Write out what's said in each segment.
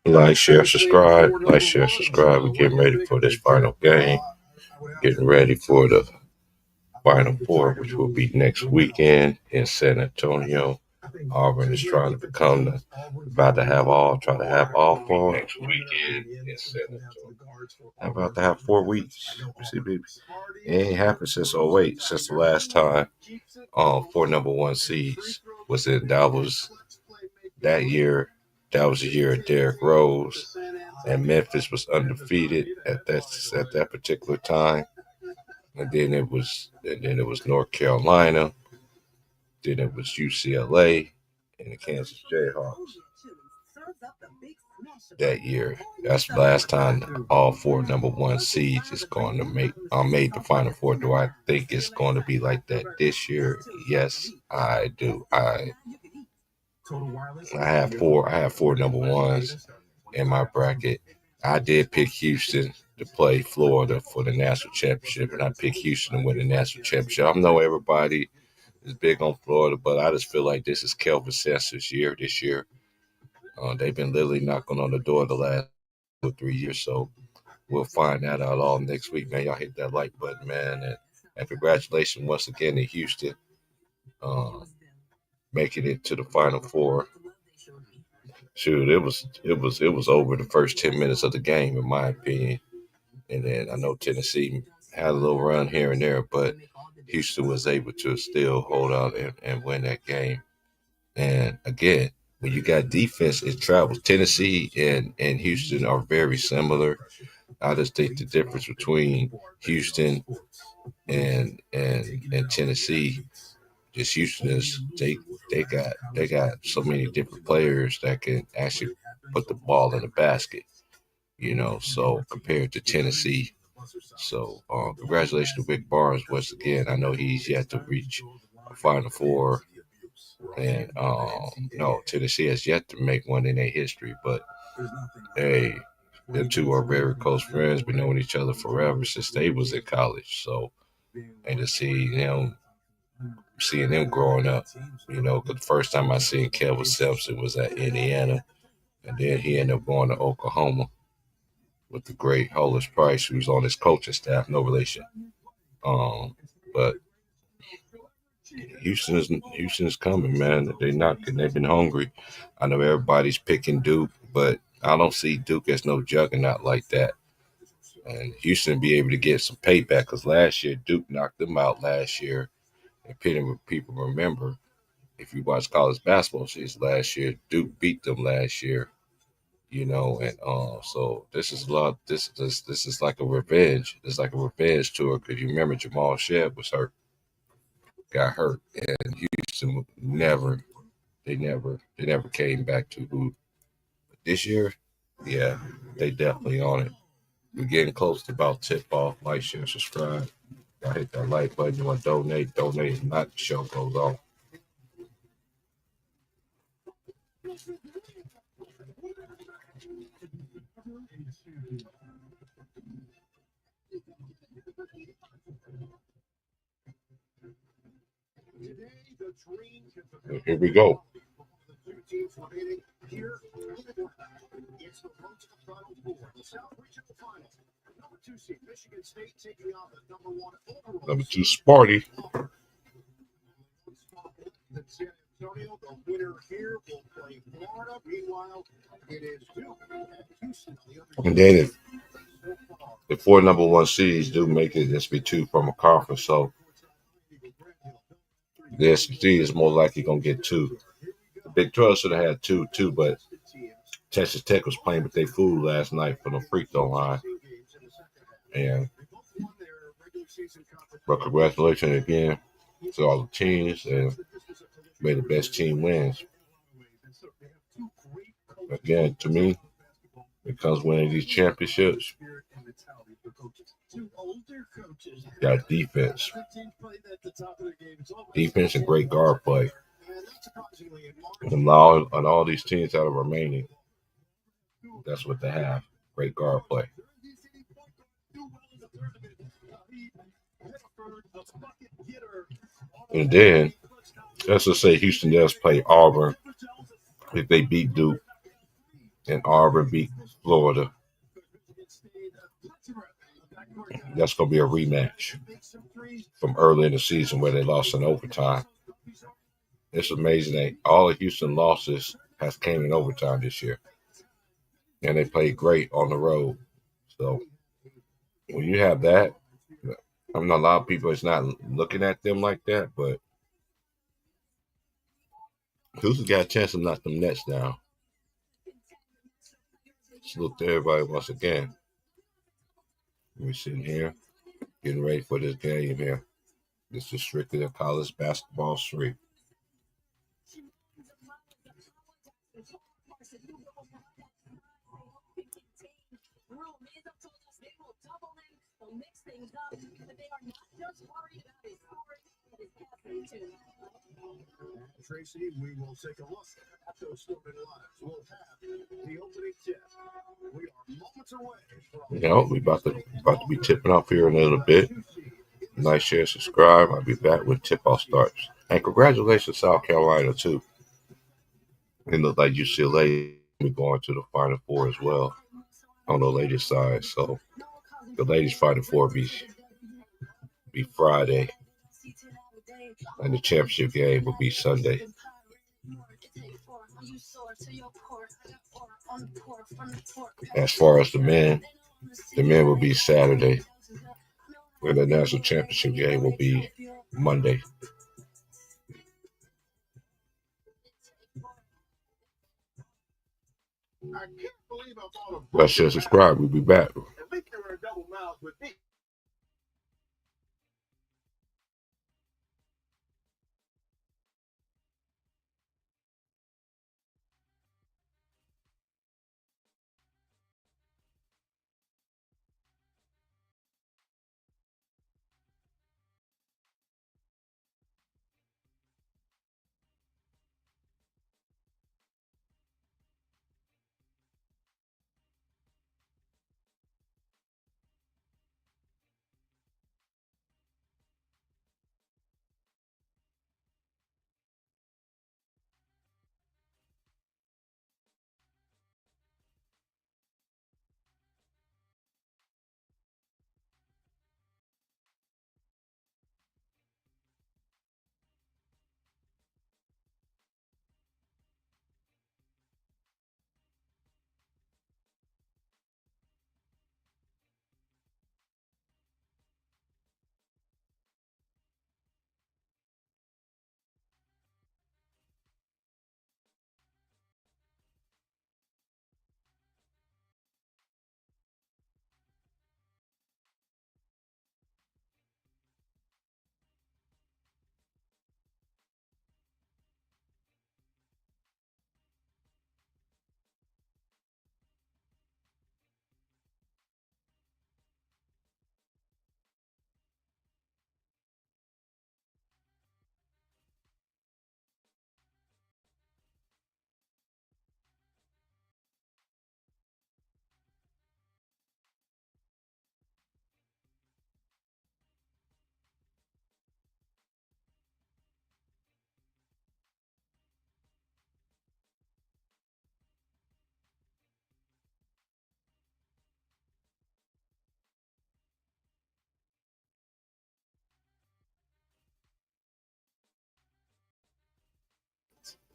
Like, share, subscribe. Like, share, subscribe. We're getting ready for this final game. Getting ready for the Final Four, which will be next weekend in San Antonio. Auburn is trying to become the about to have all try to have all four next weekend in San Antonio. I'm about to have 4 weeks. See, baby, it ain't happened since '08, since the last time four number one seeds was in. That was that year. That was the year of Derrick Rose, and Memphis was undefeated at that particular time. And then it was North Carolina. Then it was UCLA and the Kansas Jayhawks that year. That's the last time all four number one seeds is going to made the Final Four. Do I think it's going to be like that this year? Yes, I do. I have four number ones in my bracket. I did pick Houston to play Florida for the national championship, and I picked Houston to win the national championship. I know everybody is big on Florida, but I just feel like this is Kelvin Sensor's year this year. They've been literally knocking on the door the last 2 or 3 years, so we'll find that out all next week, man. Y'all hit that like button, man, and congratulations once again to Houston, uh, making it to the Final Four. Shoot, it was over the first 10 minutes of the game, in my opinion. And then I know Tennessee had a little run here and there, but Houston was able to still hold out and win that game. And again, when you got defense, it travels. Tennessee and Houston are very similar. I just think the difference between Houston and Tennessee, just Houston is they got so many different players that can actually put the ball in the basket. So compared to Tennessee. So congratulations to Vic Barnes once again. I know he's yet to reach a Final Four, and no, Tennessee has yet to make one in their history. But hey, the two are very close friends. Been knowing each other forever since they was in college. So and to seeing them growing up, because the first time I seen Kelvin Sampson was at Indiana, and then he ended up going to Oklahoma with the great Hollis Price, who's on his coaching staff, no relation. But Houston is coming, man. They knocking. They've been hungry. I know everybody's picking Duke, but I don't see Duke as no juggernaut like that. And Houston be able to get some payback because last year Duke knocked them out last year. And people remember if you watch college basketball season last year, Duke beat them last year. And so this is a lot. This is like a revenge. It's like a revenge tour because you remember Jamal Shedd got hurt, and Houston never came back to who this year. Yeah, they definitely on it. We're getting close to about tip off. Like, share, subscribe. Y'all hit that like button. You want to donate? Donate. If not, the show goes on. Here we go. Number two, Sparty. And then if four number one seeds do make it, this be two from a conference. So the SEC is more likely going to get two. The Big 12 should have had two, too, but Texas Tech was playing with their food last night for the free throw line. And but congratulations again to all the teams, and may the best team wins. Again, to me, it comes winning these championships. Got defense and great guard play. And all these teams that are remaining, that's what they have. Great guard play. And then, let's just say Houston does play Auburn. If they beat Duke, and Auburn beat Florida. That's going to be a rematch from early in the season where they lost in overtime. It's amazing that all the Houston losses has came in overtime this year, and they played great on the road. So when you have that, I mean, a lot of people is not looking at them like that, but Houston got a chance to knock them Nets down. Salute to everybody once again. We're sitting here getting ready for this game here. This is strictly a college basketball stream. Tracy, we will take a look at those starting lives. We'll have the opening tip. We are moments away from We about to be tipping off here in a little bit. Like, share, subscribe. I'll be back when tip off starts. And congratulations, South Carolina, too. It looks like UCLA will be going to the Final Four as well on the ladies' side. So the ladies' Final Four be Friday, and the championship game will be Sunday. As far as the men will be Saturday, and the national championship game will be Monday. Let's share, subscribe. We'll be back.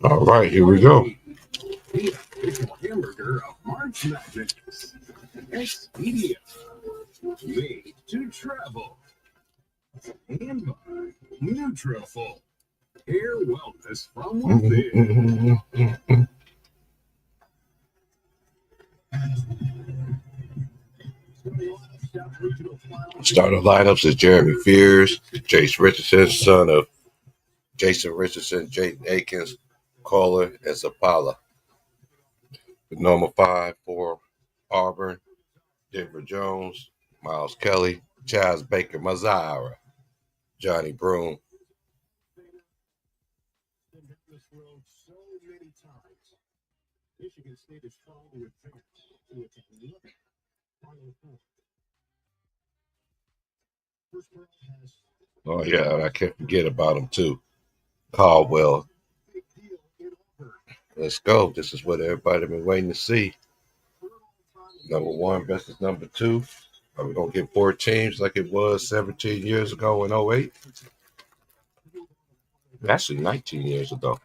All right, here we go. the official hamburger of March Madness. Expedia. Made to travel. And by Nutrafol. Hair wellness from within. Starting lineups is Jeremy Fears, Jace Richardson, son of Jason Richardson, Jayden Akins, Kohler, and Zapala. The number 5 for Auburn, Denver Jones, Miles Kelly, Chaz Baker, Mazzara, Johnny Broom. Oh, yeah, and I can't forget about him, too. Caldwell, Let's go. This is what everybody been waiting to see. Number one versus number two. Are we gonna get four teams like it was 17 years ago in '08? Actually, 19 years ago.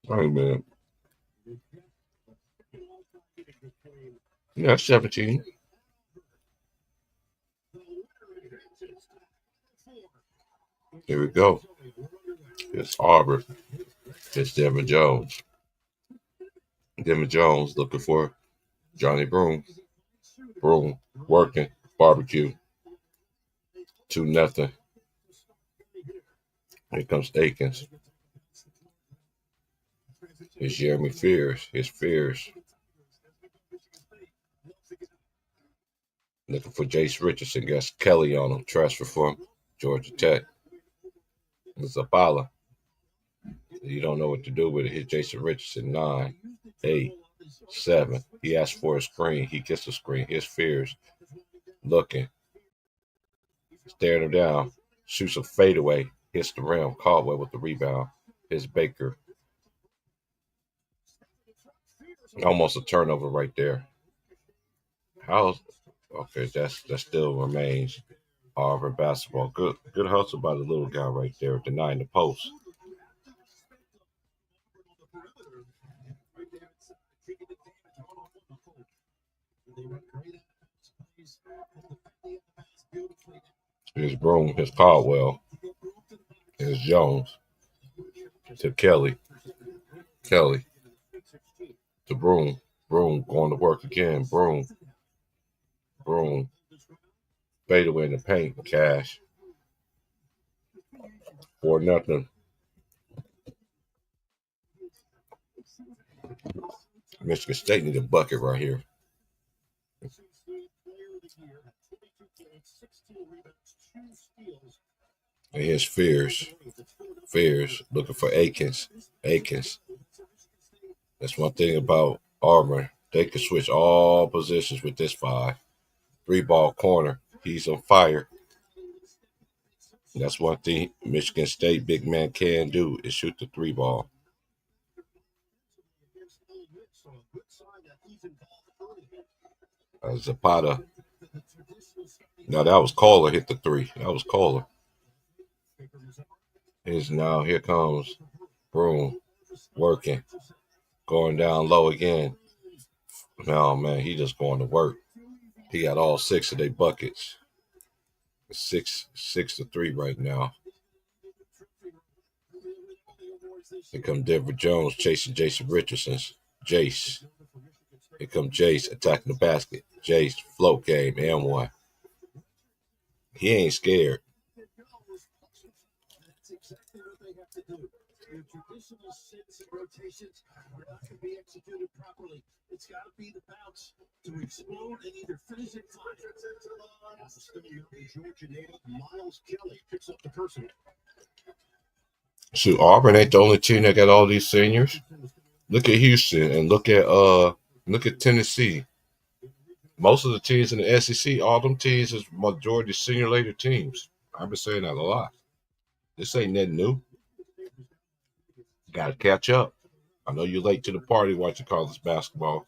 Wait a minute. Yeah, 17. Here we go. It's Auburn. It's Devin Jones. Devin Jones looking for Johnny Broom. Broom working. Barbecue. 2-0. Here comes Akins. It's Jeremy Fears. It's Fears. Looking for Jace Richardson. Got Kelly on him. Transfer from Georgia Tech. It's Zabala. You don't know what to do with it. Hit Jason Richardson. 9, 8, 7. He asks for a screen. He gets a screen. Here's Fears. Looking. Staring him down. Shoots a fadeaway. Hits the rim. Caldwell with the rebound. Here's Baker. Almost a turnover right there. How's okay? That still remains Auburn basketball. Good hustle by the little guy right there, denying the post. Here's Broom. Here's Caldwell. Here's Jones. To Kelly. Kelly. To Broom. Broom going to work again. Broom. Fade away in the paint. Cash. 4-0. Michigan State need a bucket right here. And here's Fears. Fears looking for Akins. Akins. That's one thing about Auburn. They can switch all positions with this 5. 3-ball corner. He's on fire. That's one thing Michigan State big man can do is shoot the 3-ball. Zapata. No, that was Kohler hit the 3. That was Kohler. Here comes Broom working. Going down low again. No, man, he just going to work. He got all 6 of their buckets. 6-3 right now. Here come Denver Jones chasing Jason Richardson's. Jace. Here come Jace attacking the basket. Jace, float game, and 1. He ain't scared. Traditional sets and rotations are not going to be executed properly. It's got to be the bounce to explode and either finish it fine. As the study of the Georgia native Miles Kelly picks up the personal. Shoot, Auburn ain't the only team that got all these seniors. Look at Houston and look at Tennessee. Most of the teams in the SEC, all them teams is majority senior later teams. I've been saying that a lot. This ain't nothing new. Got to catch up. I know you're late to the party watching college basketball.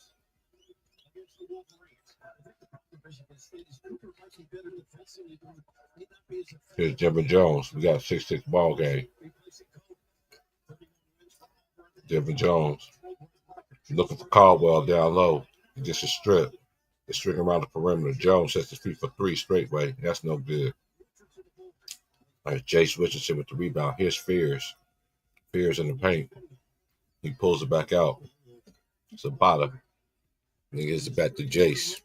Here's Devin Jones. We got a 6-6 ball game. Devin Jones looking for Caldwell down low. He gets a strip. It's stripping around the perimeter. Jones sets his feet for 3 straightway. That's no good. There's Jace Richardson with the rebound. Here's Fears. Fears in the paint. He pulls it back out. It's a bottom. He gives it back to Jace.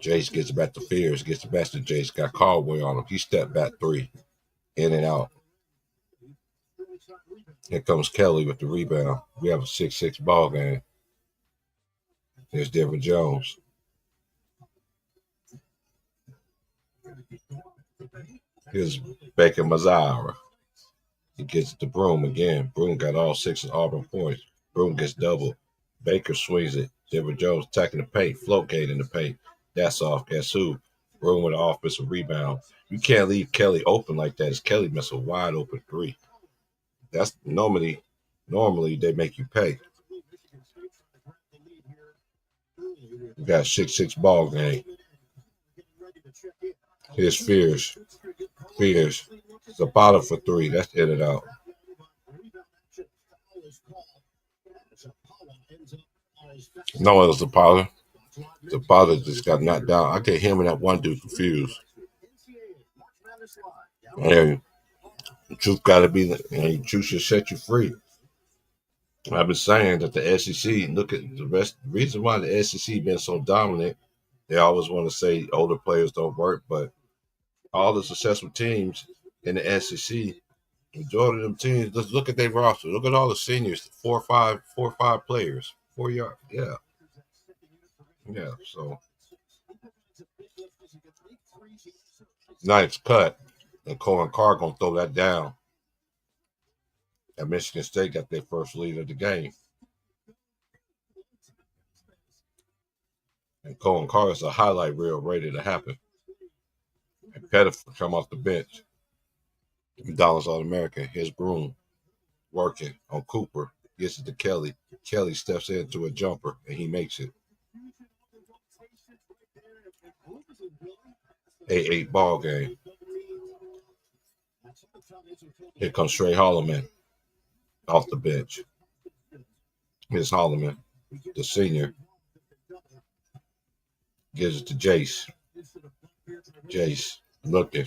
Jace gets it back to Fears. Gets it back to Jace. Got Caldwell on him. He stepped back 3. In and out. Here comes Kelly with the rebound. We have a 6-6 ball game. There's Devin Jones. Here's Baker Mazzara. He gets the Broom again. Broom got all 6 of Auburn points. Broom gets doubled. Baker swings it. Devin Jones attacking the paint. Float gate in the paint. That's off. Guess who? room with an offensive rebound. You can't leave Kelly open like that. As Kelly missed a wide open three. That's normally they make you pay. We got a 6-6 ball game. Here's Fears. Zapata for three. That's in and out. No, it was Zapata. Zapata just got knocked down. I get him and that one dude confused. And the truth got to be, and truth should set you free. I've been saying that the SEC, look at the rest. The reason why the SEC been so dominant, they always want to say older players don't work, but all the successful teams in the SEC, majority of them teams, just look at their roster. Look at all the seniors, 4 or 5 players, 4 yards. Yeah. So nice cut, and Cohen Carr gonna throw that down. And Michigan State got their first lead of the game. And Cohen Carr is a highlight reel ready to happen. And Pettiford come off the bench. Dallas All-American, his broom, working on Cooper, gets it to Kelly. Kelly steps into a jumper, and he makes it. 8-8 ball game. Here comes Trey Holloman off the bench. Here's Holloman, the senior. Gives it to Jace. Jace looking.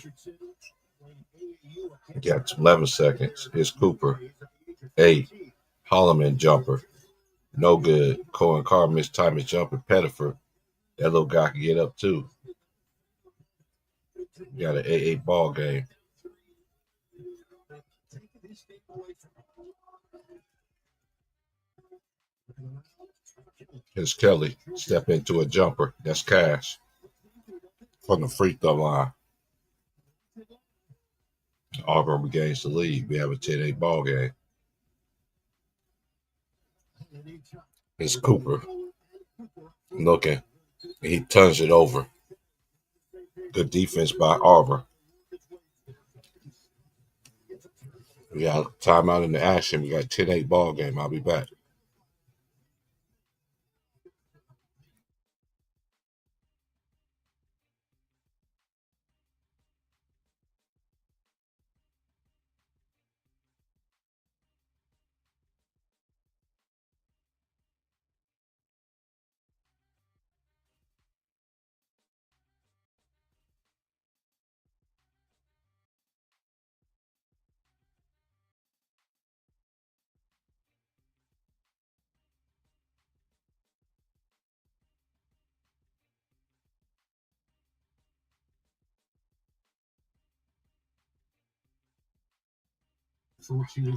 Got 11 seconds. Here's Cooper. 8. Holloman jumper. No good. Cohen Carr missed time his jumper. Pettiford. That little guy can get up too. Got an 8-8 ball game. Here's Kelly. Step into a jumper. That's cash. From the free throw line. Auburn regains the lead. We have a 10-8 ball game. Here's Cooper. Looking. He turns it over. Good defense by Auburn. We got timeout in the action. We got a 10-8 ball game. I'll be back.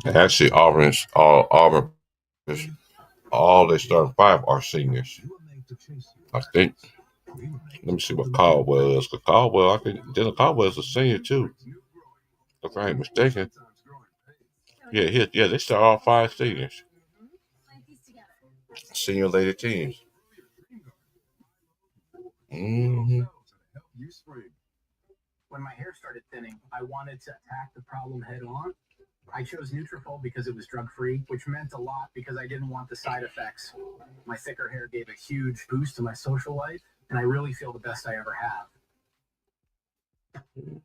Actually, Auburn, all their starting 5 are seniors. I think. Let me see what Caldwell is. Cause Caldwell, I think Dylan Caldwell is a senior too. If I ain't mistaken. Yeah, they start all 5 seniors. Senior later teams. Mm-hmm. When my hair started thinning, I wanted to attack the problem head on. I chose Nutrafol because it was drug-free, which meant a lot because I didn't want the side effects. My thicker hair gave a huge boost to my social life, and I really feel the best I ever have.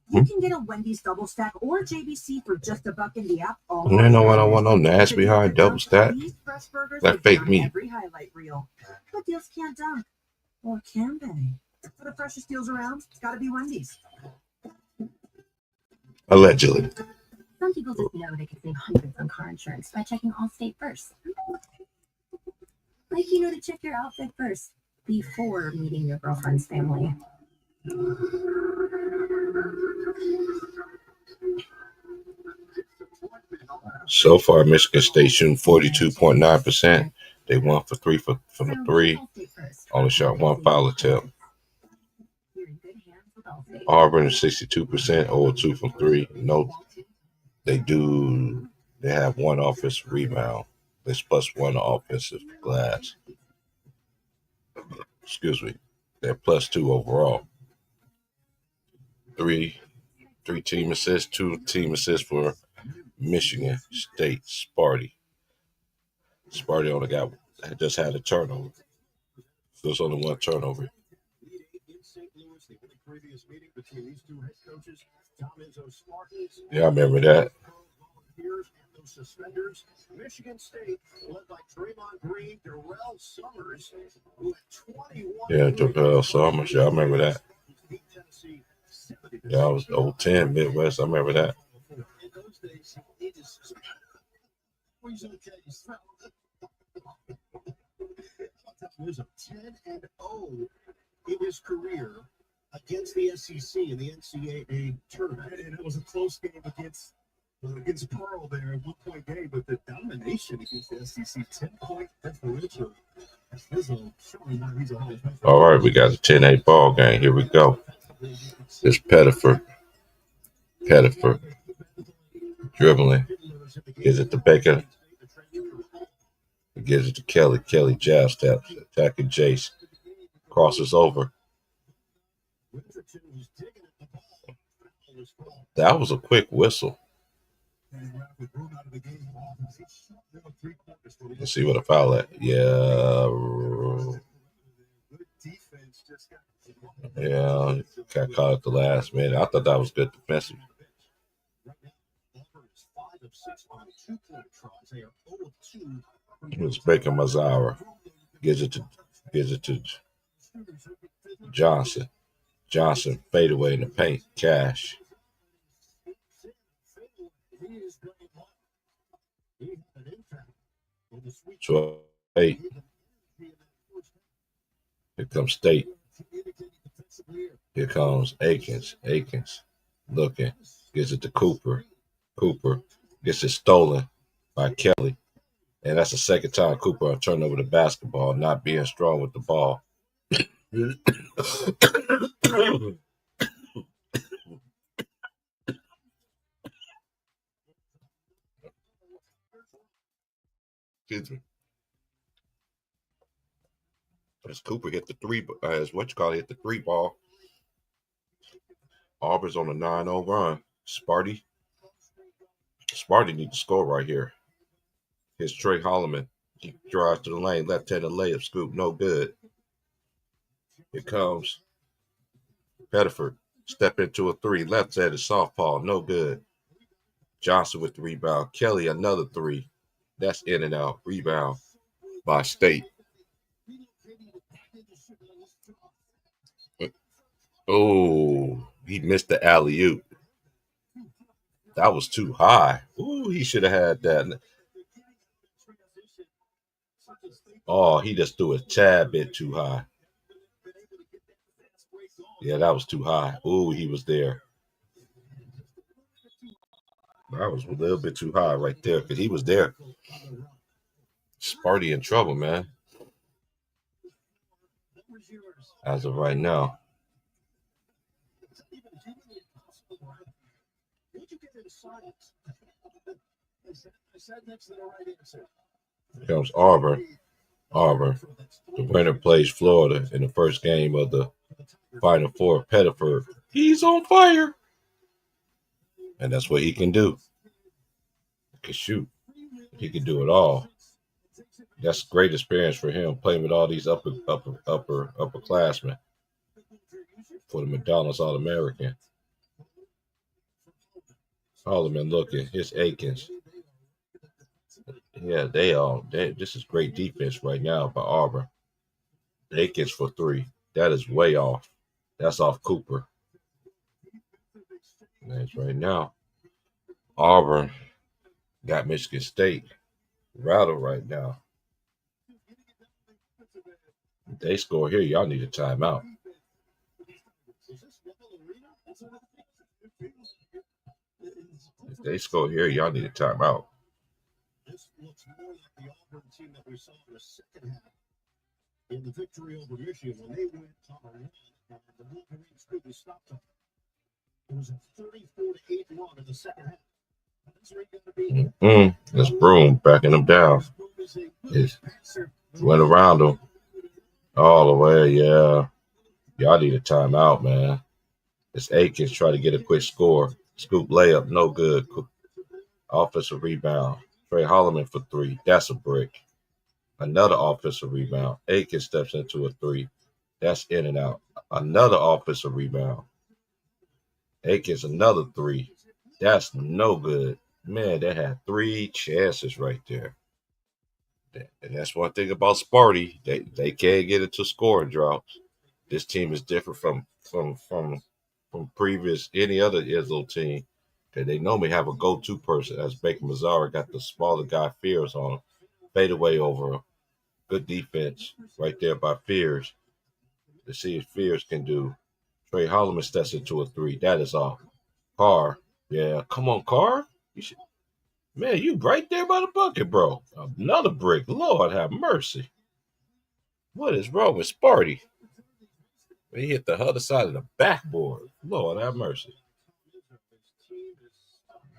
You can get a Wendy's double stack or JBC for just $1 in the app. You know what? I want no Nash behind double stack. That fake meat. Every highlight reel. But deals can't dunk. Or can they? For the freshest deals around, it's got to be Wendy's. Allegedly. Some people just know they could save hundreds on car insurance by checking Allstate first. Like to check your outfit first before meeting your girlfriend's family. So far, Michigan State shooting 42.9%. They 1 for 3 from the 3. Only shot 1 foul attempt. Auburn is 62%, 0-2 from 3. No, they have 1 offensive rebound. It's plus 1 offensive glass. Excuse me. They're plus 2 overall. three team assists, 2 team assists for Michigan State. Sparty only just had a turnover. So it's only 1 turnover. Yeah, I remember that. Suspenders. Michigan State led by Draymond Green, Darrell Summers, who had 21. Yeah, Darrell Summers. Yeah, I remember that. Yeah, I was 010 Midwest. I remember that. In those days, he just. There's a 10-0 in his career against the SEC in the NCAA tournament, and it was a close game against Pearl there, a 1-point game, but the domination against the SEC, 10-point differential. All right, we got a 10-8 ball game. Here we go. It's Pettiford. Dribbling. Gives it to Baker. Gives it to Kelly. Kelly jab steps. Attacking Jace. Crosses over. That was a quick whistle. Let's see what a foul at. Yeah, got caught at the last minute. I thought that was good defensive. It's Baker Mazzara. Gives it to Johnson. Johnson fade away in the paint. Cash. 12-8. Here comes State. Here comes Akins. Looking. Gives it to Cooper. Gets it stolen by Kelly. And that's the second time Cooper turned over the basketball, not being strong with the ball. Excuse me. As Cooper hit the three, hit the 3 ball. Auburn's on a 9-0 run. Sparty needs to score right here. Here's Trey Holloman. He drives to the lane, left-handed layup scoop, no good. Here comes Pettiford. Step into a 3, left-handed softball, no good. Johnson with the rebound. Kelly, another 3. That's in and out. Rebound by State. Oh, he missed the alley-oop. That was too high. Ooh, he should have had that. Oh, he just threw a tad bit too high. Yeah, that was too high. Ooh, he was there. That was a little bit too high right there because he was there. Sparty in trouble, man. As of right now. Here comes Auburn. The winner plays Florida in the first game of the Final Four. Pettiford. He's on fire. And that's what he can do. He can shoot. He can do it all. That's great experience for him, playing with all these upperclassmen for the McDonald's All-American. Holloman looking. Here's Akins. Yeah, this is great defense right now by Auburn. Akins for 3. That is way off. That's off Cooper. That's right now. Auburn got Michigan State rattled right now. If they score here, y'all need a timeout. If they score here, y'all need a timeout. This looks more like the Auburn team that we saw in the second half in the victory over Michigan when they went on a run and the Wolverines couldn't stop them. It was a 34-8 run in the second half. That's Broom backing them down. It went around them all the way. Yeah, y'all need a timeout, man. It's Akins try to get a quick score. Scoop layup, no good. Offensive rebound. Trey Holloman for 3. That's a brick. Another offensive rebound. Akins steps into a 3. That's in and out. Another offensive rebound. Akins another 3. That's no good. Man, they had 3 chances right there. And that's one thing about Sparty. They can't get into scoring droughts. This team is different from previous any other Izzo team. Okay, they normally have a go-to person. As Baker Mazzara got the smaller guy Fears on him. Fade away over him. Good defense right there by Fears. To see if Fears can do. Trey Holloman steps into a 3. That is off. Carr. Yeah, come on, Carr. Man, you right there by the bucket, bro. Another brick. Lord have mercy. What is wrong with Sparty? He hit the other side of the backboard. Lord have mercy.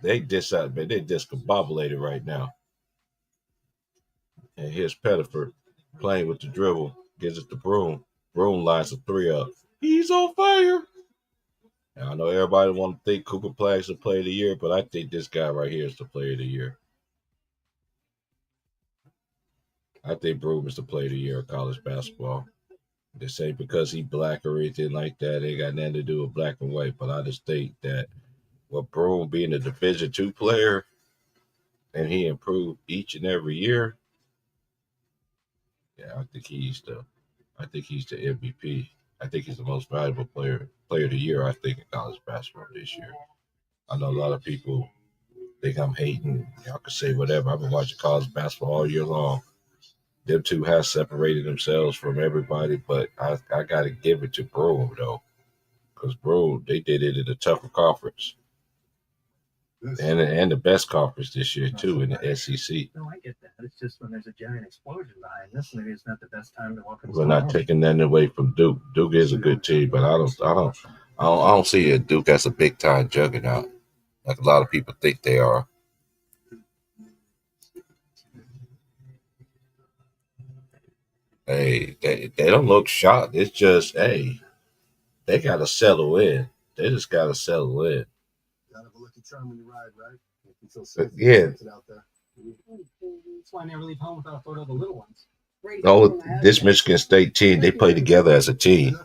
They discombobulated right now. And here's Pettiford playing with the dribble. Gives it to Broom. Broom lines a 3 up. He's on fire. Now, I know everybody want to think Cooper Plague's the player of the year, but I think this guy right here is the player of the year. I think Broom is the player of the year of college basketball. This ain't because he black or anything like that. It ain't got nothing to do with black and white. But I just think that with Broom being a Division II player and he improved each and every year, yeah, I think he's the MVP. I think he's the most valuable player of the year, I think, in college basketball this year. I know a lot of people think I'm hating. Y'all can say whatever. I've been watching college basketball all year long. Them two have separated themselves from everybody, but I got to give it to Broom, though. Because Broom, they did it in a tougher conference. And the best conference this year, too, in the SEC. No, I get that. It's just when there's a giant explosion behind this, maybe it's not the best time to walk in. We're not taking that away from Duke. Duke is a good team, but I don't see a Duke as a big time juggernaut like a lot of people think they are. Hey, they don't look shocked. It's just, hey, they got to settle in. They just got to settle in. Gotta have a lucky charm when you ride, right? Yeah. That's why I never leave home without a photo of the little ones. No, this Michigan State team, they play together as a team.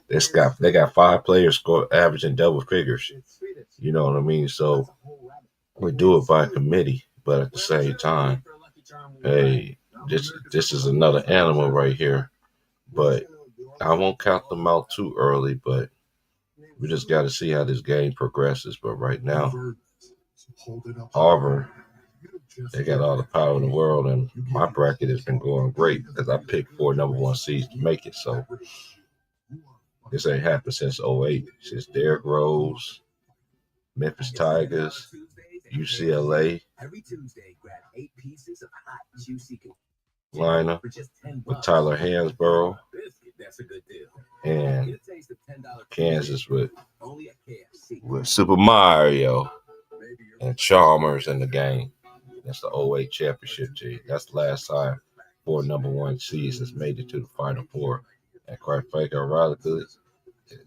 They got 5 players averaging double figures. You know what I mean? So we do it by committee, but at the same time, hey, this is another animal right here. But I won't count them out too early, but we just got to see how this game progresses. But right now, Auburn, they got all the power in the world, and my bracket has been going great because I picked 4 number 1 seeds to make it. So this ain't happened since 08, since Derrick Rose, Memphis Tigers, UCLA, Carolina with Tyler Hansborough, and Kansas with Super Mario and Chalmers in the game. That's the 08 championship team. That's the last time 4 number 1 seeds has made it to the Final Four. And quite frankly, ironically,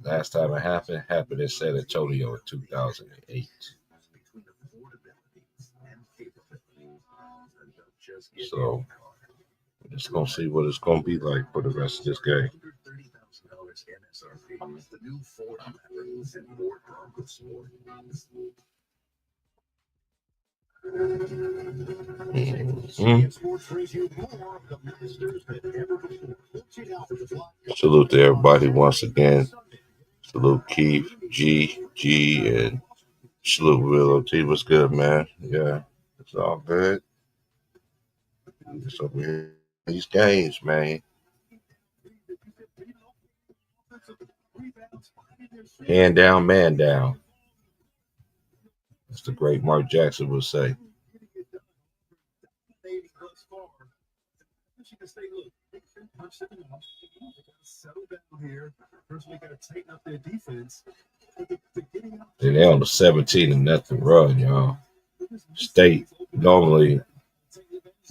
last time it happened in San Antonio in 2008. So we're just going to see what it's going to be like for the rest of this game. Salute to everybody once again. Salute Keith, G, and salute Willow T. What's good, man? Yeah, it's all good. It's over here. These games, man. Hand down, man down. That's the great Mark Jackson would say. And they're on the 17-0 run, y'all. State normally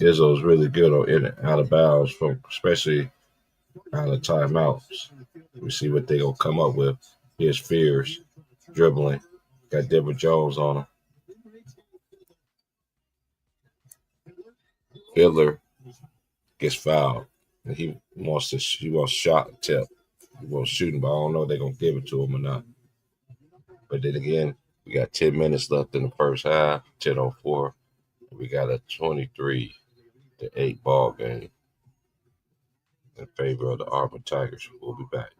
Izzo's really good on in and out of bounds, especially out of timeouts. We see what they're gonna come up with. Here's Fears. dribbling. Got Denver Jones on him. Fiddler gets fouled. And he wants shot tip. He wants shooting, but I don't know if they're gonna give it to him or not. But then again, we got 10 minutes left in the first half, 10:04. We got a 23-8 ball game in favor of the Auburn Tigers. We'll be back.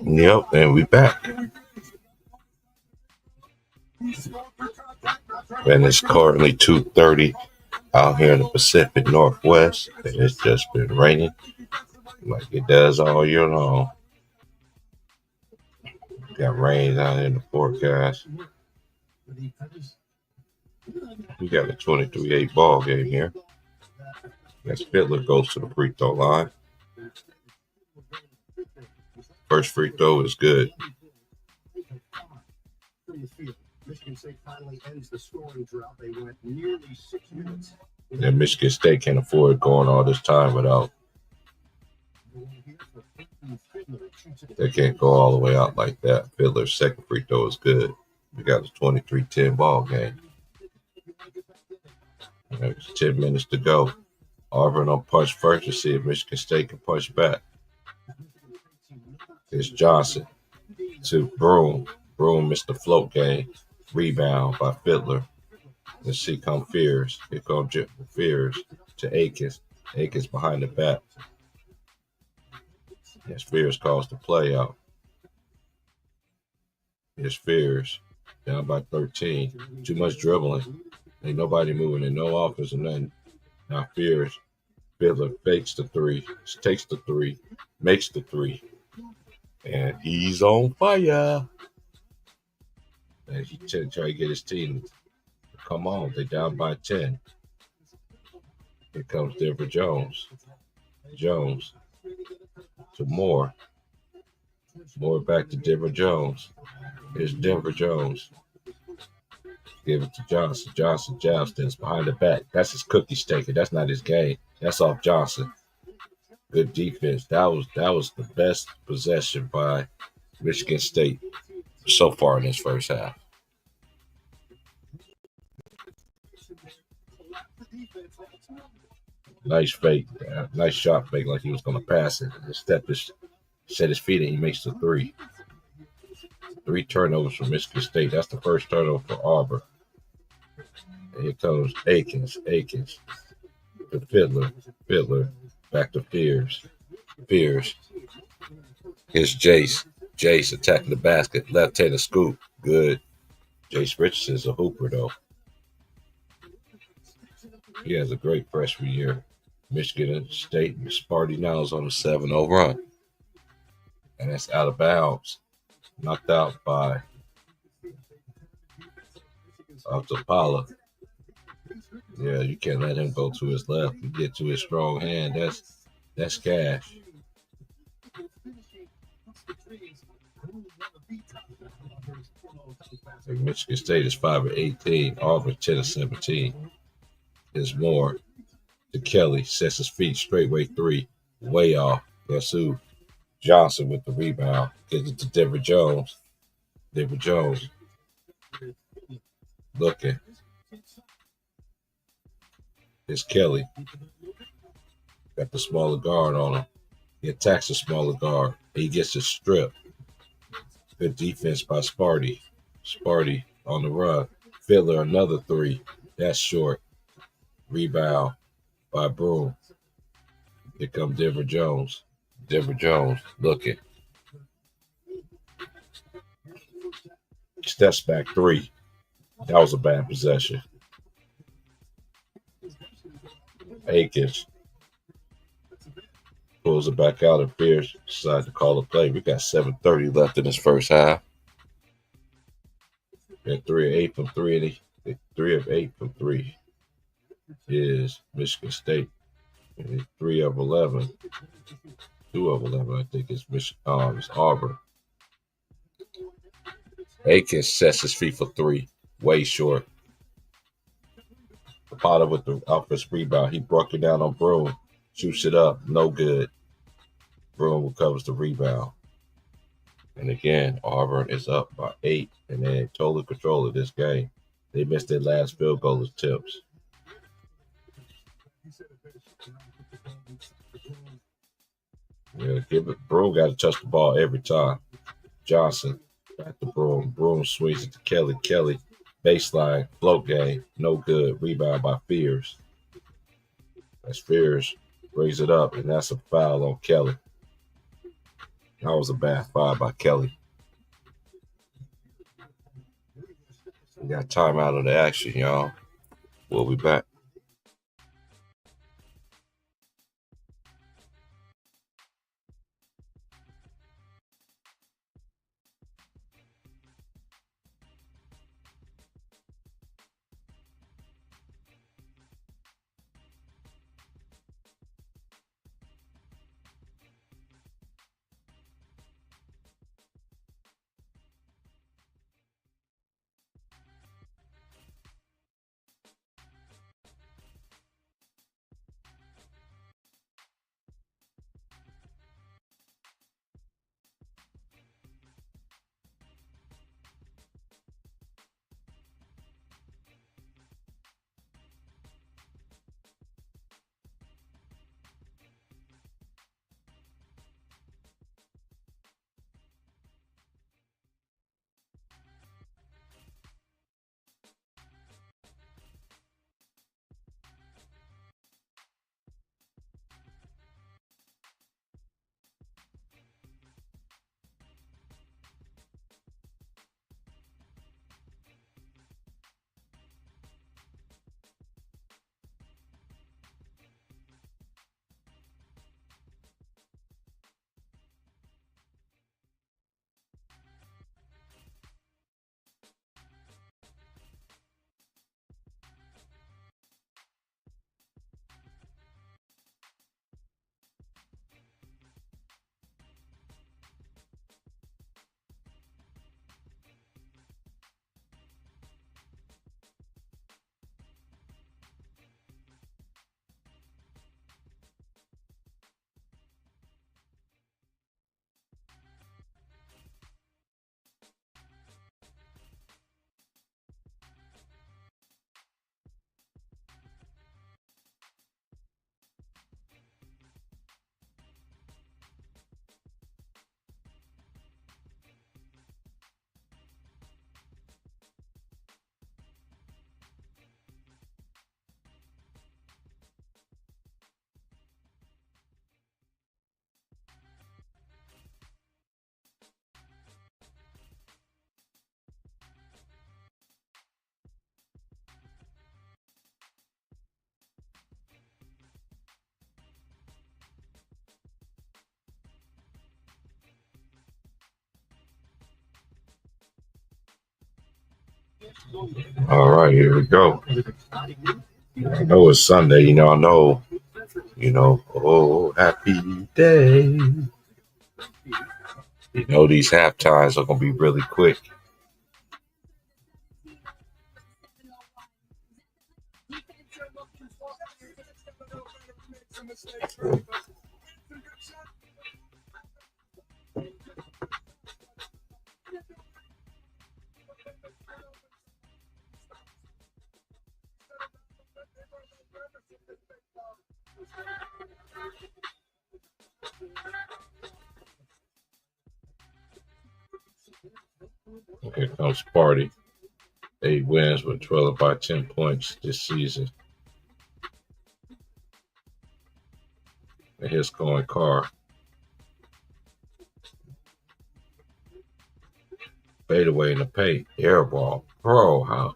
Yep, and we back. And it's currently 2:30 out here in the Pacific Northwest, and it's just been raining like it does all year long. Got rain out in the forecast. We got a 23-8 ball game here. As Fiddler goes to the free throw line. First free throw is good. Michigan State finally ends the scoring drought. They went nearly 6 minutes. And Michigan State can't afford going all this time without. They can't go all the way out like that. Fiddler's second free throw is good. We got a 23-10 ball game. There's 10 minutes to go. Auburn will punch first to see if Michigan State can punch back. It's Johnson to Broom. Broom missed the float game. Rebound by Fiddler. Let's see come Fears. Here comes Fears to Akins. Akins behind the back. Yes, Fears calls the play out. Here's Fears. Down by 13. Too much dribbling. Ain't nobody moving in. No offense or nothing. Now Fears. Fiddler fakes the three. Takes the three. Makes the three. And he's on fire. And he try to get his team. Come on, they're down by 10. Here comes Denver Jones. Jones to Moore. More back to Denver Jones. Here's Denver Jones. Give it to Johnson. Johnson Johnston's behind the back. That's his cookie staker. That's not his game. That's off Johnson. Good defense. That was the best possession by Michigan State so far in this first half. Nice fake. Nice shot fake like he was going to pass it. Set his feet and he makes the three. 3 turnovers for Michigan State. That's the first turnover for Auburn. And here comes Akins. Akins. To Fiddler. Fiddler. Back to Fears. Fears. Here's Jace. Jace attacking the basket. Left-handed scoop. Good. Jace Richardson's a hooper, though. He has a great freshman year. Michigan State and Sparty now is on a 7-0 run. And that's out of bounds. Knocked out by Altapala. Yeah, you can't let him go to his left. You get to his strong hand. That's cash. And Michigan State is 5-18. Auburn 10-17. There's more. To Kelly, sets his feet, straightway 3. Way off. Guess who? Johnson with the rebound. Gives it to Denver Jones. Denver Jones. Looking. It's Kelly. Got the smaller guard on him. He attacks the smaller guard. He gets a strip. Good defense by Sparty. Sparty on the run. Fiddler, another 3. That's short. Rebound by Broom. Here comes Denver Jones. Denver Jones looking. Steps back 3. That was a bad possession. Akins pulls it back out and Pierce decides to call a play. We got 7:30 left in this first half. And 3 of 8 from 3. 3 of 8 from 3 is Michigan State. And 3 of 11. 2 of 11, I think, is Auburn. Akins sets his feet for 3. Way short. Potter with the offensive rebound. He broke it down on Broom. Shoots it up. No good. Broom recovers the rebound. And again, Auburn is up by 8 and they're in total control of this game. They missed their last field goal attempts. Yeah, Broom got to touch the ball every time. Johnson back to Broom. Broom swings it to Kelly. Kelly baseline float game, no good. Rebound by Fears. As Fears brings it up, and that's a foul on Kelly. That was a bad foul by Kelly. We got time out of the action, y'all. We'll be back. All right, here we go. I know it's Sunday. I know. Oh, happy day. These half times are gonna be really quick. Here comes Party. 8 wins with 12 by 10 points this season. And here's going Carr. Fade away in the paint. Air ball. Bro, how?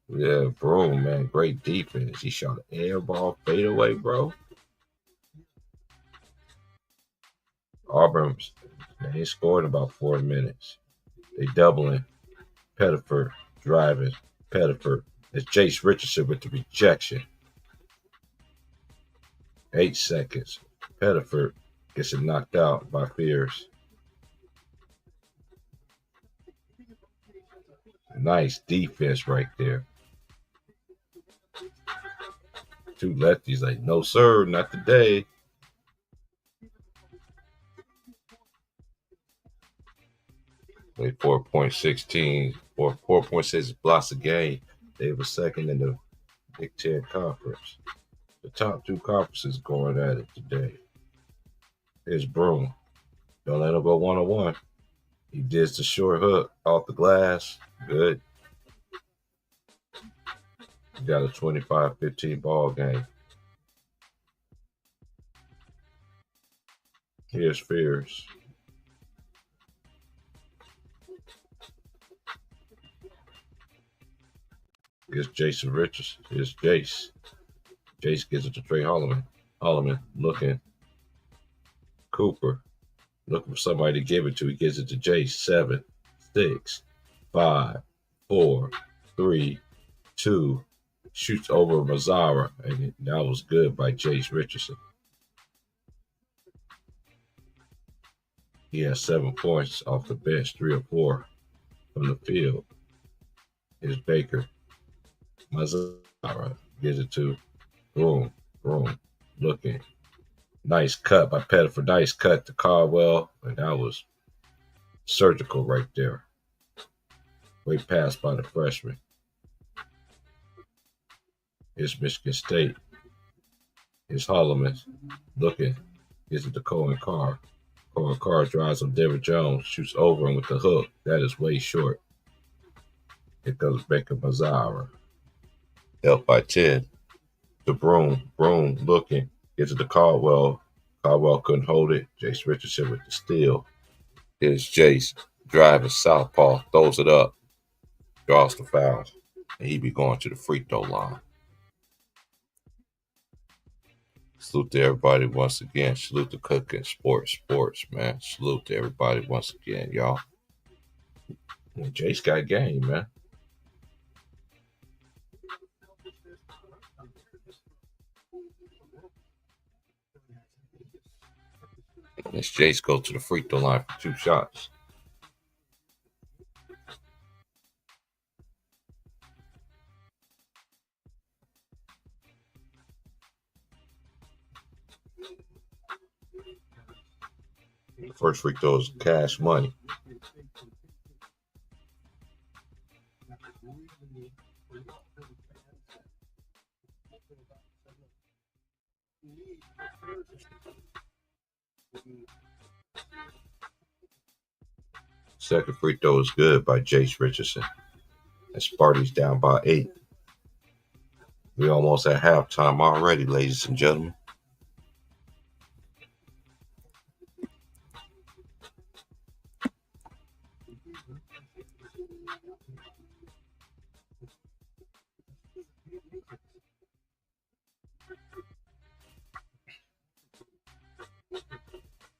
Yeah, bro, man. Great defense. He shot an air ball fade away, bro. Auburn, they ain't scored in about 4 minutes. They doubling. Pettiford driving. Pettiford. It's Jace Richardson with the rejection. 8 seconds. Pettiford gets it knocked out by Fears. Nice defense right there. 2 lefties like, no, sir, not today. They 4.16 or 4.6 blocks a game. They were second in the Big Ten Conference. The top 2 conferences going at it today. Here's Broom. Don't let him go 1-on-1. He digs the short hook off the glass. Good. He got a 25-15 ball game. Here's Fears. Here's Jason Richardson. Here's Jace. Jace gives it to Trey Holloman. Holloman looking. Cooper looking for somebody to give it to. He gives it to Jace. 7, 6, 5, 4, 3, 2. Shoots over Mazzara, and that was good by Jace Richardson. He has 7 points off the bench, 3 or 4 from the field. Here's Baker. Mazzara gives it to Broom. Looking. Nice cut by Pettiford. Nice cut to Caldwell, and that was surgical right there. Great pass by the freshman. Here's Michigan State. Here's Holloman looking. Gives it to Cohen Carr. Cohen Carr drives on Denver Jones, shoots over him with the hook. That is way short. Here comes Baker Mazzara. Helped by 10. The Broom looking. Gives it to Caldwell. Caldwell couldn't hold it. Jace Richardson with the steal. Here's Jace driving southpaw, throws it up, draws the foul, and he be going to the free throw line. Salute to everybody once again. Salute to Cooking Sports, man. Salute to everybody once again, y'all. And Jace got game, man. Let's Jace go to the free throw line for 2 shots. The first free throw is cash money. Second free throw is good by Jace Richardson. And Sparty's down by 8. We almost at halftime already, ladies and gentlemen.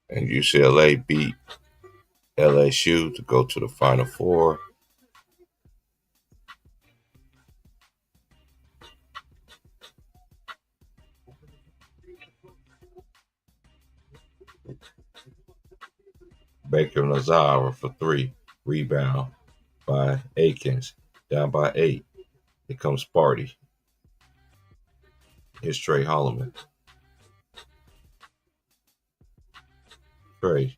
And UCLA beat LSU to go to the Final Four. Baker Lazar for 3. Rebound by Akins. Down by 8. Here comes Sparty. Here's Trey Holloman. Trey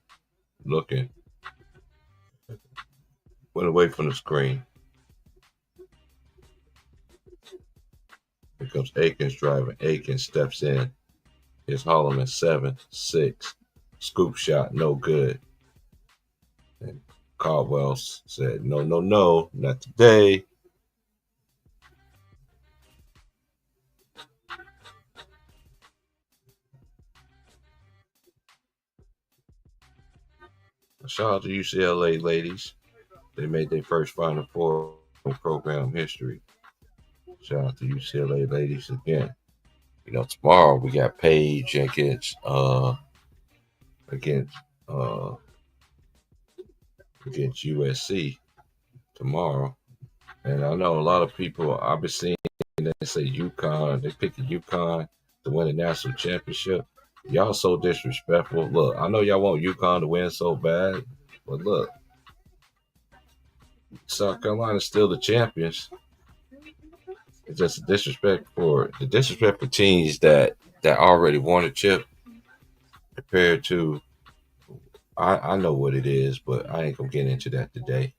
looking. Went away from the screen. Here comes Akins driving. Akins steps in. Here's Holloman, 7-6. Scoop shot, no good. And Caldwell said, no, not today. Shout out to UCLA ladies. They made their first Final Four in program history. Shout out to UCLA ladies again. Tomorrow we got Paige against USC tomorrow. And I know a lot of people I've been seeing they say UConn, they pick UConn to win the national championship. Y'all so disrespectful. Look, I know y'all want UConn to win so bad, but look, South Carolina's still the champions. It's just a disrespect for teams that already won a chip compared to I know what it is, but I ain't gonna get into that today.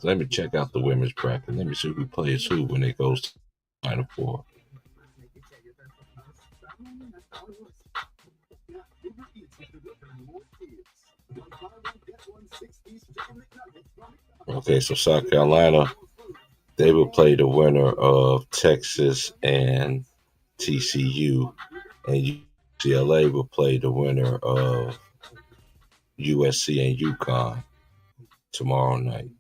Let me check out the women's bracket. Let me see who plays who when it goes to Final Four. Okay, so South Carolina, they will play the winner of Texas and TCU, and UCLA will play the winner of USC and UConn tomorrow night.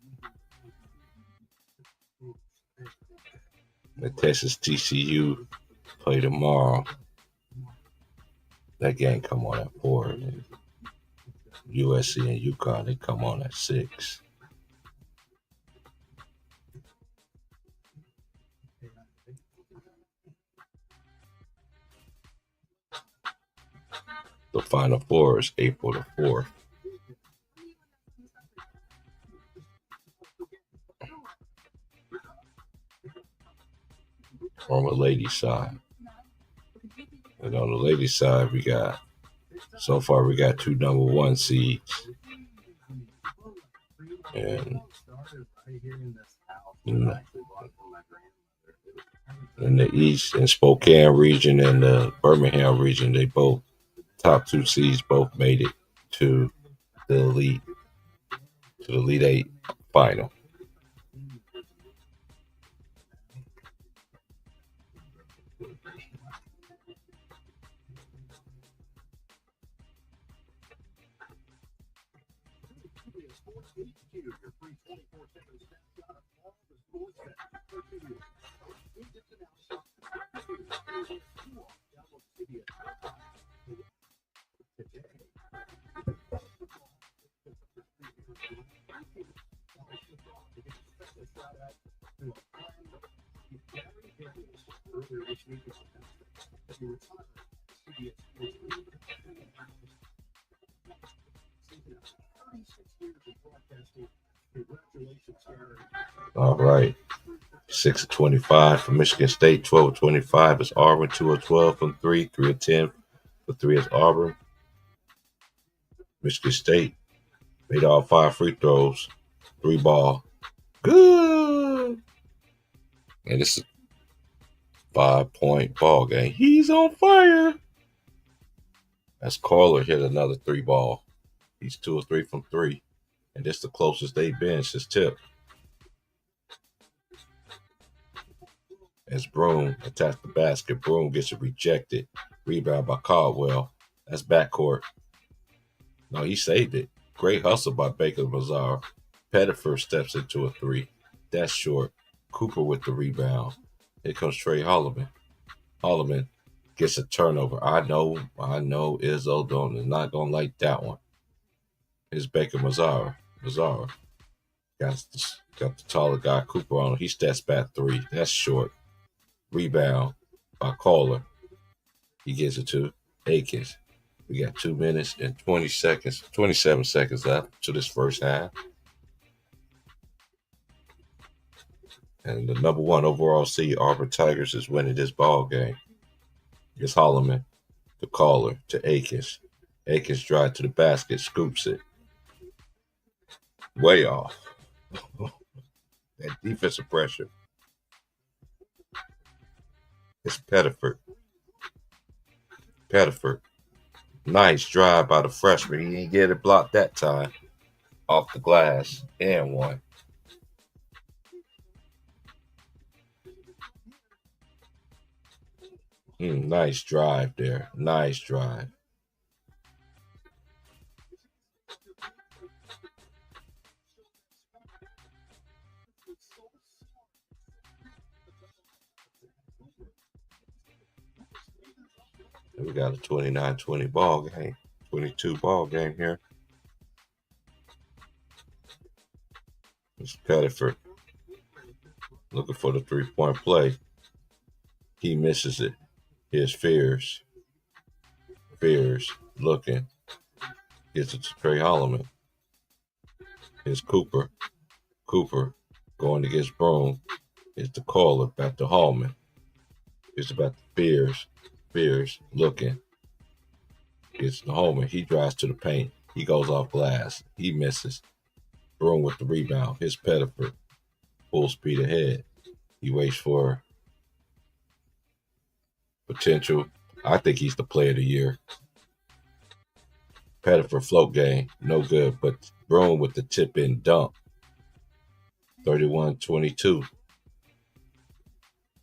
The Texas TCU play tomorrow. That game come on at 4. And USC and UConn, they come on at 6. The Final Four is April the 4th. On the ladies' side. And on the ladies' side, so far we got 2 number 1 seeds. And in the East and Spokane region and the Birmingham region, they both top 2 seeds both made it to the Elite 8 final. All right. 6-25 for Michigan State, 12-25 is Auburn, 2-12 from 3, 3-10 for 3 is Auburn. Michigan State made all 5 free throws, 3 ball. Good. And this is a 5-point ball game. He's on fire. As Carler hit another 3 ball. He's 2 or 3 from 3. And this is the closest they've been since tip. As Broom attacks the basket, Broom gets it rejected. Rebound by Caldwell. That's backcourt. No, he saved it. Great hustle by Baker Lazar. Pettiford steps into a 3. That's short. Cooper with the rebound. Here comes Trey Holloman. Holloman gets a turnover. I know Izzo is not gonna like that one. Here's Baker Mazzara. Got the taller guy Cooper on him. He steps back 3. That's short. Rebound by Caller. He gets it to Akins. We got 2 minutes and 27 seconds left to this first half. And the number 1 overall seed, Auburn Tigers, is winning this ball game. It's Holloman, the Caller, to Akins. Akins drives to the basket, scoops it. Way off. That defensive pressure. It's Pettiford. Nice drive by the freshman. He didn't get it blocked that time. Off the glass. And one. Nice drive there. Nice drive. We got a 29-20 ball game. 22 ball game here. It's Pettiford looking for the 3-point play. He misses it. Here's Fears looking. Gets it to Trey Holloman. Here's Cooper going against Broom. Here's the Caller back to Hallman. Here's back to Fears looking. Gets to Hallman. He drives to the paint. He goes off glass. He misses. Broom with the rebound. Here's Pettiford. Full speed ahead. He waits for potential. I think he's the player of the year. Pettiford float game. No good. But Broom with the tip in dunk. 31-22.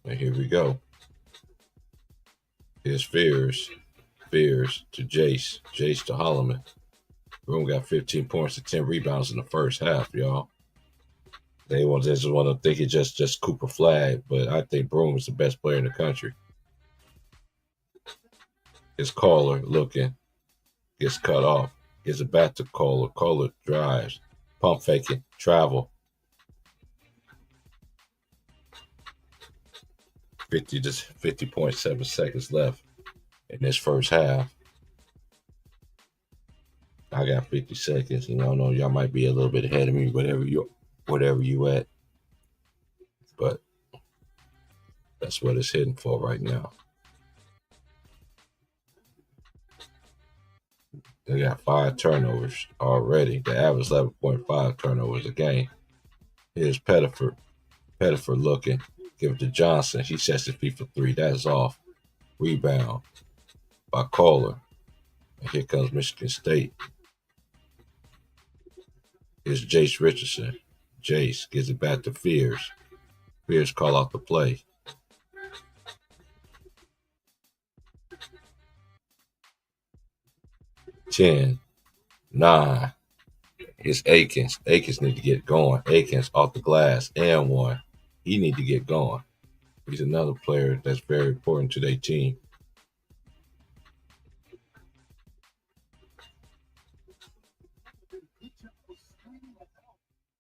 And here we go. Here's Fears to Jace to Holloman. Broom got 15 points and 10 rebounds in the first half, y'all. They just want to think it's just Cooper Flag, but I think Broom is the best player in the country. His Caller looking, gets cut off, gives it back to Caller. Caller drives, pump faking, travel. 50.7 seconds left in this first half. I got 50 seconds, and I know y'all might be a little bit ahead of me, whatever you at. But that's what it's hitting for right now. They got 5 turnovers already. The average 11.5 turnovers a game. Here's Pettiford looking. Give it to Johnson. He sets his feet for 3. That's off. Rebound by Caller. And here comes Michigan State. Here's Jace Richardson. Jace gives it back to Fears. Fears call out the play. Ten, 9. It's Akins. Akins need to get going. Akins off the glass and 1. He need to get going. He's another player that's very important to their team.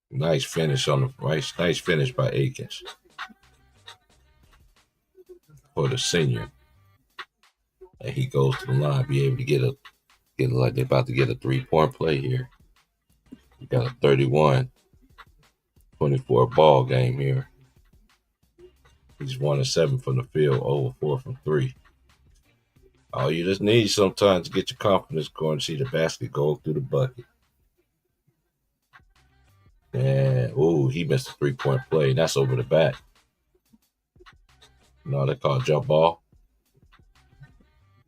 Nice finish by Akins for the senior. And he goes to the line, be able to get like they're about to get a 3-point play here. We got a 31-24 ball game here. He's 1 of 7 from the field, 0 of 4 from 3. All you just need sometimes to get your confidence going, to see the basket go through the bucket. And he missed a 3-point play. That's over the back. No, they call jump ball.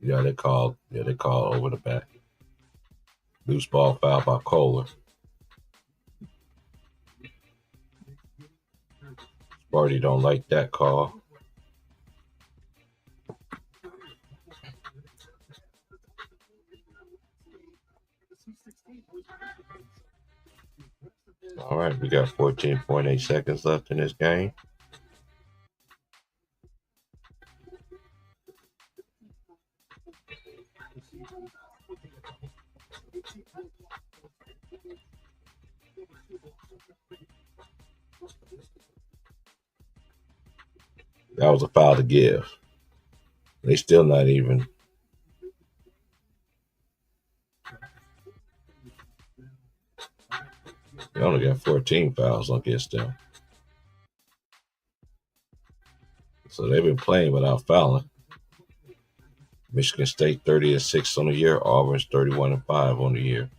Yeah, they call over the back. Loose ball foul by Kohler. Sparty don't like that call. All right, we got 14.8 seconds left in this game. That was a foul to give. They still not even. They only got 14 fouls against them. So they've been playing without fouling. Michigan State 30-6 on the year. Auburn's 31-5 on the year.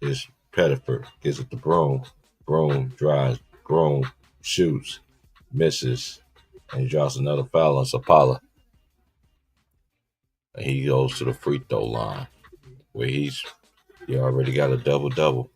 Is Pettiford gives it to Broom. Broom drives. Broom shoots, misses, and he draws another foul on Sapala. And he goes to the free throw line where he already got a double-double.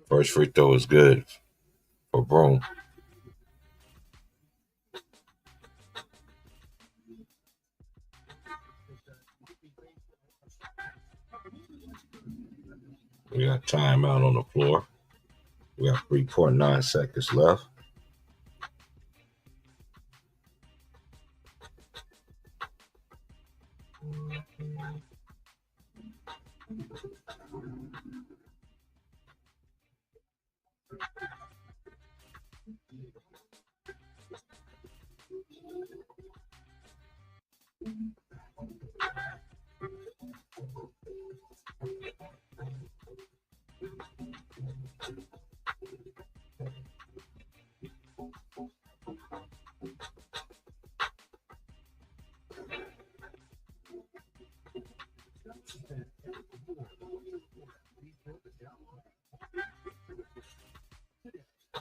First free throw is good for Broom. We got timeout on the floor. We got 3.9 seconds left.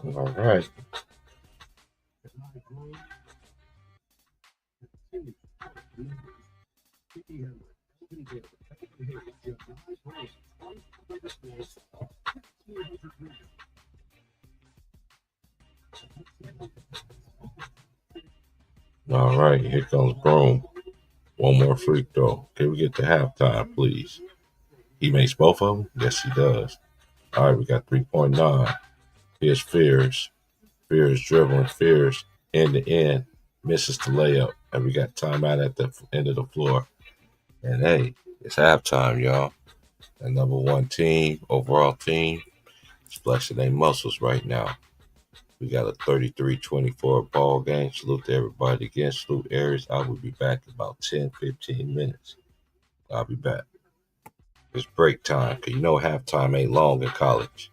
All right. All right, here comes Broom. One more free throw. Can we get to halftime, please? He makes both of them? Yes, he does. All right, we got 3.9. Here's Fears. Fears dribbling. Fears end to end. Misses the layup. And we got timeout at the end of the floor. And hey, it's halftime, y'all. The number one team, overall team, is flexing their muscles right now. We got a 33-24 ball game. Salute to everybody again. Salute Aries. I will be back in about 10-15 minutes. I'll be back. It's break time, because you know halftime ain't long in college.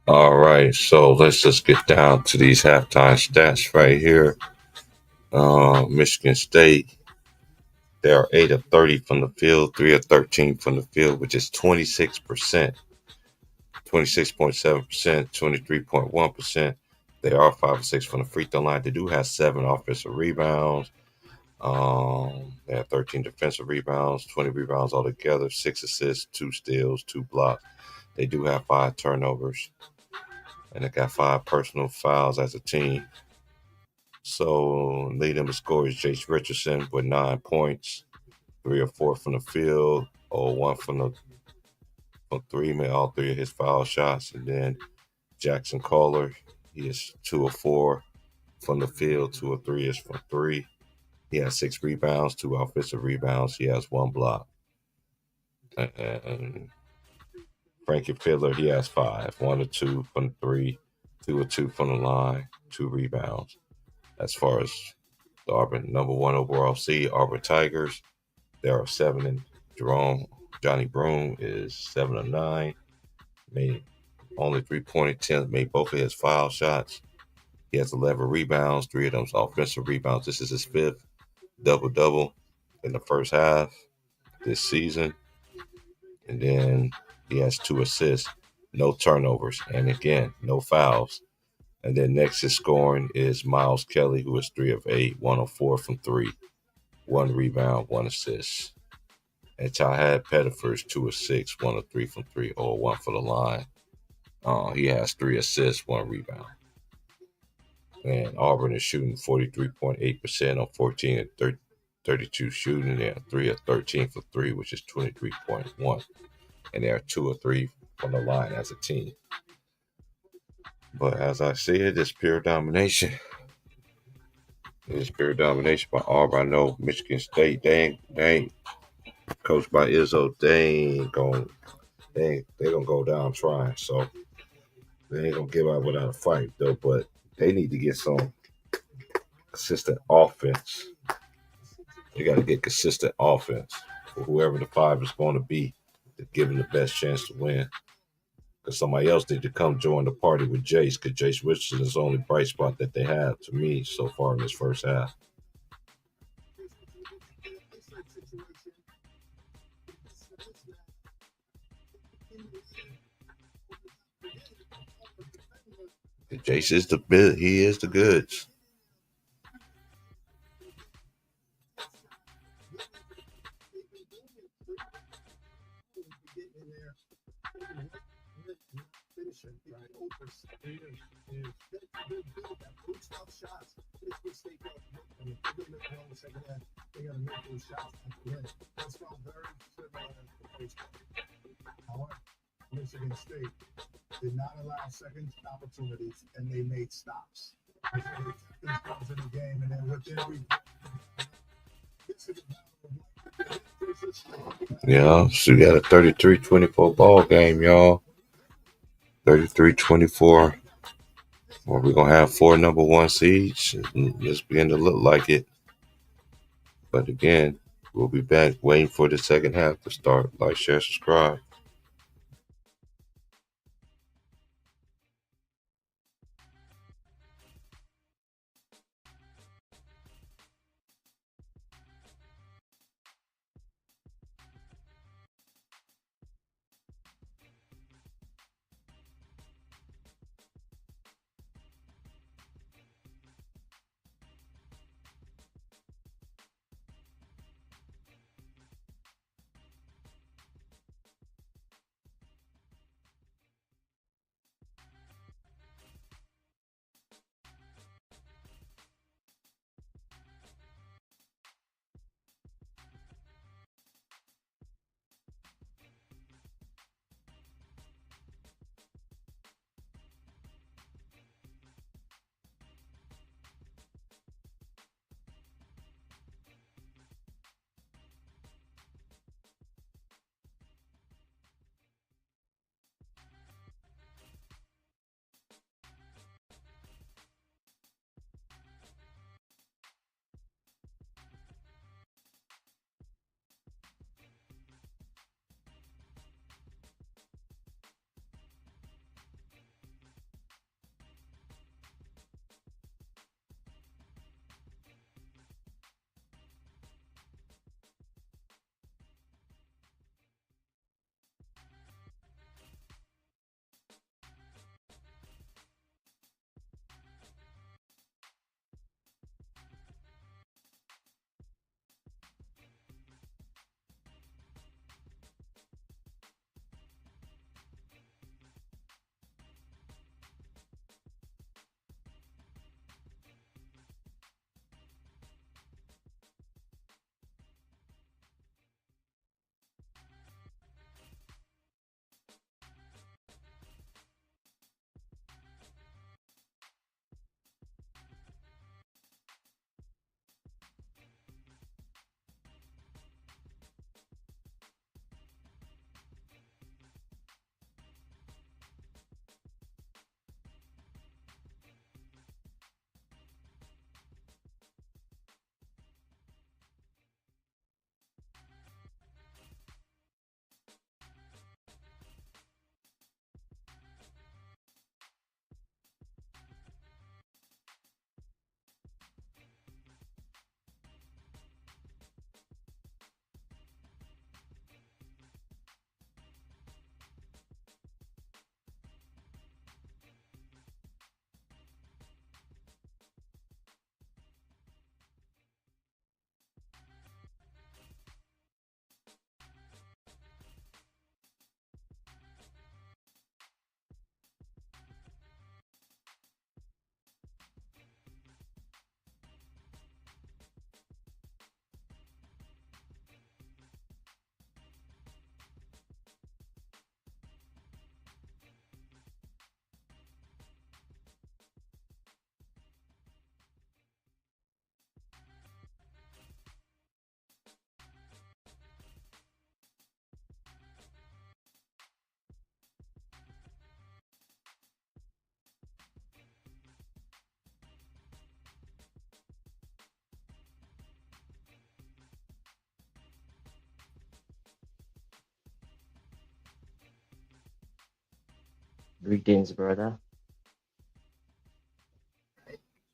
All right, so let's just get down to these halftime stats right here. Michigan State, they are 8 of 30 from the field, 3 of 13 from the field, which is 26%, 26.7%, 23.1%. They are 5 of 6 from the free throw line. They do have 7 offensive rebounds. They have 13 defensive rebounds, 20 rebounds altogether, 6 assists, 2 steals, 2 blocks. They do have 5 turnovers, and they got 5 personal fouls as a team. So leading the scorer is Jace Richardson with 9 points, 3 or 4 from the field, or 1 from 3, made all 3 of his foul shots. And then Jackson Kohler, he is 2 or 4 from the field, 2 or 3 is from 3. He has 6 rebounds, 2 offensive rebounds. He has 1 block. And Frankie Fiddler, he has 5, 1 or 2 from 3, 2 or 2 from the line, 2 rebounds. As far as the Auburn number 1 overall seed, Auburn Tigers, there are 7 in Jerome. Johnny Broom is 7 of 9. Made only 3-point attempts, made both of his foul shots. He has 11 rebounds, 3 of them offensive rebounds. This is his 5th double-double in the first half this season. And then he has 2 assists, no turnovers, and again, no fouls. And then next in scoring is Miles Kelly, who is 3 of 8, 1 of 4 from 3, 1 rebound, 1 assist. And Chahad Pettiford is 2 of 6, 1 of 3 from 3, or 1 for the line. He has 3 assists, 1 rebound. And Auburn is shooting 43.8% on 14 and 32 shooting. They are 3 of 13 for 3, which is 23.1. And they are 2 or 3 from the line as a team. But as I see it, it's pure domination. It's pure domination by Auburn. I know Michigan State, they ain't coached by Izzo. They're gonna go down trying. So they ain't gonna give out without a fight though. But they need to get some consistent offense. You got to get consistent offense for whoever the 5 is going to be to give them the best chance to win. Because somebody else need to come join the party with Jace, because Jace Richardson is the only bright spot that they have to me so far in this first half. Jace is the bit. He is the goods. They got to make those shots at the end. That's felt very similar to the first game. However, Michigan State did not allow second opportunities, and they made stops. They took themselves in the game, and then with every Yeah, so we got a 33-24 ball game, y'all. 33-24. Well, we're going to have 4 number 1 seeds. It's beginning to look like it. But again, we'll be back waiting for the second half to start. Like, share, subscribe. Greetings, brother.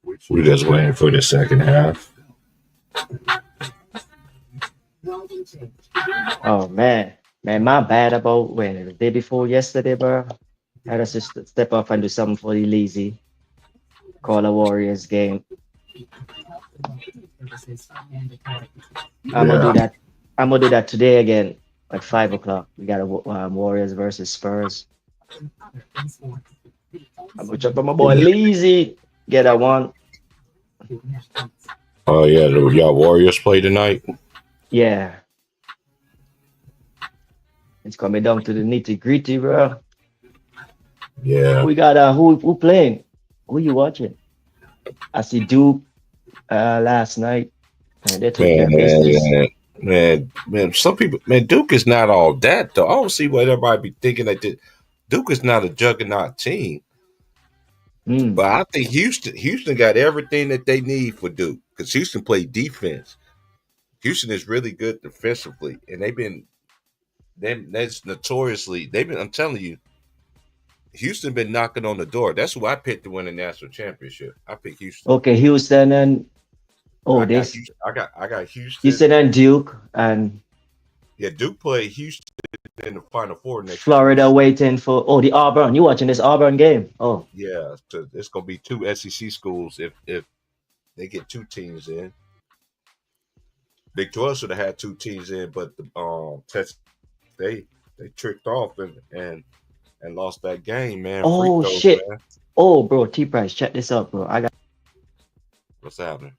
We're just waiting for the second half. Oh man, my bad about when the day before yesterday, bro. I had to step off and do something for the lazy. Call a Warriors game. I'm gonna do Yeah. that. I'm gonna do that today again at 5 o'clock. We got a Warriors versus Spurs. I'm gonna check on my boy Lazy. Get that one. Oh yeah, y'all Warriors play tonight. Yeah, it's coming down to the nitty gritty, bro. Yeah. We got who playing? Who you watching? I see Duke last night. And they took Man, care of business. man. Some people, man, Duke is not all that though. I don't see what everybody be thinking that Duke is not a juggernaut team. Mm. But I think Houston got everything that they need for Duke because Houston played defense. Houston is really good defensively, and that's notoriously they've been. I'm telling you, Houston been knocking on the door. That's who I picked to win the national championship. I picked Houston. Okay, Houston and oh I got this Houston. I got Houston. Houston and Duke and Yeah, Duke played Houston in the Final Four next year. Florida waiting for the Auburn. You watching this Auburn game? Oh, Yeah, so it's gonna be two SEC schools if they get two teams in. Big 12 should have had two teams in, but the Texas they tricked off and lost that game, man. Free oh throws, shit. man. Oh bro, T Price, check this out, bro. I got What's happening?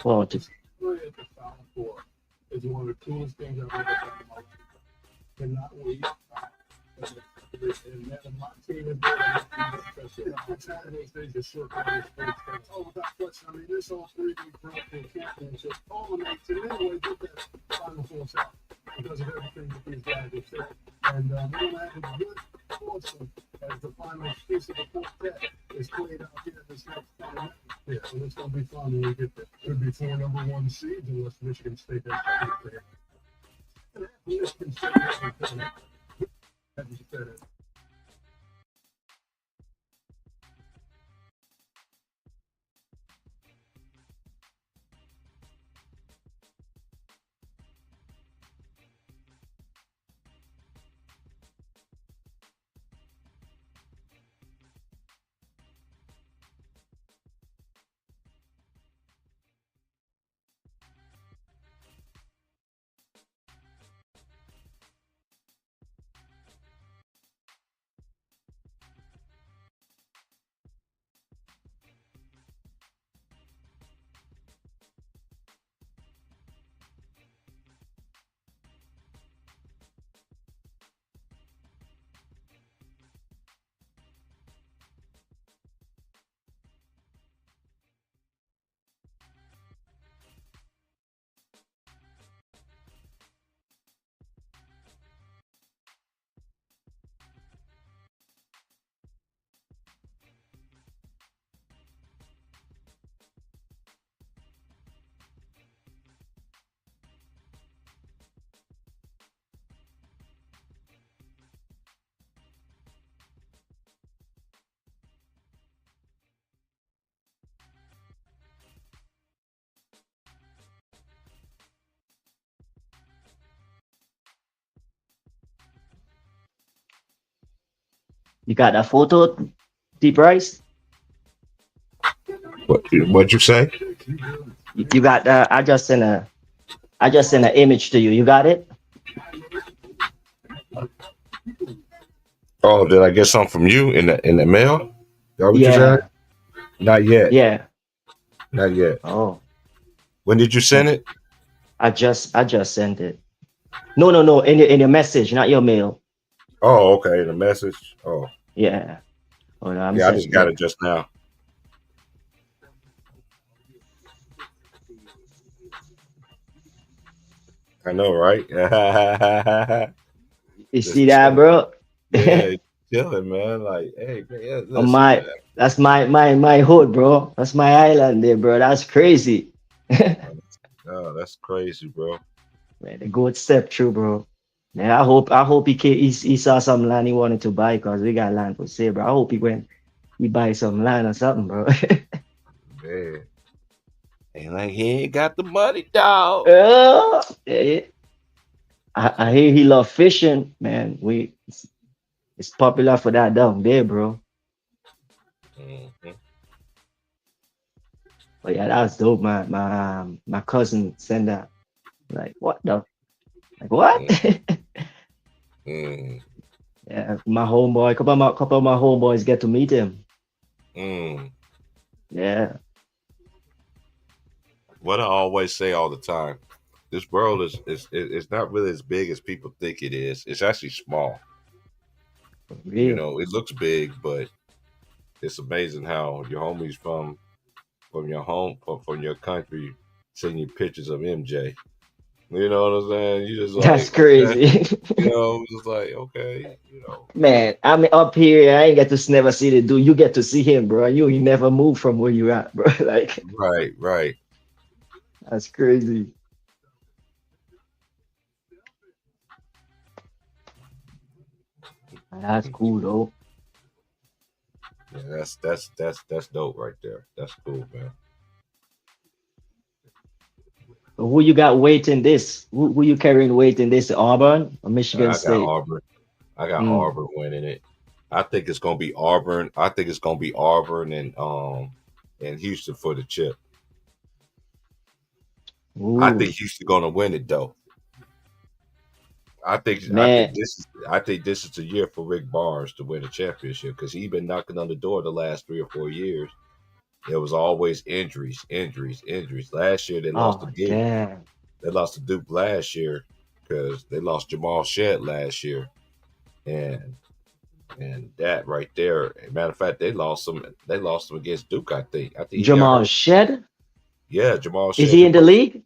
oh, t- You got that photo, T Price? What'd you say? You got that? I just sent an image to you. You got it? Oh, did I get something from you in the mail? Is that what you said? Yeah, Not yet. yeah. Not yet. Oh, When did you send it? I just sent it. No, no, no. In your message, not your mail. Oh, okay. The message. Oh, Yeah. Oh no, I'm yeah. I just sending got it. it just now. I know, right? You see Just that, chilling. bro? Yeah, chilling, man. Like, hey, man, yeah, On listen, my man. that's my hood, bro. That's my island there, bro. That's crazy. Oh, that's crazy, bro. Man, the goat step through, bro. Man, I hope he saw some land he wanted to buy because we got land for sale, bro. I hope he buy some land or something, bro. Man, ain't like he ain't got the money, dog. Oh, yeah. I hear he love fishing, man. It's popular for that down there, bro. Mhm. But yeah, that's dope. My cousin sent that. Like what the? Like what? Mm, mm, Yeah, my homeboy, couple of my homeboys get to meet him. mm. Yeah, What I always say all the time, this world is not really as big as people think it is. It's actually small. for You real. know, it looks big, but it's amazing how your homies from your home from your country send you pictures of MJ. You know what I'm saying? You just That's like, okay, crazy. you know, just like, okay, you know. Man, I'm up here. I ain't get to never see the dude. You get to see him, bro. You never move from where you at, bro. Like Right, right. that's crazy. That's cool though. Yeah, that's dope right there. That's cool, man. Who you got waiting this? Who you carrying waiting this? Auburn or Michigan I got State? Auburn. I got Mm. Auburn winning it. I think it's gonna be Auburn. I think it's gonna be Auburn and Houston for the chip. I think Ooh, Houston gonna win it though. man. I think this is the year for Rick Barnes to win a championship because he been knocking on the door the last 3 or 4 years. It was always injuries, injuries, injuries. Last year they lost to Oh Duke. damn. They lost to Duke last year because they lost Jamal Shed last year, and that right there. Matter of fact, they lost them. They lost them against Duke. I think he got Jamal hurt. Shed? Yeah, Jamal Is Shed he who in the played. league?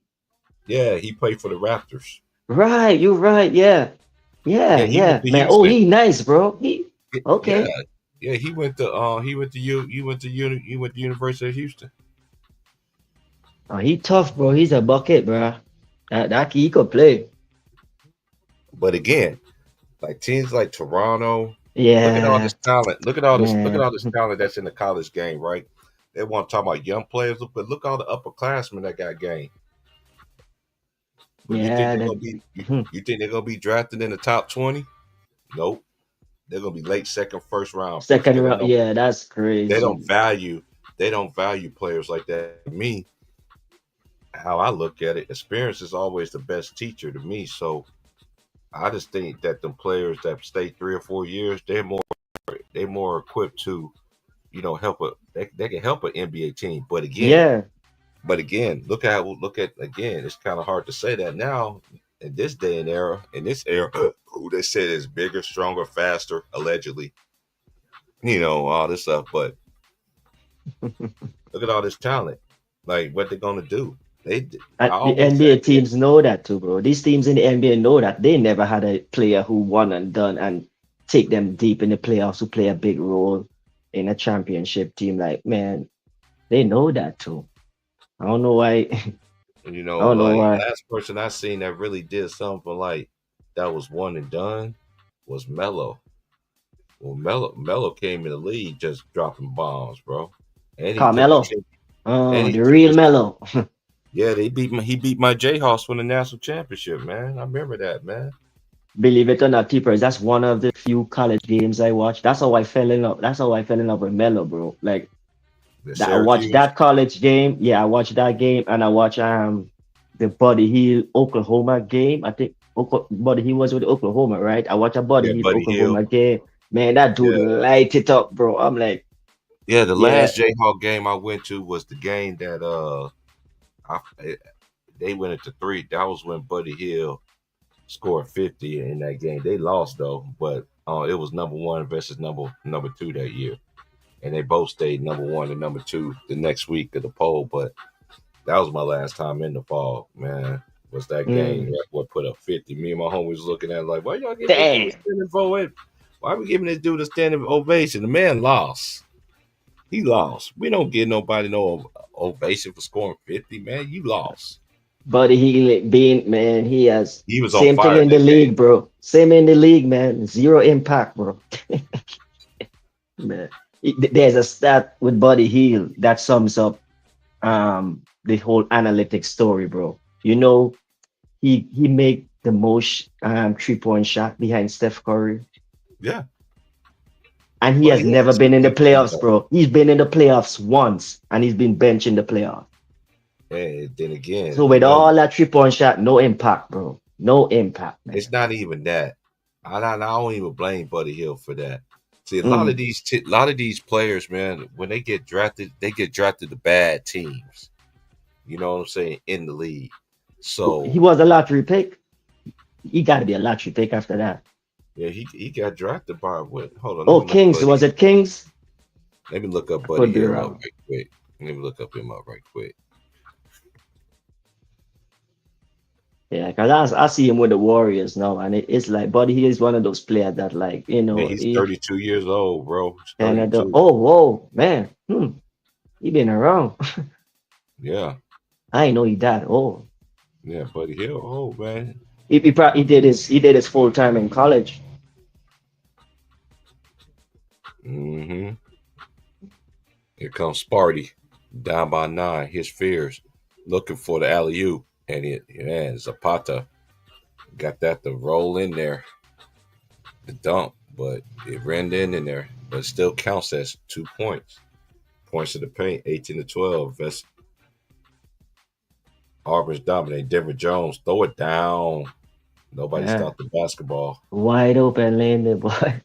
Yeah, he played for the Raptors. Right, you're right. Yeah. Yeah, Yeah, he went yeah. to Man, oh, Houston. he nice, bro. Yeah, Okay. yeah, he went to you went to University of Houston. Oh, he tough, bro. He's a bucket, bro. That he could play. But again, like teams like Toronto, look at all Yeah, this talent. Look at man. all this talent that's in the college game, right? They want to talk about young players, but look all the upperclassmen that got game. But you think Yeah, they're that gonna be hmm, you think they're gonna be drafted in the top 20? Nope. They're gonna be late second, first round picks. second round. Yeah, that's They crazy. don't value they don't value players like that. To me, how I look at it, experience is always the best teacher to me. So I just think that the players that stay 3 or 4 years, they're more equipped to, help they can help an NBA team. Yeah, But again, look at again, it's kind of hard to say that now in this day and era, in this era, who they said is bigger, stronger, faster, allegedly, all this stuff. But look at all this talent. Like what they're gonna do. I and the always NBA say teams know that too, bro. These teams in the NBA know that they never had a player who won and done and take them deep in the playoffs who play a big role in a championship team. Like, man, they know that too. I don't know why. I don't know like why. last person I seen that really did something like that was one and done was Melo. Well, Melo came in the league just dropping bombs, bro, and he took Carmelo. and Oh, he the took real his Melo. yeah. He beat my Jayhawks for the national championship, man. I remember that, man. Believe it or not, keepers. That's one of the few college games I watched. That's how I fell in love. That's how I fell in love with Melo, bro. Like The that, I watched Syracuse. that college game. Yeah, I watched that game, and I watched the Buddy Hill Oklahoma game. I think Buddy Hill was with Oklahoma, right? I watched a Buddy Yeah, Hill Buddy Hill. Oklahoma game. Man, that dude Yeah. light it up, bro. I'm like, Yeah, the yeah, last Jayhawk game I went to was the game that they went into three. That was when Buddy Hill scored 50 in that game. They lost though, but it was number one versus number two that year, and they both stayed number one and number two the next week of the poll. But that was my last time in the fall, man. Was that game mm, that what put up 50? Me and my homie was looking at it like, why y'all giving this dude a damn. standing ovation? Why we giving this dude a standing ovation? The man lost. He lost. We don't give nobody no ovation for scoring 50, man. You lost. Buddy Hill being man, he has He was on same thing fire in the that game. league, bro. Same in the league, man. Zero impact, bro. Man, there's a stat with Buddy Hill that sums up the whole analytics story, bro. You know, he made the most 3-point shot behind Steph Curry, Yeah. and he Buddy has Hill never is been in the good team, playoffs, though. bro. He's been in the playoffs once, and he's been benched in the playoffs. And then again, So with all that 3-point shot, no impact, bro. No impact, man. it's not even that. I don't even blame Buddy Hill for that. See, Mm. a lot of these players, man, when they get drafted to bad teams. You know what I'm saying, in the league. He So was a lottery pick. He got to be a lottery pick after that. yeah, he got drafted by what? Hold on, Oh, Kings. Was it Kings? Let me look up I Buddy could be Hill up wrong. right quick. Let me look up him up right quick. Yeah, because I see him with the Warriors now, and it's like, Buddy, he is one of those players that, like, Man, he's he 32 years old, bro. He's kind of the, 32. oh, whoa, man, he been around. Yeah, I ain't know he that old. yeah, Buddy Hill. Oh man. He did his full time in college. Mm-hmm. Here comes Sparty, down by 9. His fears, looking for the alley oop, and Zapata got that to roll in there, the dunk, but it ran in there, but it still counts as 2 points. Points to the paint, 18-12. That's Auburn's dominate. Denver Jones, throw it down. Nobody Yeah, stopped the basketball. wide open lane, there, boy.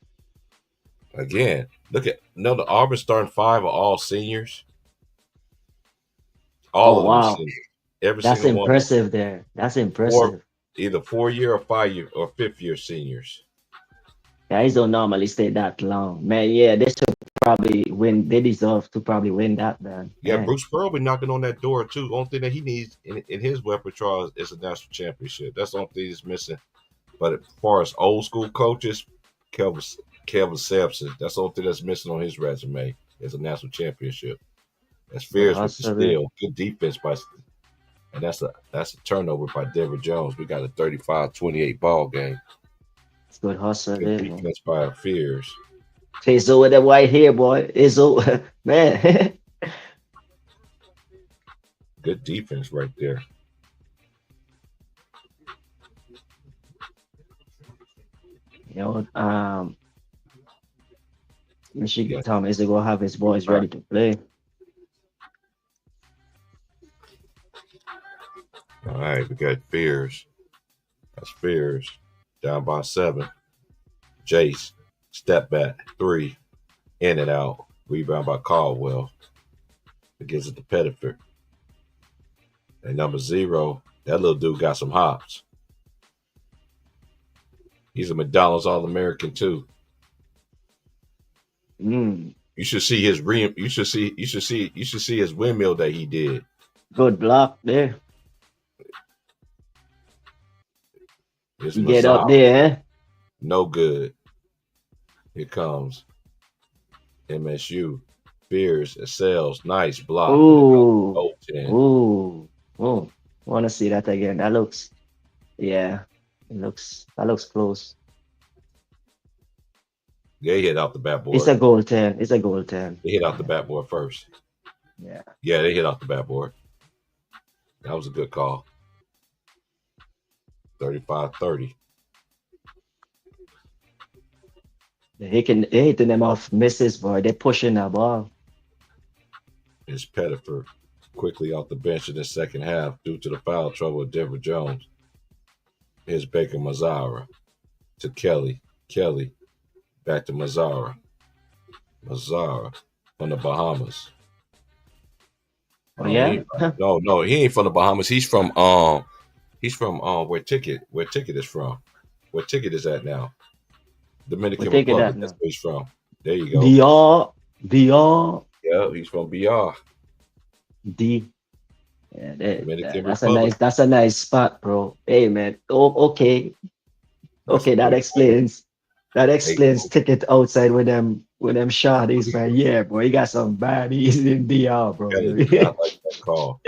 Again, look at the Auburn starting five are all seniors. All Oh, of them are wow, seniors. Every that's single one of them. impressive there. That's Four, impressive. either 4 year or 5 year or 5th year seniors. Guys don't normally stay that long, man. Yeah, they should probably win. They deserve to probably win that, man. Yeah, Man. Bruce Pearl be knocking on that door too. Only thing that he needs in his repertoire is a national championship. That's the only thing he's missing. But as far as old school coaches, Kelvin, Kelvin Sampson, that's the only thing that's missing on his resume is a national championship. That's Good Fears with the hustle there. steal. Good defense by, and that's a turnover by Denver Jones. We got a 35-28 ball game. It's good hustle Good there, man. defense by Fears. Izzo with the white hair, boy. Izzo, man. Good defense right there. you know, Michigan Yeah. Thomas is gonna have his boys All right. ready to play. All right. We got Fears. That's Fears. Down by 7. Jace. Step back. 3. In and out. Rebound by Caldwell. It gives it to Pettiford. And number 0, that little dude got some hops. He's a McDonald's All-American too. Mm, You should see his rim. You should see his windmill that he did. good block there. It's You get up Mazzara. there, eh? No good. Here comes MSU. Fears, excels, nice block. Ooh, Oh, 10. ooh, oh. Want to see that again? That looks, yeah, that looks close. They hit out the It's backboard. a goal 10. It's a goal 10. They hit out the backboard first. Yeah. Yeah, they hit out the backboard. That was a good call. 35-30. They hitting them off misses, boy. They pushing that ball. Is Pettiford quickly off the bench in the second half due to the foul trouble with Denver Jones. Here's Baker Mazzara to Kelly. Kelly back to Mazzara. Mazzara from the Bahamas. Oh No, yeah. he ain't from the Bahamas. He's from where Ticket is from. Where Ticket is at now. We're Dominican taking Republic. that That's now. where he's from. There you go. DR, DR, Yeah, he's from BR. D. Yeah, Dominican Republic. that's a nice spot, bro. Hey man. Oh, okay. That's Okay, where that they explains go. ticket outside with them shawties, man. Yeah, bro. You got some baddies in DR, bro. Kelly did not like that call.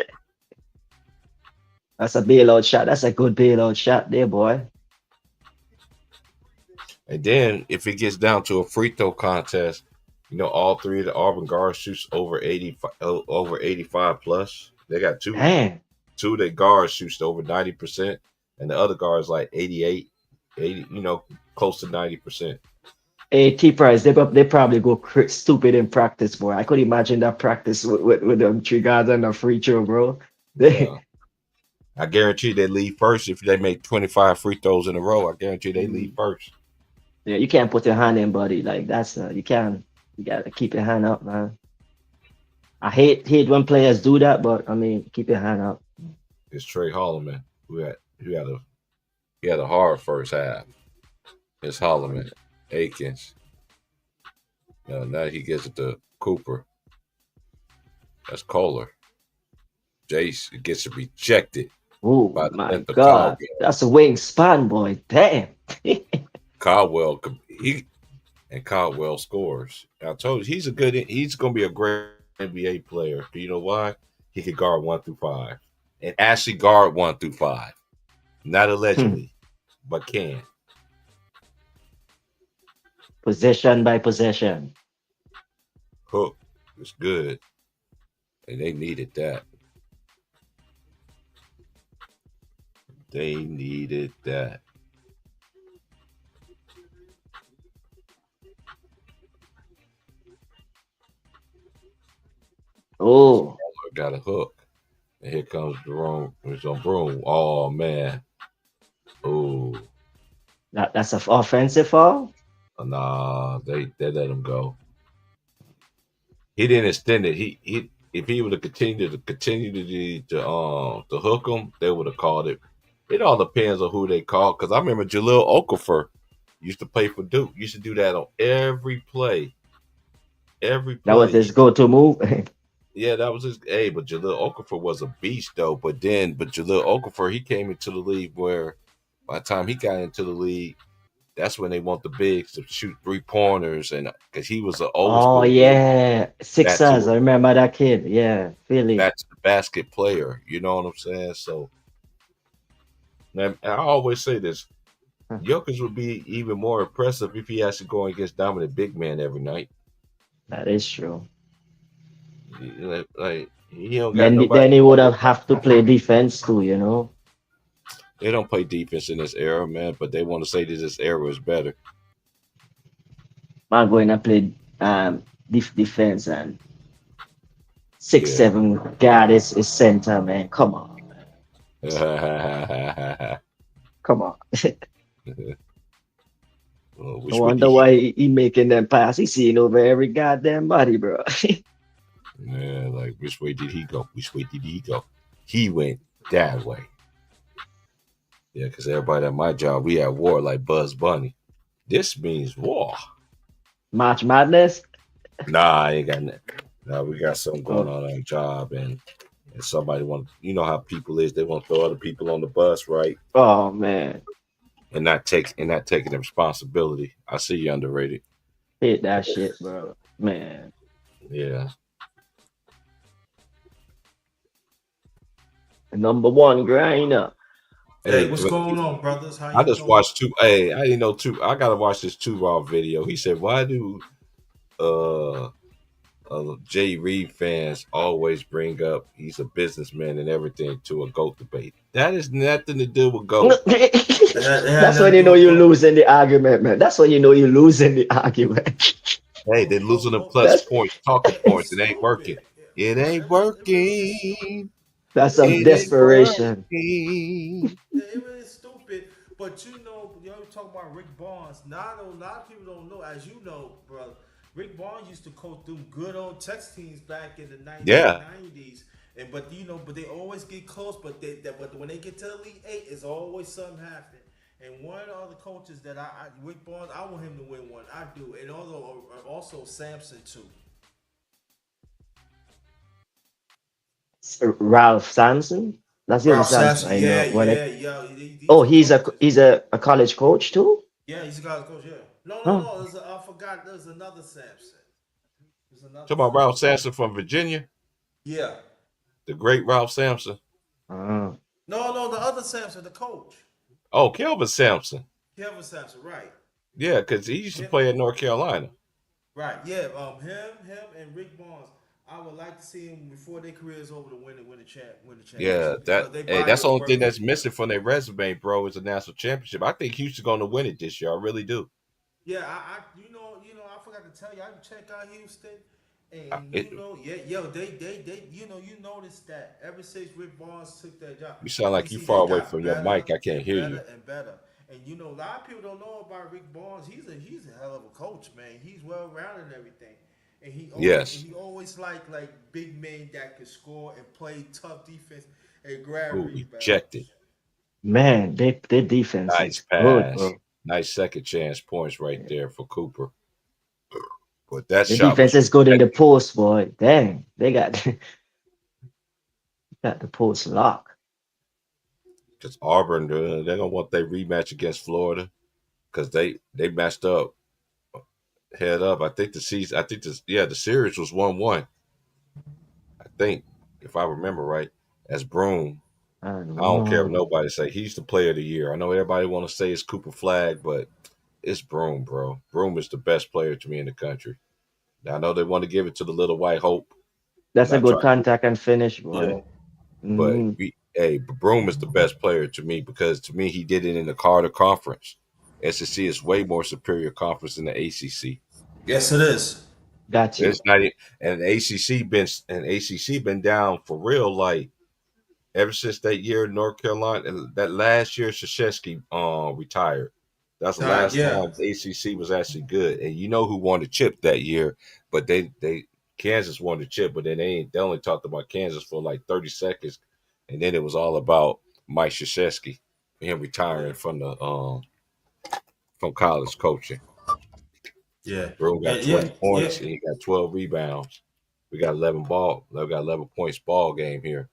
That's a bailout shot. That's a good bailout shot there, boy. And then if it gets down to a free throw contest, all three of the Auburn guards shoots over 85 plus. They got Damn. two of their guards shoots over 90%, and the other guards like 88, 80, close to 90%. Hey, T Price, they probably go stupid in practice, boy. I could imagine that practice with them three guys on the free throw, bro. They, Yeah. I guarantee they leave first if they make 25 free throws in a row. I guarantee they leave first. yeah, you can't put your hand in, buddy. Like that's you can't. You gotta keep your hand up, man. I hate when players do that, but I mean, keep your hand up. It's Trey Holloman who had a hard first half. It's Holloman, Akins. Now he gets it to Cooper. That's Kohler. Jace gets it rejected Oh by the my length of God, Caldwell. that's a wingspan, boy. Damn. Caldwell Caldwell scores. I told you he's going to be a great NBA player. Do you know why? He could guard 1 through 5 and actually guard 1 through 5. Not allegedly, but can. Possession by possession. Hook was good, and they needed that. They needed that. Oh, Got a hook. And here comes Jerome with some broom. Oh man. Oh that's an offensive foul. nah, they let him go. He didn't extend it. He if he would have continued to hook him, they would have called it. It all depends on who they call. Because I remember Jaleel Okafor used to play for Duke. Used to do that on every play. Every That was play. his go-to move. Yeah, that was his. Hey, but Jaleel Okafor was a beast though. But Jaleel Okafor, he came into the league where, by the time he got into the league, that's when they want the bigs to shoot 3-pointers, and because he was an old Oh school big, yeah, back Sixers. to I remember that kid. Yeah, Philly. back to the basket player. You know what I'm saying? So now, I always say this: Jokic would be even more impressive if he has to go against dominant big man every night. That is true. Like he don't got Then nobody. then he would have to play defense too, you know. They don't play defense in this era, man. But they want to say that this era is better. Man going to play defense and six Yeah. seven guard is center, man. Come on, come on. I Which way did wonder he why go? he making them pass. He seeing over every goddamn body, bro. Yeah, like which way did he go? Which way did he go? He went that way. Yeah, because everybody at my job, we at war like Buzz Bunny. This means war. March Madness. Nah, I ain't got nothing. Nah, we got something going Oh, on our job, and somebody want. You know how people is. They want to throw other people on the bus, right? oh man, And not taking the responsibility. I see you underrated. hate that shit, bro. Man, Yeah. number one grinder. Hey, Hey, what's going on, brothers? How I you just doing? watched two. Hey, I didn't know two. I gotta watch this two raw video. He said, "Why do uh Jay Reed fans always bring up he's a businessman and everything to a GOAT debate. That is nothing to do with GOAT. It had That's nothing when to you do know with you're gold. losing the argument, man. That's when you know you're losing the argument. Hey, they're losing them clutch That's points, talking It's points. It ain't working. stupid. It ain't It really is working. that's some It ain't desperation. working. it really is stupid. But you talk about Rick Barnes. Now I know a lot of people don't know, as you know, bro. Rick Barnes used to coach them good old Tex teams back in the Yeah. 1990s. But they always get close. But when they get to the Elite Eight, it's always something happening. And one of the coaches that Rick Barnes, I want him to win one. I do, and also Sampson too. Ralph Sampson. That's the only Ralph Sampson Sampson, I yeah, know. yeah, yeah. These Oh, were he's a coaches. he's a college coach too. Yeah, he's a college coach. Yeah. No, no, Oh, no. I forgot. There's another Sampson. There's another Talking about Ralph Sampson. Sampson from Virginia, Yeah. the great Ralph Sampson. oh. No, no, the other Sampson, the coach. Oh, Kelvin Sampson. Kevin Sampson, right. Yeah, because he used to Him, play at North Carolina. right. Yeah. Him, and Rick Barnes. I would like to see him before their career is over to win the Yeah, championship that because they hey, body that's the was only thing working that's together. missing from their resume, bro, is a national championship. I think Houston's going to win it this year. I really do. Yeah, I forgot to tell you, I check out Houston, and It, yeah, yo, you noticed that ever since Rick Barnes took that job, you sound you like you see far they away got from your better mic. I can't and hear you. better and better. And a lot of people don't know about Rick Barnes. He's a hell of a coach, man. He's well rounded and everything, and Yes. he always like big men that could score and play tough defense and grab Ooh, ejected. rebounds. Man, their defense Nice is good, pass. bro. Nice second chance points right there for Cooper. But that The shot defense was is good in the protected post, boy. Dang, they got got the post lock. because Auburn, they're going to want their rematch against Florida because they matched up head up. I think the season, I think the series was 1-1. I think, if I remember right, as Broom. I don't I don't care if know. nobody say he's the player of the year. I know everybody want to say it's Cooper Flag, but it's Broom, bro. Broom is the best player to me in the country. Now, I know they want to give it to the little white hope. That's a Not good trying to, contact and finish, Yeah, boy. but Hmm. Broom is the best player to me because to me he did it in the Carter Conference. SEC is way more superior conference than the ACC. yes, it is. Got you. It's not, and ACC been down for real. Like ever since that year in North Carolina, and that last year Krzyzewski retired. That's the last Yeah. time the ACC was actually good. And you know who won the chip that year? But they Kansas won the chip, but then they only talked about Kansas for like 30 seconds, and then it was all about Mike Krzyzewski, him retiring from college coaching. Yeah, Broom got and yeah, 20 yeah, points and he got 12 rebounds. We got 11 ball. We got 11 points ball game here.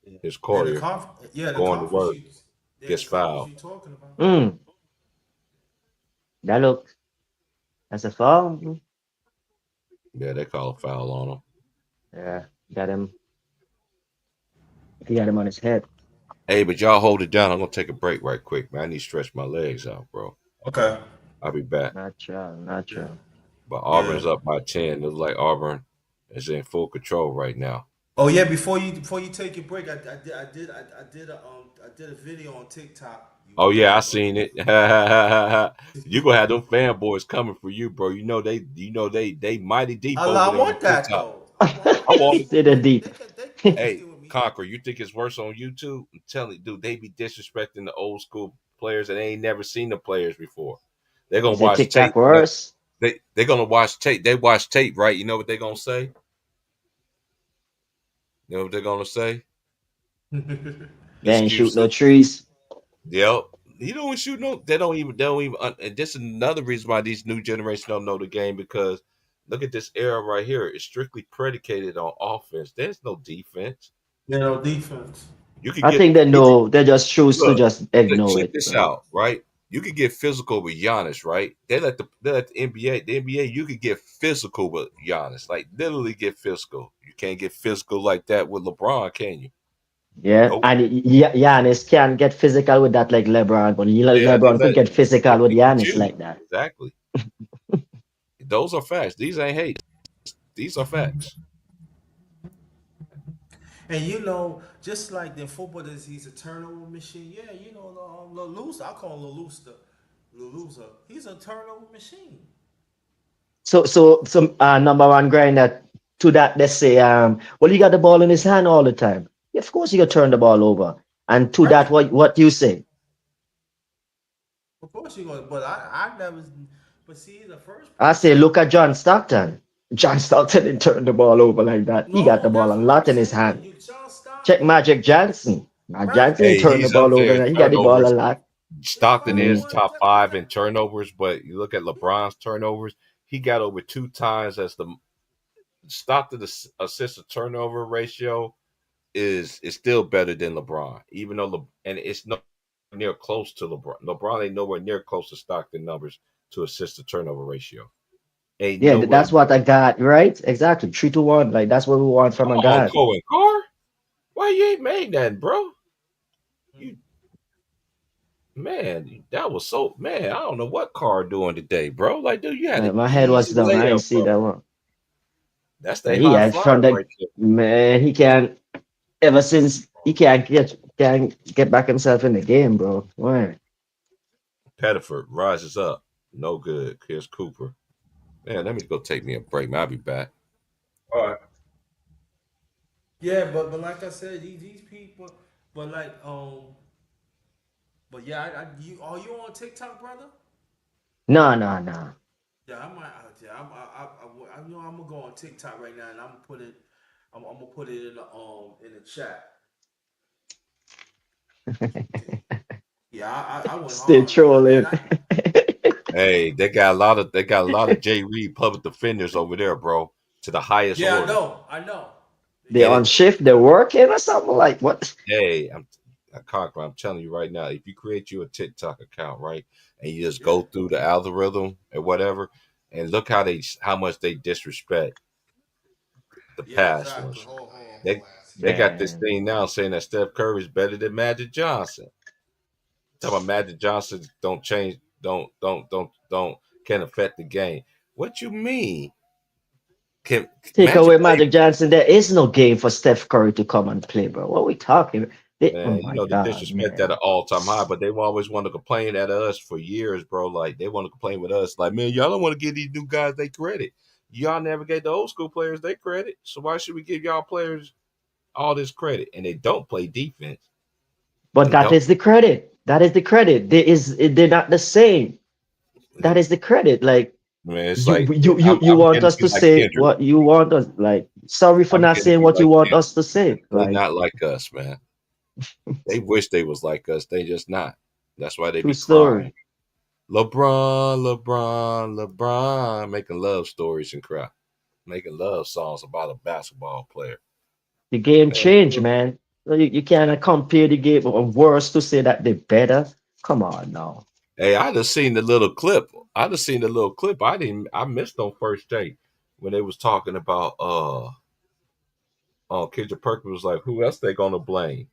yeah. His And Collier the going to conference work gets the conference fouled. you talking about. Mm, that look. That's a foul. Mm. Yeah, they call a foul on him. Yeah, got him. He got him on his head. Hey, but y'all hold it down. I'm gonna take a break right quick, man. I need to stretch my legs out, bro. Okay. I'll be back. Natural, Yeah. natural. But Yeah. Auburn's up by 10. Looks like Auburn is in full control right now. Oh yeah. Before you take your break, I did a video on TikTok. Oh You yeah, I can go. seen it. You gonna have them fanboys coming for you, bro. You know they mighty deep over I there on want that TikTok. though. I want I that. want it. Did a deep. They Hey, can with me. Conquer, you think it's worse on YouTube? I'm telling you, dude, they be disrespecting the old school players and they ain't never seen the players before. They're gonna Is it watch TikTok tape. worse? They're gonna watch tape. They watch tape, right? You know what they're gonna say? You know what they're gonna say? They ain't shoot Excuse no them. trees. Yep. You don't shoot no. They don't even. And this is another reason why these new generation don't know the game because look at this era right here. It's strictly predicated on offense. There's no defense. You know, defense. You could I get think they you could know. They just choose to look. just ignore Check it, this bro. out, right? You could get physical with Giannis, right? They let the NBA. The NBA, you could get physical with Giannis, like literally get physical. You can't get physical like that with LeBron, can you? Yeah, Nope. and Giannis can get physical with that like LeBron, but Yeah, they LeBron could let get physical with exactly with Giannis you. like that. Exactly. Those are facts. These ain't hate. These are facts. And just like the football, he's a turnover machine. Yeah, Lelouch, I call him Lelouch. He's a turnover machine. So some number one grinder to that, let's say, well, he got the ball in his hand all the time. Yeah, of course, he could turn the ball over. And to that, Right. what you say? Of course you going, but I never. But see, the first I say, person. look at John Stockton. John Stockton didn't turn the ball over like that. He got the No, ball that's a what I'm lot in his saying. hand. You John Check Stockton. Magic Johnson. Now, Right. Johnson didn't Hey, turn the he's up ball over. there in He got the ball a turnovers. lot. That's I why Stockton I is mean, want top to five in protect. turnovers, but you look at LeBron's turnovers, he got over two times as the Stockton assist to turnover ratio is still better than LeBron, even though and it's not near close to LeBron. LeBron ain't nowhere near close to Stockton numbers to assist to turnover ratio. Ain't yeah, nowhere that's what near. I got, right? Exactly. 3-1. Like, that's what we want from Come a on, guy. Cohen Carr. Why you ain't made that, bro? You man, that was so man. I don't know what Carr doing today, bro. Like, dude, you had an My head was easy down. I layup, didn't see bro. that one. That's Yeah, they he high had from flyer the right there. man. He can't ever since he can't get back himself in the game, bro. Why? Pettiford rises up. No good. Here's Cooper. Man, let me go take me a break, man. I'll be back. All right. Yeah, but like I said, these people, but but yeah, you are you on TikTok, brother? No, no, no. Yeah, I might. Yeah, I know I'm gonna go on TikTok right now, and I'm gonna put it. I'm gonna put it in the chat. Yeah, I went Still hard, and trolling. Hey, they got a lot of J. Reed public defenders over there, bro, to the highest yeah, order. I know. They Get Yeah, I on it? know they shift. do. They're working or something like what? Hey, Conqueror, I'm telling you right now, if you create you a TikTok account, right, and you just Yeah, go through the algorithm and whatever, and look how much they disrespect the yeah, past exactly. ones. Hold on. They got this Man, thing now saying that Steph Curry is better than Magic Johnson. Talking about Magic Johnson don't change, don't can affect the game. What you mean? Can take Magic away play? Magic Johnson. There is no game for Steph Curry to come and play, bro. What we talking? Oh Man, you my know the God, disrespect at man. an all time high, but they always want to complain at us for years, bro. Like they want to complain with us, like, man, y'all don't want to give these new guys they credit. Y'all never gave the old school players they credit, so why should we give y'all players all this credit? And they don't play defense. But They that don't. is the credit. That is the credit. They're not the same. That is the credit. Like Man, it's you like you you you I'm want getting to us be to like say Kendrick. what you want us like. Sorry for I'm not getting to saying be what you like want us Kendrick. to say. They Like not like us, man. They wish they was like us. They just not. That's why they true be crying. story. LeBron, making love stories and cry, making love songs about a basketball player. The game Man, changed, man. So you cannot compare the game or worse to say that they're better. Come on now. hey, I just seen the little clip. I just seen the little clip. I missed on first take when they was talking about Kendrick Perkins was like, who else they gonna blame?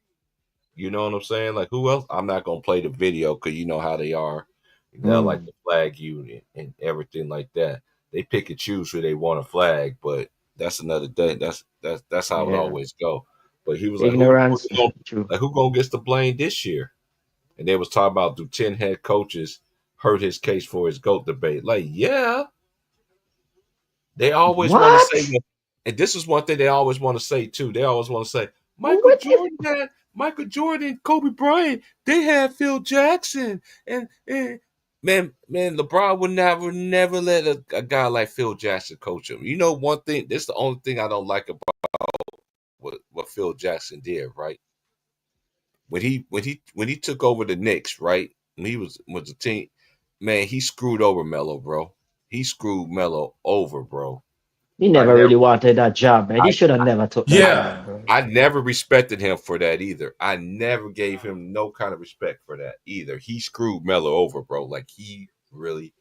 You know what I'm saying? Like who else? I'm not gonna play the video because you know how they are. They'll like Mm, to flag you and everything like that. They pick and choose who they want to flag, but that's another day. That's how it yeah. always go. But he was like, Ignorance. True. who gonna get the blame this year? And they was talking about do 10 head coaches hurt his case for his GOAT debate? Like, yeah, they always want to say What? that. And this is one thing they always want to say too. They always want to say Michael What if Jordan had Michael Jordan, Kobe Bryant. They had Phil Jackson, and man, LeBron would never let a guy like Phil Jackson coach him. You know, one thing. This is the only thing I don't like about what Phil Jackson did. Right when he took over the Knicks, right? When he was the team, man, he screwed over Melo, bro. He screwed Melo over, bro. he I never never really wanted that job, man? He I should have never took that I Yeah, job, bro. I never respected him for that either. I never gave him no kind of respect for that either. He screwed Melo over, bro. Like he really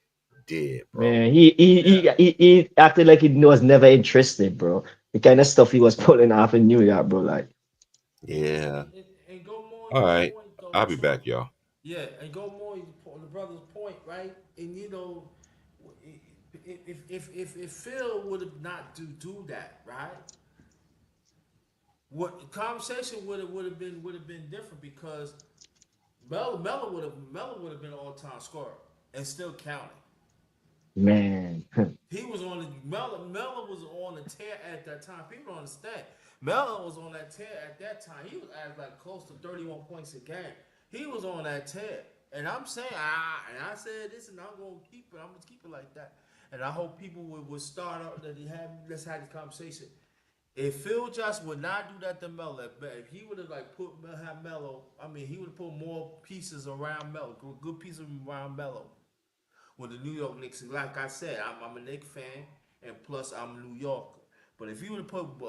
did, bro. Man, he he, yeah. he he he acted like he was never interested, bro. The kind of stuff he was pulling off in New York, bro. Like, Yeah. And go more All your right. point though, I'll be True. back, y'all. Yeah, and go more on the brother's point, right? And if Phil would have not do that, right? What conversation would have been different because Melo would have been an all time scorer and still counting. Man. He was on the Melo was on the tear at that time. People don't understand. Melo was on that tear at that time. He was at like close to 31 points a game. He was on that tear. And I'm saying, I said this, and I'm gonna keep it. I'm gonna keep it like that. And I hope people would start up that he had. Let's have this conversation. If Phil Johnson would not do that to Melo, if he would have like have Melo, I mean, he would have put more pieces around Melo, good pieces around Melo with the New York Knicks. Like I said, I'm a Knicks fan, and plus I'm a New Yorker. But if you would have put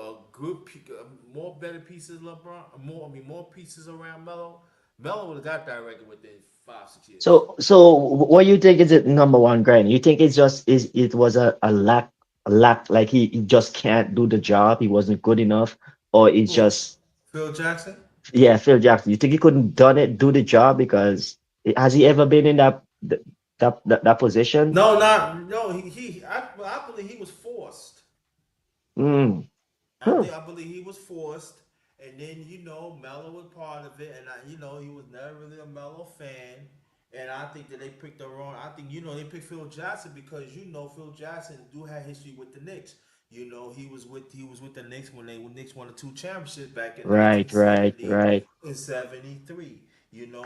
more better pieces, LeBron, more pieces around Melo, Melo would have got that record within 5 6 years. So what you think is it number one, Grant? You think it's just is it was a lack like he just can't do the job, he wasn't good enough, or it's Who? just Phil Jackson? yeah, Phil Jackson. You think he couldn't done it, do the job because has he ever been in that position? No, not no. I believe he was forced. Mm. Huh. I believe he was forced, and then Melo was part of it, and he was never really a Melo fan, and I think that they picked the wrong. I think they picked Phil Jackson because Phil Jackson do have history with the Knicks. He was with the Knicks when Knicks won the two championships back in Right, right, 1970 right. and 73.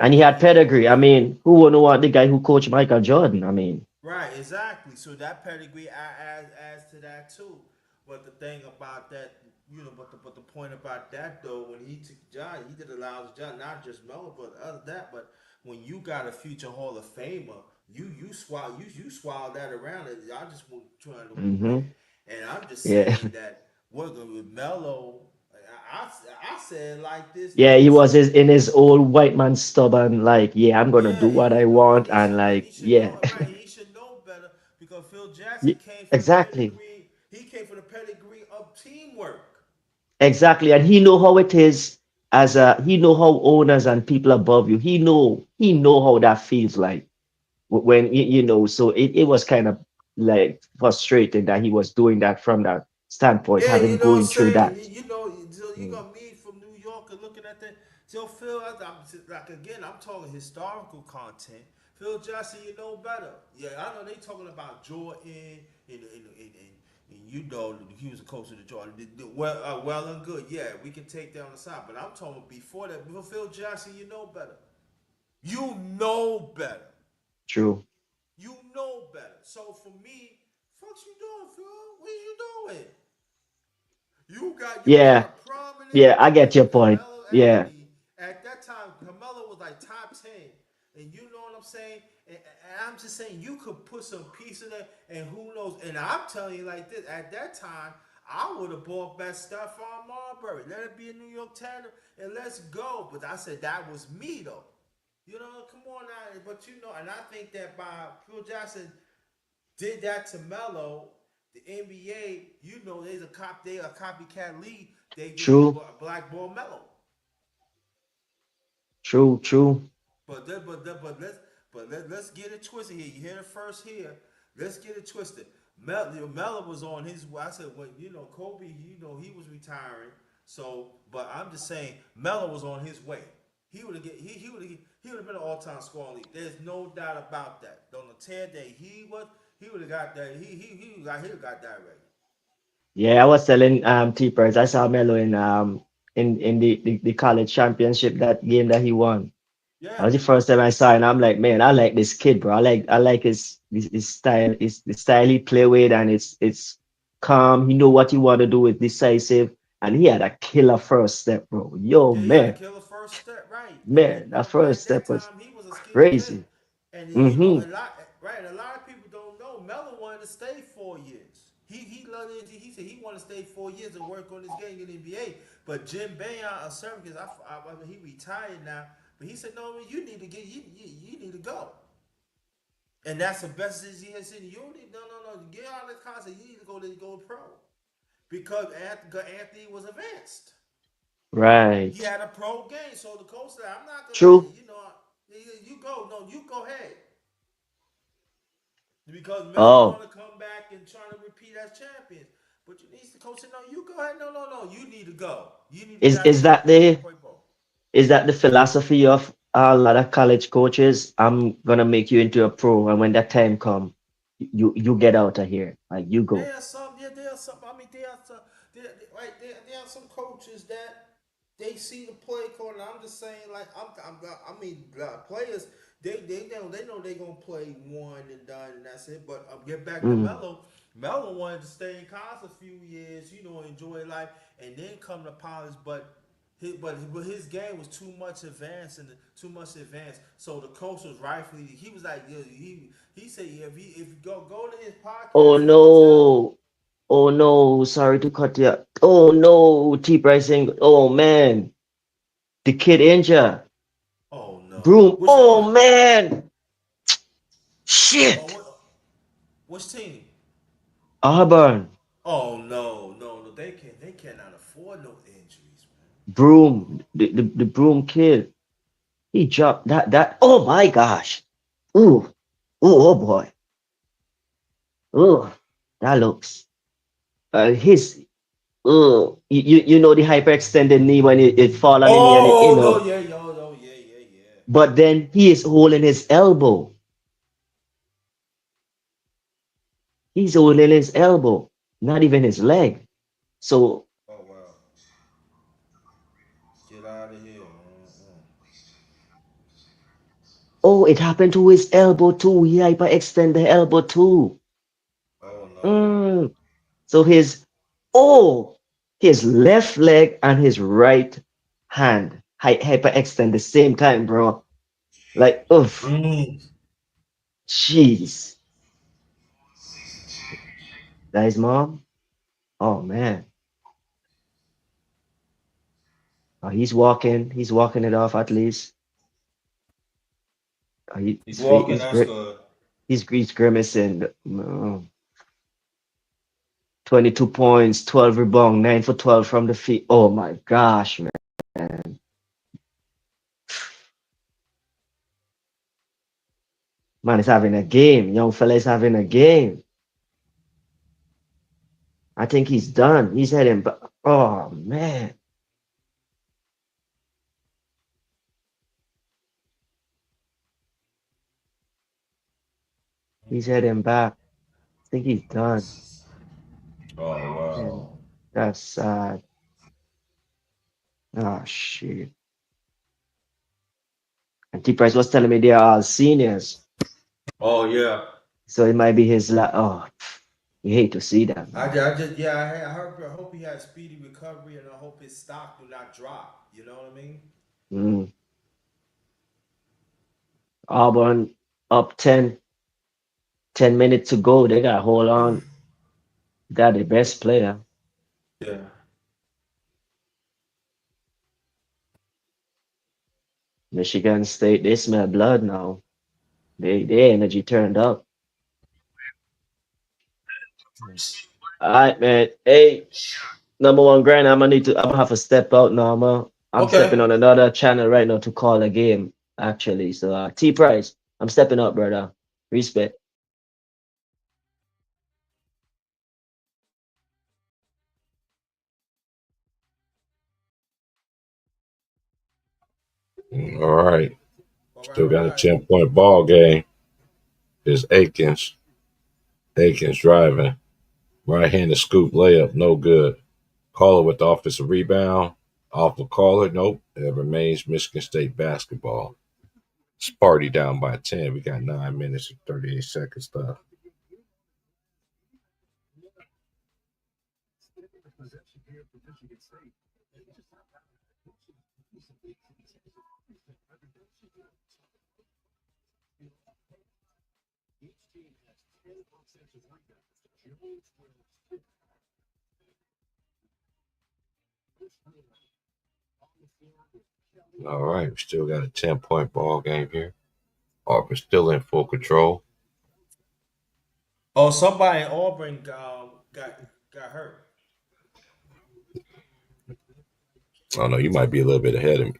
And he And had pedigree. I mean, who wouldn't want the guy who coached Michael Jordan? I mean, Right, exactly. So that pedigree adds to that too. But the thing about that, but the point about that though, when he took the job, he did a lousy job, not just Melo, but other that. But when you got a future Hall of Famer, you swallow that around. And I just want trying to win, hmm and I'm just yeah. saying that working with Melo, I said like this. Yeah, he was Listen, in his old white man stubborn, like, yeah, I'm gonna yeah, do what I want, and he like, should yeah. know right. He should know better because Phil Jackson Ye- came from the exactly. pedigree. He came from the pedigree of teamwork. Exactly. And he know how it is he know how owners and people above you, he know how that feels like when so it was kind of like frustrating that he was doing that from that standpoint, Yeah, having you know what I'm going through saying. that. So you Mm. got me from New York and looking at that. So Phil, like again, I'm talking historical content. Phil Jackson, you know better. Yeah, I know they talking about Jordan and he was a coach of the Jordan. Well and good. Yeah, we can take that on the side. But I'm talking before that. Before Phil Jackson, you know better. You know better. True. You know better. So for me, fuck you doing, Phil? What are you doing? You got Yeah. a prominent Yeah, I get your point. Carmelo Yeah. Anthony. At that time, Carmelo was like top 10, and you know what I'm saying. And I'm just saying you could put some piece in there, and who knows? And I'm telling you like this: at that time, I would have bought back Stephon Marbury. Let it be a New York Tanner, and let's go. But I said that was me though. Come on now. But and I think that by Phil Jackson did that to Melo, the NBA, they a copycat league. They just True. blackball Melo. True. True. But then, let's get it twisted here. You hear it first here. Let's get it twisted. Melo was on his. I said when Kobe, he was retiring. So, but I'm just saying Melo was on his way. He would have get he would have been an all time scoring league. There's no doubt about that. On the tear that he would have got that. He got that ready. Yeah, I was telling T-Perz, I saw Melo in the college championship, that game that he won. That Yeah. was the first time I saw it, and I'm like, man, I like this kid, bro. I like his style, the style he play with, and it's calm. He know what he want to do, is decisive, and he had a killer first step, bro. Yo, Yeah, he had a man, killer first step, right? And man, that but first at that step was time he was a skinny kid, crazy. and Mm-hmm. a lot, right? A lot of people don't know Melo wanted to stay 4 years. He loved it. He said he wanted to stay 4 years and work on his game in the NBA. But Jim Boeheim, a service, I mean, he retired now. But he said, no, you need to you need to go. And that's the best decision he has seen. You don't need no. Get out of the concept. You need to go pro because Anthony was advanced. He Right. had a pro game, so the coach said, "I'm not gonna, True. you go. No, you go ahead." because Melo Oh, want to come back and try to repeat as champions. But you need the coach to know you go ahead. No. You need to go. You need to get is out of is here. that You can't the play ball. is that the philosophy of a lot of college coaches? I'm gonna make you into a pro, and when that time come, you get out of here. Like you go. There are some, yeah, there are some. I mean, there are some, there are some coaches that they see the play card, and I'm just saying, like, I mean, players, they know they gonna play one and done, and that's it. But get back to Mm. Melo. Melo wanted to stay in college a few years, enjoy life, and then come to college, but. But his game was too much advanced and too much advanced. So the coach was rightfully he was like, yeah, he said, yeah, if you go to his Oh podcast, he can tell. no. Oh no. Sorry to cut you. Oh no. T pricing. Oh man. The kid injured. Oh no, Broom. which Oh one? man. Oh, Shit. which team? Auburn. Oh no, they cannot afford no injuries, man. Broom. The broom kid. He dropped that. Oh my gosh. Ooh. Ooh, oh boy. Ooh. That looks. His. Ooh. You know the hyperextended knee when it fall on the knee and Oh no, yeah, yo, no, yeah. but then he is holding his elbow. He's holding his elbow, not even his leg. So, Oh wow, get out of here. oh, it happened to his elbow too. He hyperextend the elbow too. Oh no. Mm. So oh, his left leg and his right hand hyperextend the same time, bro. Like, oof, Mm. jeez. That his mom? Oh man. Oh, he's walking it off at least. He's He's, walking. he's, That's gri- good. he's grimacing. 22 points, 12 rebound, 9 for 12 from the field. Oh my gosh, man. Man is having a game. Young fella is having a game. I think he's done. He's heading back. Oh man. He's heading back. I think he's done. Oh And wow. that's sad. Oh shit. And T Price was telling me they are all seniors. Oh yeah. So it might be his oh, you hate to see that, man. I just, yeah. I hope he has speedy recovery, and I hope his stock do not drop. You know what I mean? Mm. Auburn up 10, 10 minutes to go. They got to hold on. Got the best player. Yeah. Michigan State, they smell blood now. Their energy turned up. All right, man. Hey, number one grind. I'm gonna have to step out now. I'm stepping Okay. on another channel right now to call a game, actually. So T Price, I'm stepping up, brother. Respect. All right. All Still got a right. 10-point ball game. Is Akins. Akins driving. Right-handed scoop layup. No good. Caller with the offensive rebound. Off the caller. Nope. It remains Michigan State basketball. Sparty down by 10. We got 9 minutes and 38 seconds left. Possession here for Michigan State. Each team has 10 offensive rebounds. Jones will on the floor with Kelly. All right. We still got a 10-point ball game here. Auburn still in full control. Oh, somebody in Auburn got hurt. Oh no, you might be a little bit ahead of me.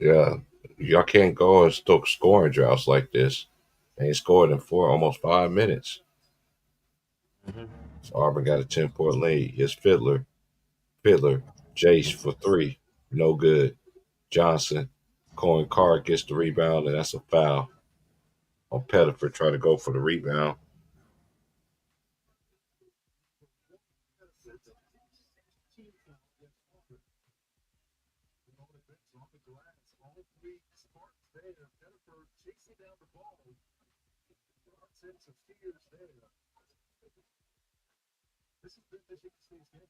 Yeah. Y'all can't go and stoke scoring droughts like this. They ain't scored in almost 5 minutes. Mhm. So Auburn got a 10-point lead. Here's Fiddler, Jace for three. No good. Johnson, Cohen Carr gets the rebound, and that's a foul on Pettiford. Try to go for the rebound. This is Michigan State's game.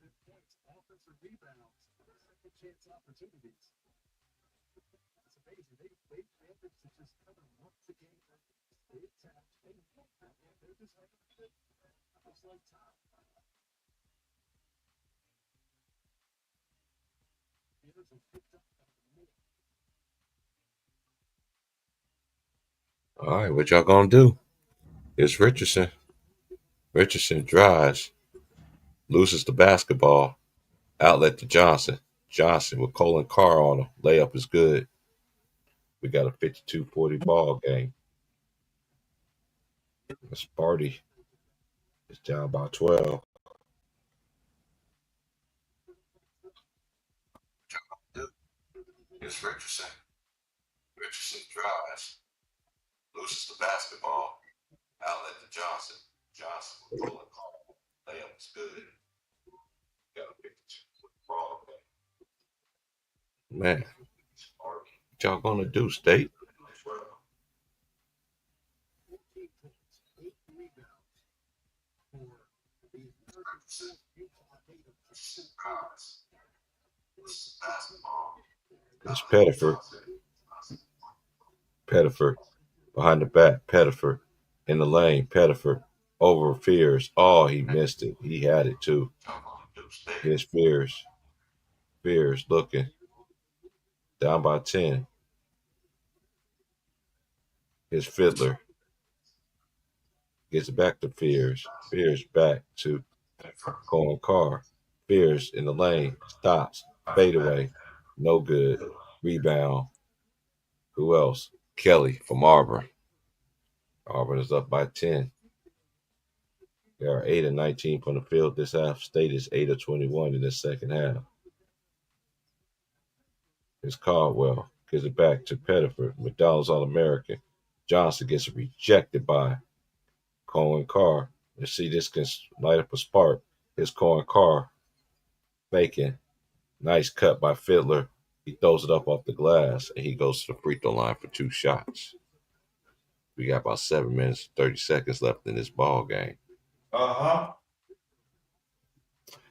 Just points, offensive rebounds, second chance opportunities. It's amazing. They managed to just kind of work the game. They attack. They're just like top. All right, what y'all gonna do? It's Richardson. Richardson drives, loses the basketball, outlet to Johnson. Johnson with Colin Carr on him. Layup is good. We got a 52-40 ball game. Sparty is down by 12. It's Richardson. Richardson drives, loses the basketball, outlet to Johnson. Johnson with Colin Carr. Layup is good. Got a 52-40 ball game. Man, what y'all gonna do, State? It's Pettiford. Pettiford behind the back. Pettiford in the lane. Pettiford over Fears. Oh, he missed it. He had it too. Here's Fears. Fears looking down by 10. Here's Fiddler. Gets back to Fears. Fears back to Colin Carr. Fears in the lane. Stops. Fade away. No good. Rebound. Who else? Kelly from Auburn. Auburn is up by 10. They are 8 and 19 from the field. This half. State is 8 of 21 in the second half. It's Caldwell. Gives it back to Pettiford. McDonald's All-American. Johnson gets rejected by Cohen Carr. You see, this can light up a spark. It's Cohen Carr faking. Nice cut by Fiddler. He throws it up off the glass, and he goes to the free throw line for 2 shots. We got about 7 minutes, 30 seconds left in this ball game. Uh-huh.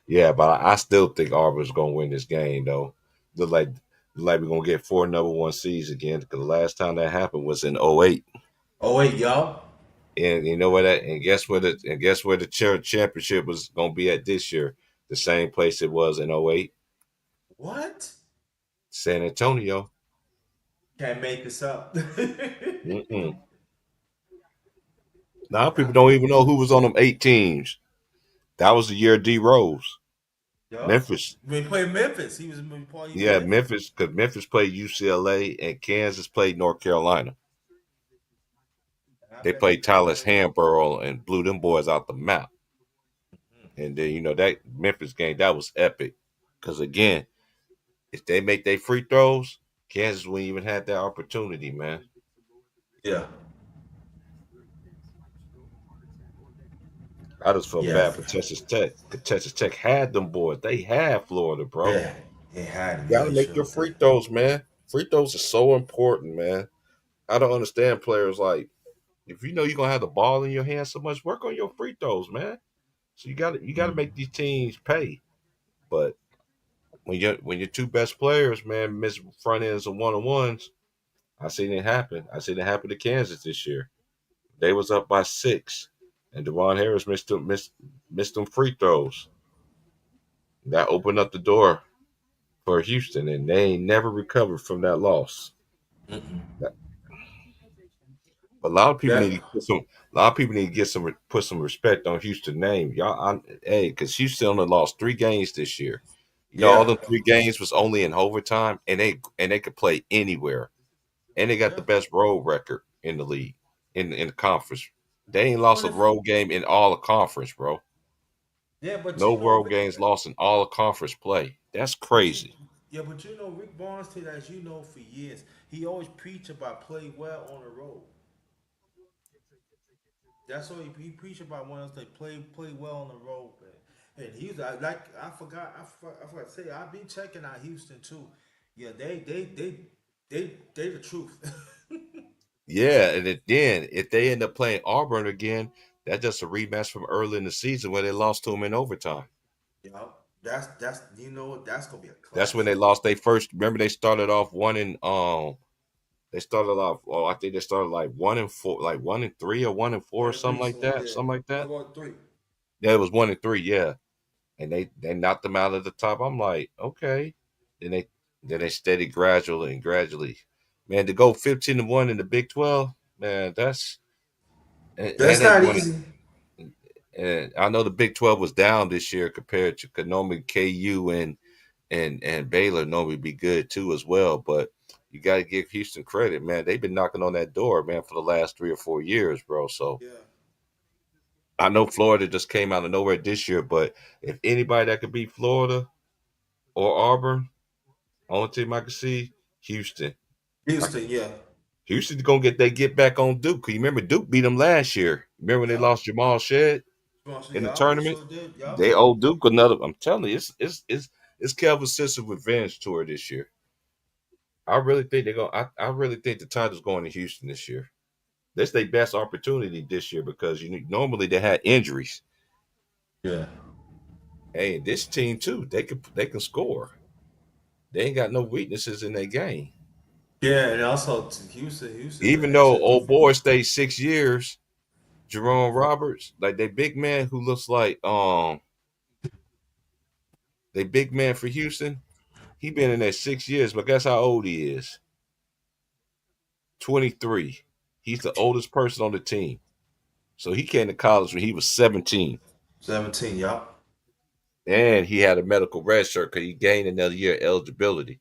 Yeah, but I still think Auburn's going to win this game, though. Look like we're going to get 4 number 1 seeds again, because the last time that happened was in '08. Oh wait, y'all. And you know what? Guess where the championship was going to be at this year? The same place it was in '08, What? San Antonio. Can't make this up. Mm-mm. Now people don't even know who was on them 8 teams. That was the year D Rose. Yup. Memphis. When he played Memphis, he was playing. Yeah, Memphis, because Memphis played UCLA and Kansas played North Carolina. They played Tyler Hamborough and blew them boys out the map. And then, that Memphis game, that was epic. Because, again, if they make their free throws, Kansas wouldn't even have that opportunity, man. Yeah. I just felt Yeah. bad for Texas Tech. Because Texas Tech had them boys. They had Florida, bro. Yeah. He had him. You got to make your free throws, man. Free throws are so important, man. I don't understand players like, if you know you're going to have the ball in your hand so much, work on your free throws, man. So you got to make these teams pay. But when your 2 best players, man, miss front ends and 1-on-1s, I seen it happen. I seen it happen to Kansas this year. They was up by 6, and Devon Harris missed them free throws. That opened up the door for Houston, and they ain't never recovered from that loss. But a lot of people Yeah. need to put some respect on Houston's name, y'all. Because Houston only lost 3 games this year. All Yeah. the 3 games was only in overtime, and they could play anywhere, and they got Yeah. the best road record in the league, in the conference. They ain't lost But a if road game in all the conference, bro. yeah, but No you know road Rick, games lost in all the conference play. That's but you crazy. yeah, but you know Rick Barnes did, as you know, for years. He always preached about play well on the road. That's what he preached about. When us they play well on the road, man. And he's like I forgot to say I be checking out Houston too. Yeah, they the truth. Yeah, and then if they end up playing Auburn again, that's just a rematch from early in the season where they lost to them in overtime. Yeah, that's you know that's gonna be a That's when they classic. lost they first. Remember, they started off one in they started off. Oh, I think they started like 1-4, like 1-3 or 1-4, or One and something three, like something like that. that. Something like that. 1-3. Yeah, it was 1-3. Yeah, and they knocked them out at the top. I'm like, okay. Then they steady gradually and gradually. Man, to go 15-1 in the Big 12, man, that's and That's they not won easy. it. And I know the Big 12 was down this year compared to Canoma, KU, and Baylor normally be good too as well. But you got to give Houston credit, man. They've been knocking on that door, man, for the last 3 or 4 years, bro. So Yeah. I know Florida just came out of nowhere this year, but if anybody that could beat Florida or Auburn, only team I can see, Houston. I can, Houston, yeah. Houston's gonna get back on Duke. 'Cause you remember Duke beat them last year. Remember when they Yup. lost Jamal Shed in the Yup, they tournament? sure did. They Yup. owe Duke another. I'm telling you, it's Kelvin Simpson's revenge tour this year. I really think they're going. I really think the Titans going to Houston this year. That's their best opportunity this year because normally they had injuries. Yeah. Hey, this team too, they can score. They ain't got no weaknesses in their game. Yeah, and also to Houston is an Even though excellent old defense. boy stayed 6 years, Jerome Roberts, like they big man who looks like they big man for Houston. He been in there 6 years, but guess how old he is? 23. He's the oldest person on the team. So he came to college when he was 17. 17, yup. And he had a medical red shirt because he gained another year eligibility.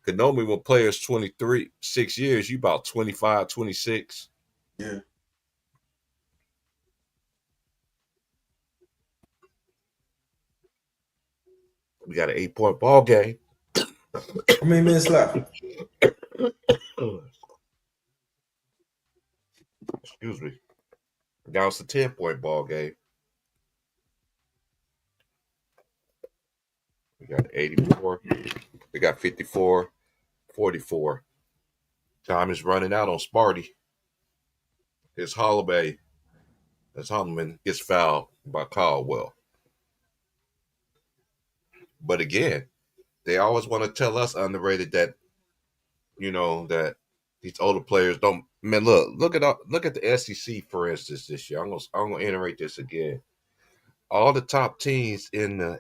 Because normally when players 23, 6 years, you about 25, 26. Yeah. We got an 8-point ball game. How many minutes left? Excuse me. Now it's a 10-point ball game. We got 84. We got 54, 44. Time is running out on Sparty. It's Holloway. As Holloman gets fouled by Caldwell. But again, they always want to tell us underrated that that these older players don't. Man, look at the SEC for instance this year. I'm gonna iterate this again. All the top teams in the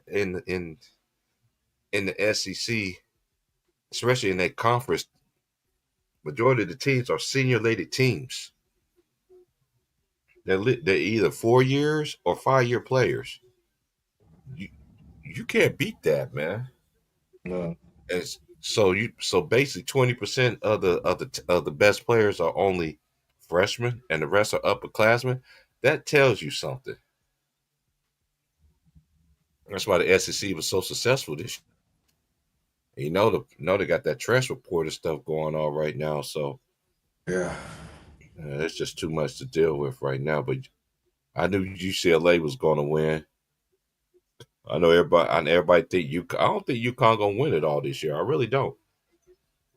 SEC, especially in that conference, majority of the teams are senior rated teams. They're either 4 years or 5 year players. You you can't beat that, man. No. So basically 20% of the best players are only freshmen and the rest are upperclassmen. That tells you something. That's why the SEC was so successful this year. They got that transfer portal stuff going on right now, so Yeah. it's just too much to deal with right now. But I knew UCLA was going to win. I know everybody think you. I don't think UConn gonna win it all this year. I really don't.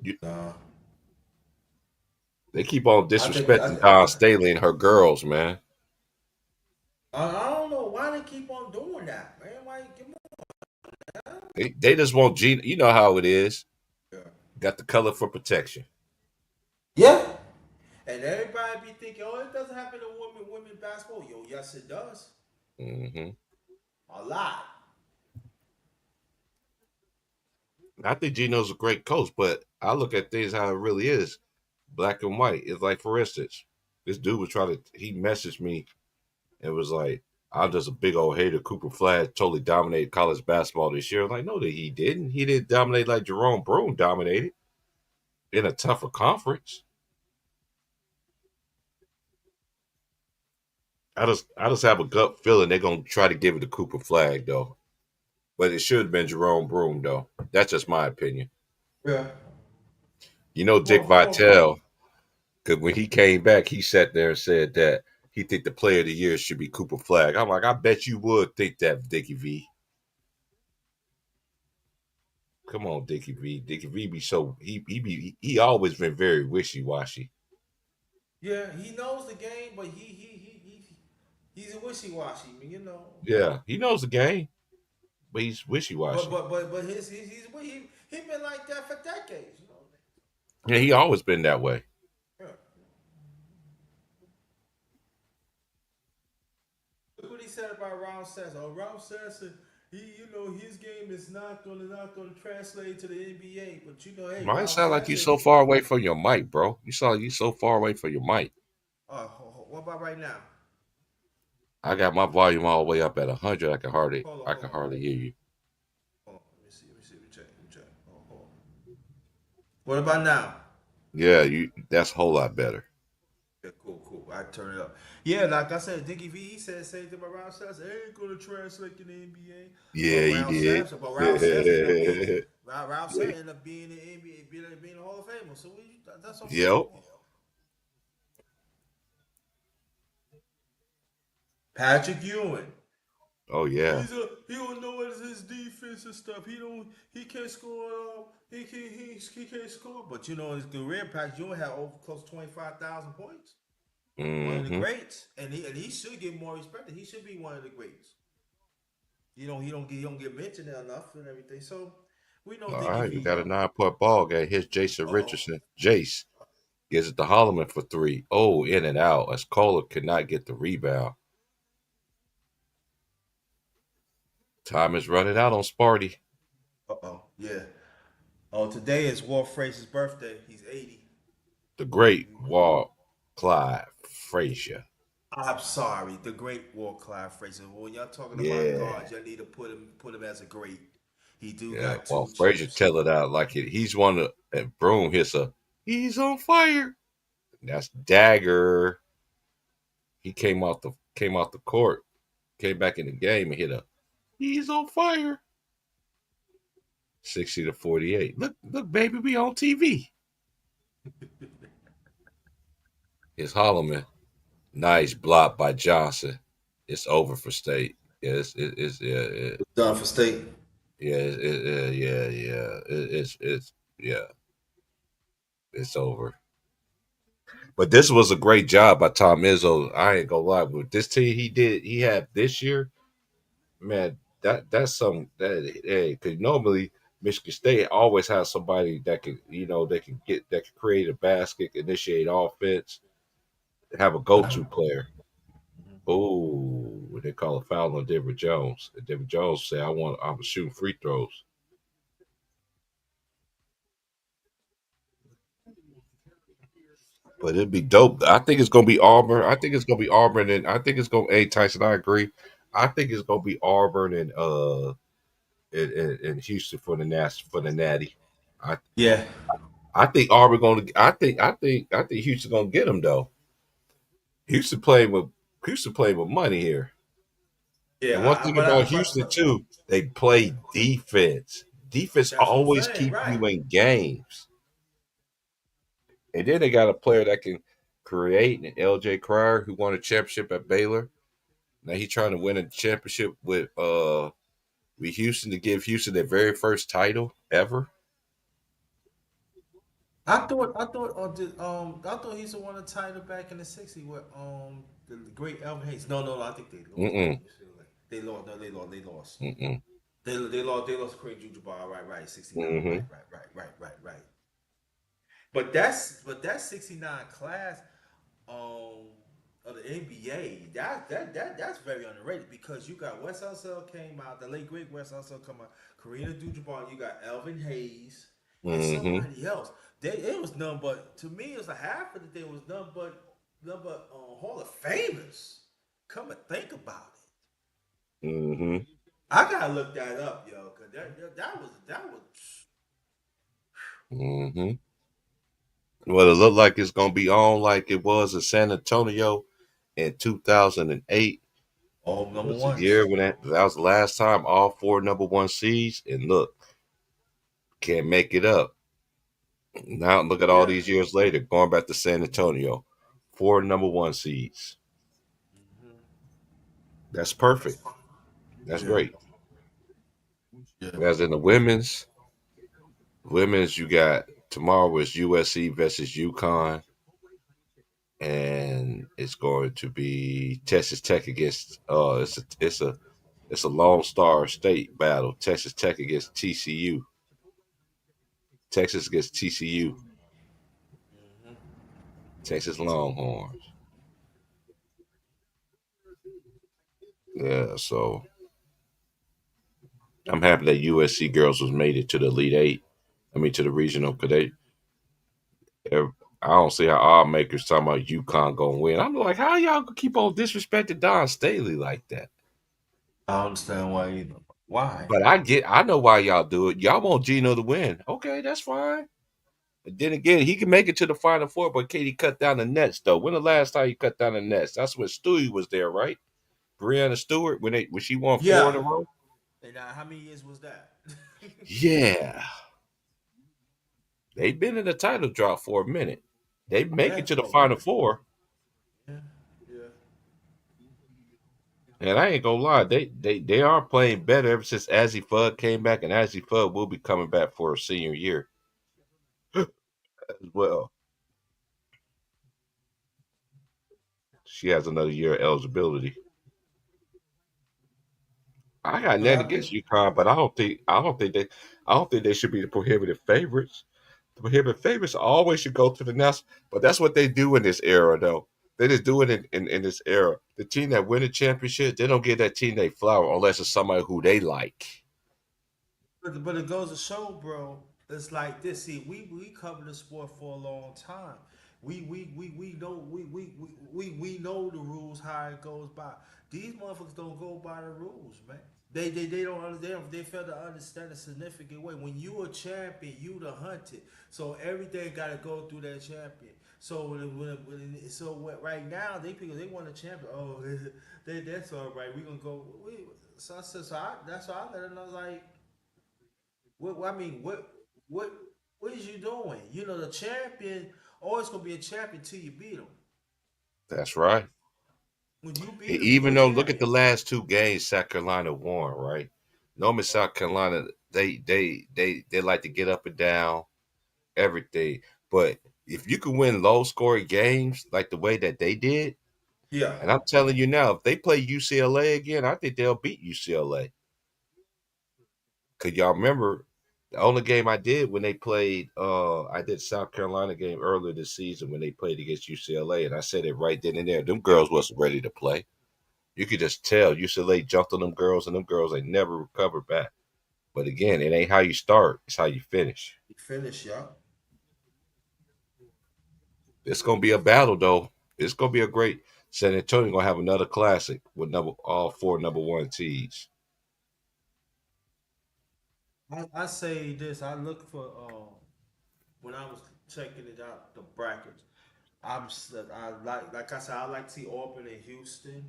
You, No. they keep on I think disrespecting Don Staley and her girls, man. I don't know why they keep on doing that, man. Why give them They just want Gina. You know how it is. Yeah. Got the color for protection. Yeah. And everybody be thinking, oh, it doesn't happen to women basketball. Yo, yes, it does. Hmm. A lot. I think Gino's a great coach, but I look at things how it really is, black and white. It's like, for instance, this dude was trying to. He messaged me and was like, I'm just a big old hater. Cooper Flag totally dominated college basketball this year. Like, no, that he didn't. He didn't dominate like Jerome Brown dominated in a tougher conference. I just have a gut feeling they're gonna try to give it to Cooper Flag though. But it should have been Jerome Broom though. That's just my opinion. Yeah. You know, Dick Vitale, because when he came back, he sat there and said that he think the player of the year should be Cooper Flag. I'm like, I bet you would think that, Dickie V. Come on, Dickie V. Dickie V be so he always been very wishy washy. Yeah, he knows the game, but he's a wishy washy. You know. Yeah, he knows the game, but he's wishy But washy. he been like that for decades. You know. Yeah, he always been that way. Yeah. Look what he said about Ron Sesson. Oh, Ron Sesson, his game is not gonna translate to the NBA. But hey, Why it Ron sound like you Sesson. so far away from your mic, bro? You sound like you so far away from your mic. What about right now? I got my volume all the way up at 100. Hold on, I hold can on, hold hardly on. hear you. Hold on. Let me see. Let me check. Hold on. What about now? Yeah, that's a whole lot better. Yeah, cool. I turn it up. Yeah, like I said, Dickie V he said the same thing about Ralph Sampson. It ain't gonna translate in the NBA. Yeah, he did. Ralph Sampson ended up being Ralph Sampson ended up being in the NBA, being a Hall of Famer. So that's what I'm saying. Yep. Patrick Ewing. Oh yeah. He don't know what is his defense and stuff. He can't score. He can't score. But in his career, Patrick Ewing had over close to 25,000 points. One of the Mm-hmm. greats, and he should get more respect. He should be one of the greats. He don't get mentioned enough and everything. So we know All Dickie right, we V. got a 9-point ball game. Here's Jason Uh oh. Richardson. Jace gives it to Holloman for three. Oh, in and out as Kohler could not get the rebound. Time is running out on Sparty. Yeah. Oh, today is Walt Frazier's birthday. He's 80. The great Walt Clyde Frazier. I'm sorry, the great Walt Clyde Frazier. When y'all talking about Yeah. guards, y'all need to put him as a great. He do Yeah. got two Walt Frazier chips. tell it out like it. He's one of and Broom hits a he's on fire. That's Dagger. He came off the court, came back in the game and hit a he's on fire. 60-48. Look, baby, we on TV. It's Holloman. Nice block by Johnson. It's over for State. Yeah, it's Done for state. yeah, it's over. But this was a great job by Tom Izzo. I ain't gonna lie. With this team he had this year, man, that's some that hey, because normally Michigan State always has somebody that can, that can create a basket, initiate offense, have a go-to player. Oh, they call a foul on David Jones. And David Jones say, I'm shooting free throws. But it'd be dope. I think it's gonna be Auburn. I think it's gonna be Auburn, and I think it's gonna. Hey Tyson, I agree. I think it's gonna be Auburn and in Houston for the Natty. I Yeah. I think Auburn gonna. I think Houston gonna get them though. Houston playing with money here. And one Yeah. thing about Houston But too, they play defense. Defense that's what I'm always saying. keep Right. you in games. And then they got a player that can create, and LJ Cryer, who won a championship at Baylor. Now he's trying to win a championship with Houston to give Houston their very first title ever. I thought he's the one that title back in the '60s with the great Elvin Hayes. No, I think they lost. Mm-mm. They lost. No, they lost. Mm-mm. They lost Kareem Jabbar. Right. '69. Mm-hmm. Right. But that '69 class of the NBA, that's very underrated because you got Wes Unseld came out, the late great Wes Unseld come out, Kareem Abdul-Jabbar, you got Elvin Hayes and Mm-hmm. somebody else. It was none but to me it was a half of the day was none but Hall of Famers. Come and think about it. Mm-hmm. I gotta look that up, yo, cause that was. Mm-hmm. Well, it looked like it's gonna be on like it was in San Antonio in 2008. All It number was the ones. year when that was the last time all four number one seeds. And look, can't make it up. Now look at all Yeah. these years later, going back to San Antonio, four number one seeds. Hmm. That's perfect. That's Yeah. great. Yeah. As in the women's you got tomorrow is USC versus UConn, and it's going to be Texas Tech against it's a Lone Star State battle. Texas Tech against TCU. Texas against TCU. Hmm. Texas Longhorns. Yeah, so I'm happy that USC girls was made it to the Elite Eight. I mean to the regional because I don't see how all makers talking about UConn gonna win. I'm like, how y'all gonna keep on disrespecting Don Staley like that? I don't understand why either. Why? But I know why y'all do it. Y'all want Gino to win. Okay, that's fine. But then again, he can make it to the Final Four, but Katie cut down the nets though. When the last time he cut down the nets? That's when Stewie was there, right? Brianna Stewart when she won four in Yeah. a row. And how many years was that? Yeah, they've been in the title drought for a minute. They make Yeah, it to the for a Final minute. Four, Yeah. Yeah. and I ain't gonna lie, they are playing better ever since Azzy Fudd came back, and Azzy Fudd will be coming back for a senior year as well. She has another year of eligibility. I got But nothing I against think UConn, but I don't think they should be the prohibitive favorites. The prohibitive favorites always should go to the national, but that's what they do in this era, though. They just do it in this era. The team that win the championship, they don't get that team they flower unless it's somebody who they like. but it goes to show, bro. It's like this. See, we cover the sport for a long time. We know we know the rules how it goes by. These motherfuckers don't go by the rules, man. They don't they fail to understand a significant way. When you a champion, you the hunted. So everything got to go through that champion. So right now they want a champion. Oh, that's all right. We gonna go. So I said that's why I let them know like. I mean, what, what is you doing? You know, the champion always gonna be a champion till you beat him. That's right. When you And beat him, you even a though look at the champion. last two games South Carolina won, right? Normally South Carolina they like to get up and down everything, but if you can win low scoring games like the way that they did, Yeah. and I'm telling you now, if they play UCLA again, I think they'll beat UCLA. Cause y'all remember the only game I did when they played, I did South Carolina game earlier this season when they played against UCLA, and I said it right then and there. Them girls wasn't ready to play. You could just tell UCLA jumped on them girls, and them girls ain't never recovered back. But again, it ain't how you start; it's how you finish. You finish, y'all. It's gonna be a battle, though. It's gonna be a great. San Antonio gonna have another classic with all four number one seeds. I say this. I look for when I was checking it out the brackets. I like I said I like to see Auburn and Houston,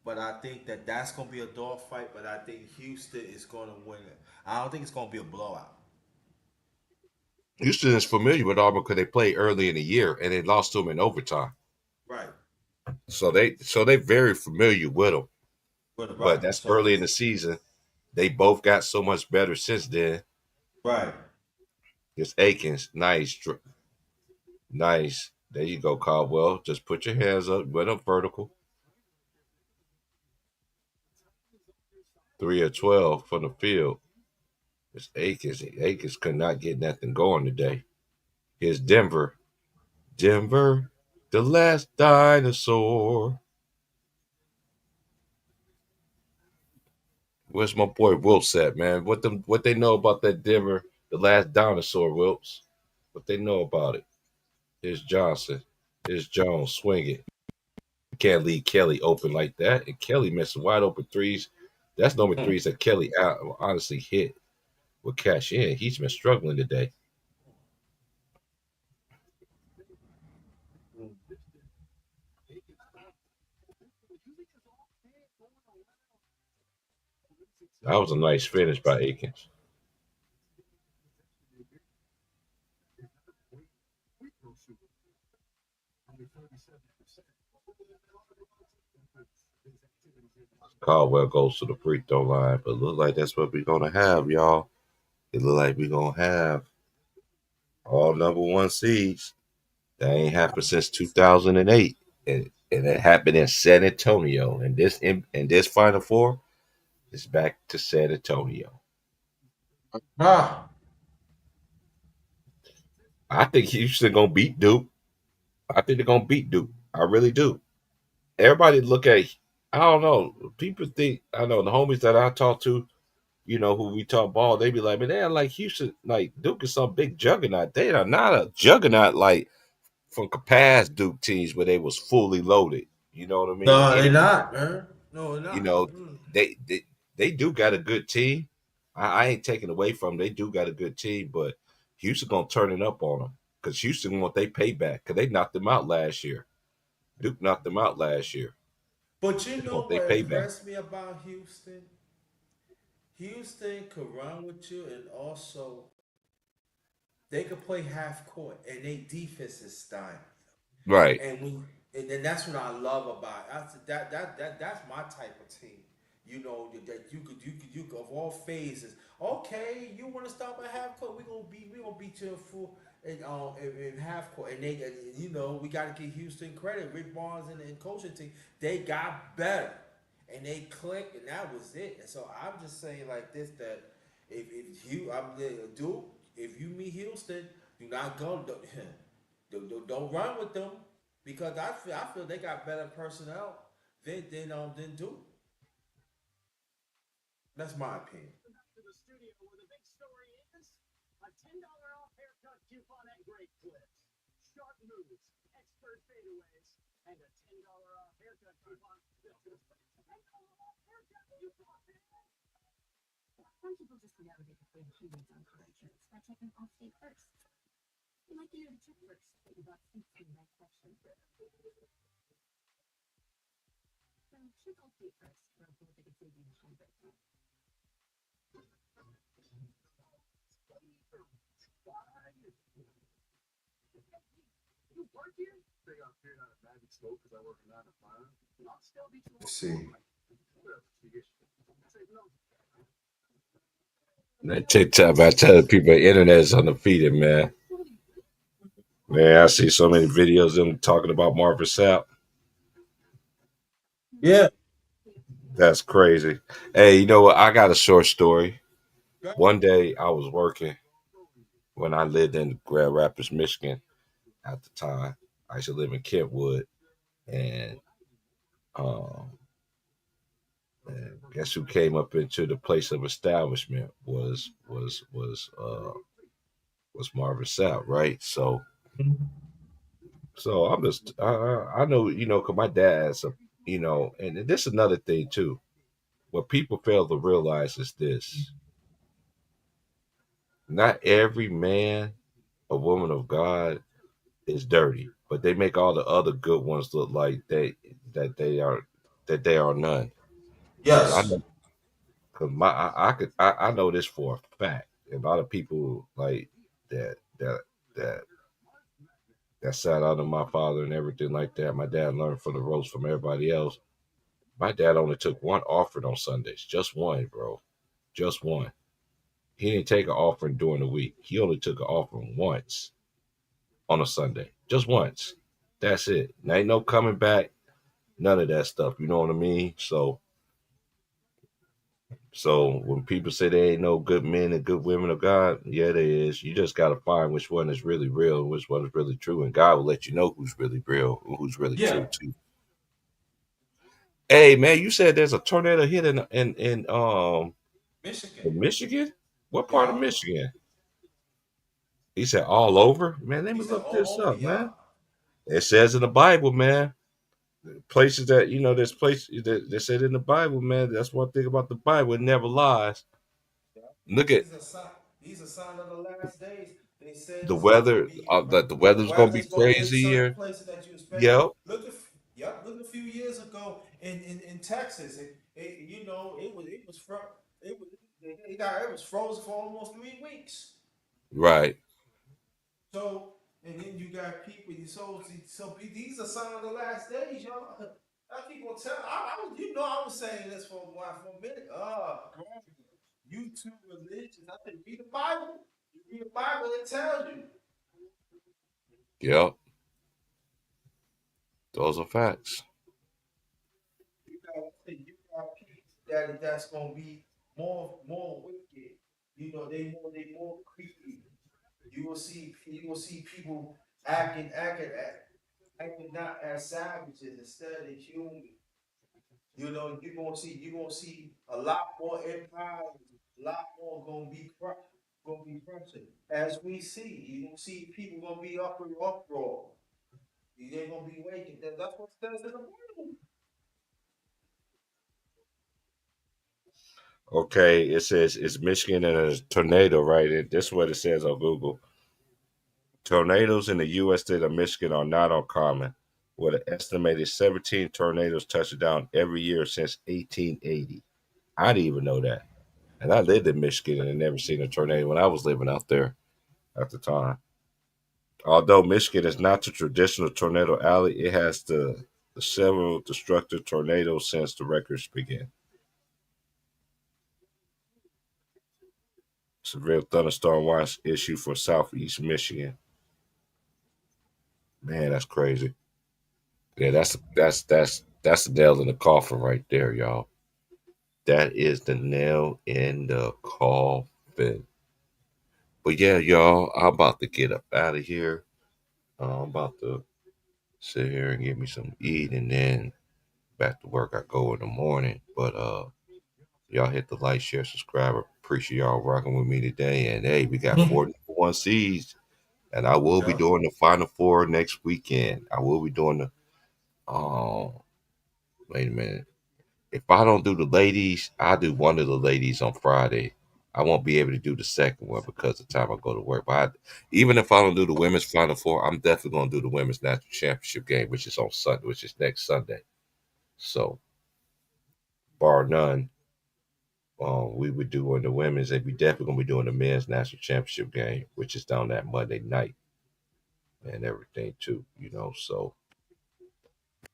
but I think that's gonna be a dog fight. But I think Houston is gonna win it. I don't think it's gonna be a blowout. Houston is familiar with Auburn because they played early in the year and they lost to them in overtime. Right. So they very familiar with them. But Right. that's So early in the season. They both got so much better since then. right. It's Akins, nice, nice. There you go, Caldwell. Just put your hands up, went up vertical. 3 of 12 from the field. It's Akins. Akins could not get nothing going today. Here's Denver. Denver, the last dinosaur. Where's my boy Wilps at, man? What they know about that Denver, the last dinosaur, Wilps? What they know about it? Here's Johnson. Here's Jones swinging. You can't leave Kelly open like that. And Kelly missing wide open threes. That's number threes that Kelly honestly hit with cash in. He's been struggling today. That was a nice finish by Akins. Caldwell goes to the free throw line, but look like that's what we're gonna have, y'all. It look like we're gonna have all number one seeds. That ain't happened since 2008, and it happened in San Antonio. And this Final Four is back to San Antonio. Ah, I think Houston gonna beat Duke. I think they're gonna beat Duke. I really do. Everybody look at. I don't know. People think I know the homies that I talk to. You know who we talk ball. They be like, man, they're like Houston, like Duke is some big juggernaut. They are not a juggernaut like from past Duke teams where they was fully loaded. You know what I mean? no, they're not, man. No, they're You not. know, they they, they do got a good team. I ain't taking away from them. They do got a good team, but Houston gonna turn it up on them because Houston want they payback because they knocked them out last year. Duke knocked them out last year. But you They know want they what payback. impressed me about Houston? Houston could run with you, and also they could play half court, and they defense is stymied. Right. And then that's what I love about it. That's my type of team. You know that you could of all phases. Okay, you want to stop at half court? We gonna beat you in full in half court. And you know we got to give Houston credit. Rick Barnes and coaching team, they got better and they clicked, and that was it. And so I'm just saying like this that if you I'm Duke, if you meet Houston, do not go. Don't run with them because I feel they got better personnel than Duke. That's my opinion. To the studio where the big story is a $10 off haircut coupon at Great Clips. Sharp moves, expert fadeaways, and a $10 off haircut coupon. $10 off haircut coupon. Some people just know they could save hundreds on car insurance by checking Allstate first. You might need to check first that you bought seats in the right section. So check Allstate first for a quote that could save you hundreds. You work here? They got figured out a magic smoke because I work a 9 to 5. I'll still be too Let's see. That TikTok, I tell people, the internet is undefeated, man. Man, I see so many videos of them talking about Marvin Sapp. Yeah. That's crazy. Hey, you know what? I got a short story. One day I was working when I lived in Grand Rapids, Michigan at the time. I used to live in Kentwood. And, um, and guess who came up into the place of establishment was Marvin Sapp, right? So I'm just I know because my dad's a and this is another thing too. What people fail to realize is this: not every man or woman of God is dirty, but they make all the other good ones look like that they are that they are none. Because I Yes. know, because I know this for a fact. A lot of people like that that that that sat under my father and everything like that. My dad learned from the ropes from everybody else. My dad only took one offering on Sundays, just one, bro, just one. He didn't take an offering during the week. He only took an offering once on a Sunday, just once. That's it. There ain't no coming back. None of that stuff. You know what I mean? So when people say there ain't no good men and good women of God, yeah, there is. You just got to find which one is really real and which one is really true, and God will let you know who's really real and who's really Yeah. true too. Hey man, you said there's a tornado hit Michigan. in Michigan. What part of Yeah. Michigan? He said all over. Man, let He me said look all this over. up, Yeah. man. It says in the Bible, man. Places that there's places that they said in the Bible, man. That's one thing about the Bible; it never lies. Look at These are sign. These are signs of the last days. They said the it's gonna weather. be That the the weather's gonna be weather's gonna in crazy certain here. places that you expect. Yep. Yep. Look a few years ago in Texas. It was from it was frozen for almost 3 weeks. Right. So and then you got people. These are signs of the last days, y'all. I keep on telling. I was saying this for a while, for a minute. You too religious. I think read the Bible. You read the Bible, it tells you. Yep. Those are facts. You got people that's gonna be more wicked. They more creepy. You will see people acting not as savages instead of human. You're gonna see a lot more empires, a lot more gonna be crushing. As we see, you gonna see people gonna be up in uproar. They're gonna be waking. That's what it says in the Bible. Okay. It says it's Michigan and a tornado, right? This is what it says on Google. Tornadoes in the U.S. state of Michigan are not uncommon, with an estimated 17 tornadoes touching down every year since 1880. I didn't even know that. And I lived in Michigan and never seen a tornado when I was living out there at the time. Although Michigan is not the traditional tornado alley, it has the several destructive tornadoes since the records began. Severe thunderstorm watch issued for southeast Michigan. Man, that's crazy. Yeah, that's the nail in the coffin right there, y'all. That is the nail in the coffin. But yeah, y'all, I'm about to get up out of here. I'm about to sit here and get me some eat, and then back to work I go in the morning. But y'all hit the like, share, subscribe. Appreciate y'all rocking with me today. And hey, we got four number one seeds, and I will be Yeah. doing the final four next weekend. I will be doing the wait a minute. If I don't do the ladies, I'll do one of the ladies on Friday. I won't be able to do the second one because of the time I go to work. But even if I don't do the women's final four, I'm definitely going to do the women's national championship game, which is on Sunday, which is next Sunday. So, bar none, we would do on the women's, and we definitely going to be doing the men's national championship game, which is down that Monday night and everything too. So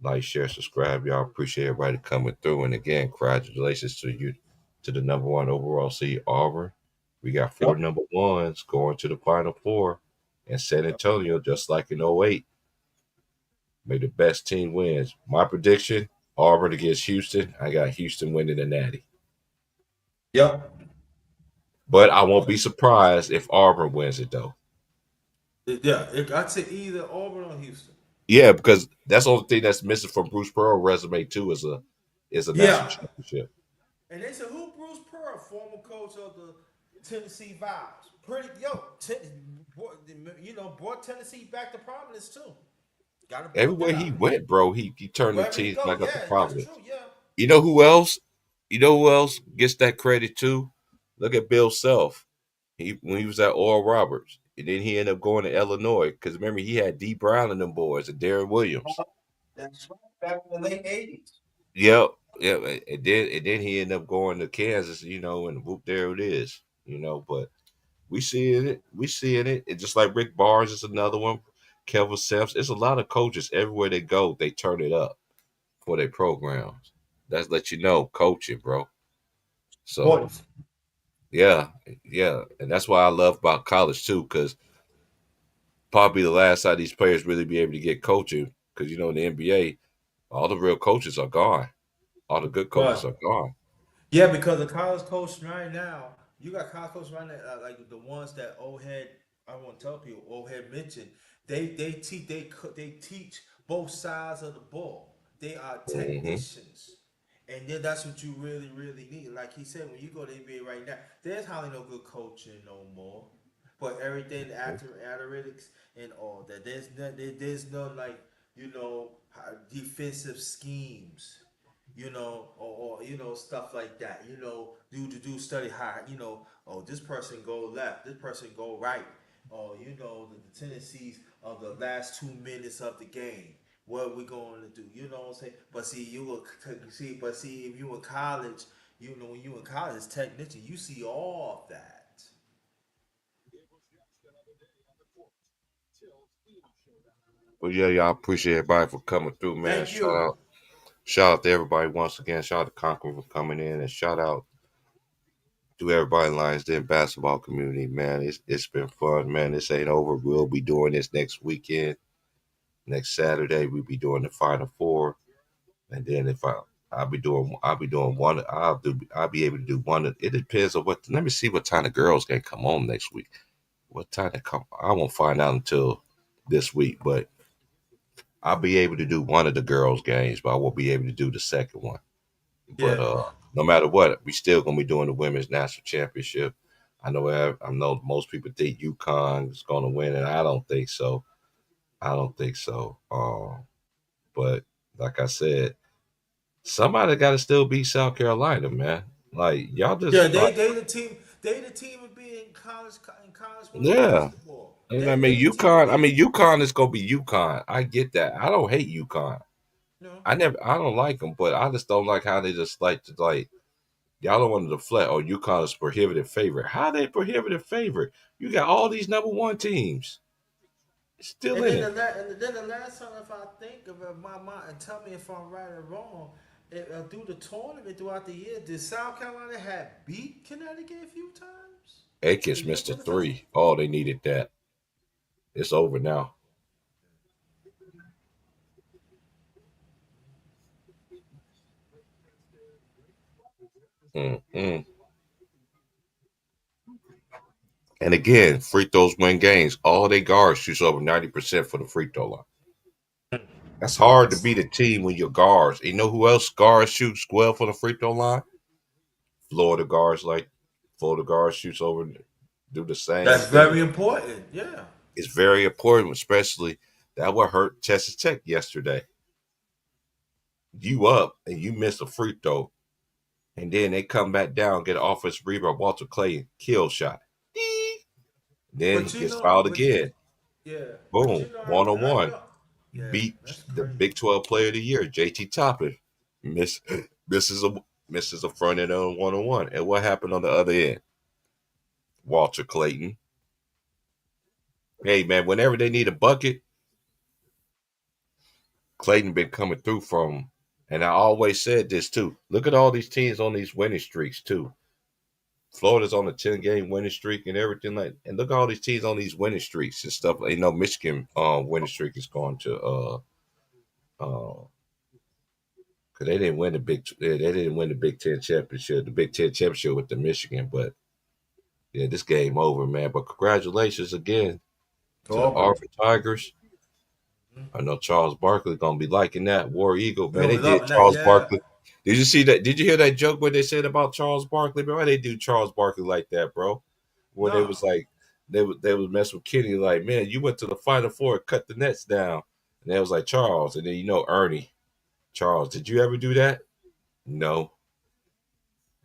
like, share, subscribe. Y'all appreciate everybody coming through. And again, congratulations to you to the number one overall seed, Auburn. We got four Yep. number ones going to the final four. And San Antonio, just like in '08, may the best team wins. My prediction, Auburn against Houston. I got Houston winning the Natty. Yep. But I won't be surprised if Auburn wins it though. Yeah. I'd say either Auburn or Houston. Yeah, because that's the only thing that's missing from Bruce Pearl's resume too is a national Yeah. championship. And they said who Bruce Pearl, former coach of the Tennessee Vows. Brought Tennessee back to prominence too. Got to point Everywhere that he out. went, bro, he turned the Wherever he teams go, back up to yeah, that's Providence. true. Yeah. You know who else? You know who else gets that credit too? Look at Bill Self. When he was at Oral Roberts, and then he ended up going to Illinois because remember he had D Brown and them boys and Darren Williams. That's right. Back in the late '80s. Yep, yep. And then he ended up going to Kansas, and whoop, there it is. But we seeing it. We seeing it. And just like Rick Barnes is another one. Kevin Sims. It's a lot of coaches everywhere they go. They turn it up for their programs. That's let you know coaching, bro. So Points. yeah, yeah, and that's why I love about college too, because probably the last time these players really be able to get coaching, because in the NBA, all the real coaches are gone. All the good Right. coaches are gone. Yeah, because the college coach right now, you got college coaches right now, like the ones that old head. I want to tell people old head mentioned. They teach both sides of the ball. They are Hmm. technicians, and then that's what you really need. Like he said, when you go to the NBA right now, there's hardly no good coaching no more. But everything after analytics and all that, there's none like you know defensive schemes, or stuff like that. Do study how, oh, this person go left, this person go right, or the tendencies of the last 2 minutes of the game. What are we going to do? You know what I'm saying? But see, if you in college, when you in college as technician, you see all of that. But yeah, y'all appreciate everybody for coming through, man. Thank you. Shout out to everybody once again. Shout out to Conquer for coming in, and shout out to everybody in Lions Den basketball community, man. It's been fun, man. This ain't over. We'll be doing this next weekend. Next Saturday, we'll be doing the Final Four, and then if I'll be doing one. I'll be able to do one. It depends on what. Let me see what time the girls can come on next week. What time they come? I won't find out until this week, but I'll be able to do one of the girls' games, but I won't be able to do the second one. But Yeah. no matter what, we still gonna be doing the women's national championship. I know most people think UConn is gonna win, and I don't think so. I don't think so. But like I said, somebody got to still beat South Carolina, man. Like y'all Yeah, just they the team of being in college women's yeah. basketball. And I They mean the team to UConn. I beat. mean UConn is gonna be UConn. I get that. I don't hate UConn. No. I don't like them, but I just don't like how they just like to like. Y'all don't want to deflect. Oh, UConn is prohibitive favorite. How they prohibitive favorite? You got all these number one teams still And in then it. the last time, if I think of it, my mind, and tell me if I'm right or wrong. Through the tournament throughout the year, did South Carolina have beat Connecticut a few times? The Akins year missed a for the South. three. Oh, they needed that. It's over now. Mm-mm. And again, free throws win games. All they guards shoots over 90% for the free throw line. That's hard to beat a team when your guards. You know who else guards shoots well for the free throw line? Florida guards Florida guards shoots over do the same That's thing. very important. Yeah. It's very important, especially that what hurt Texas Tech yesterday. You up and you miss a free throw, and then they come back down, get an offensive rebound, Walter Clay kill shot. Ding. Then he But gets fouled again. yeah, but Boom, one on I one. know. Yeah, Beat that's the crazy. Big 12 Player of the Year, JT Toppin. Miss misses a front end on 1 on 1. And what happened on the other end? Walter Clayton. Hey man, whenever they need a bucket, Clayton been coming through from. And I always said this too. Look at all these teams on these winning streaks too. Florida's on a 10-game winning streak and everything like. And look at all these teams on these winning streaks and stuff. Michigan winning streak is going to uh because they didn't win the Big Ten championship. The Big Ten championship with the Michigan, but yeah, this game over, man. But congratulations again to the Auburn. Auburn Tigers. I know Charles Barkley gonna be liking that War Eagle, man. Yo, They we did loving that. Charles Yeah. Barkley. Did you see that? Did you hear that joke what they said about Charles Barkley, bro? Why they do Charles Barkley like that, bro? When they No. was like they was messing with Kenny, like, man, you went to the Final Four, and cut the nets down, and they was like Charles, and then Ernie, Charles, did you ever do that? No.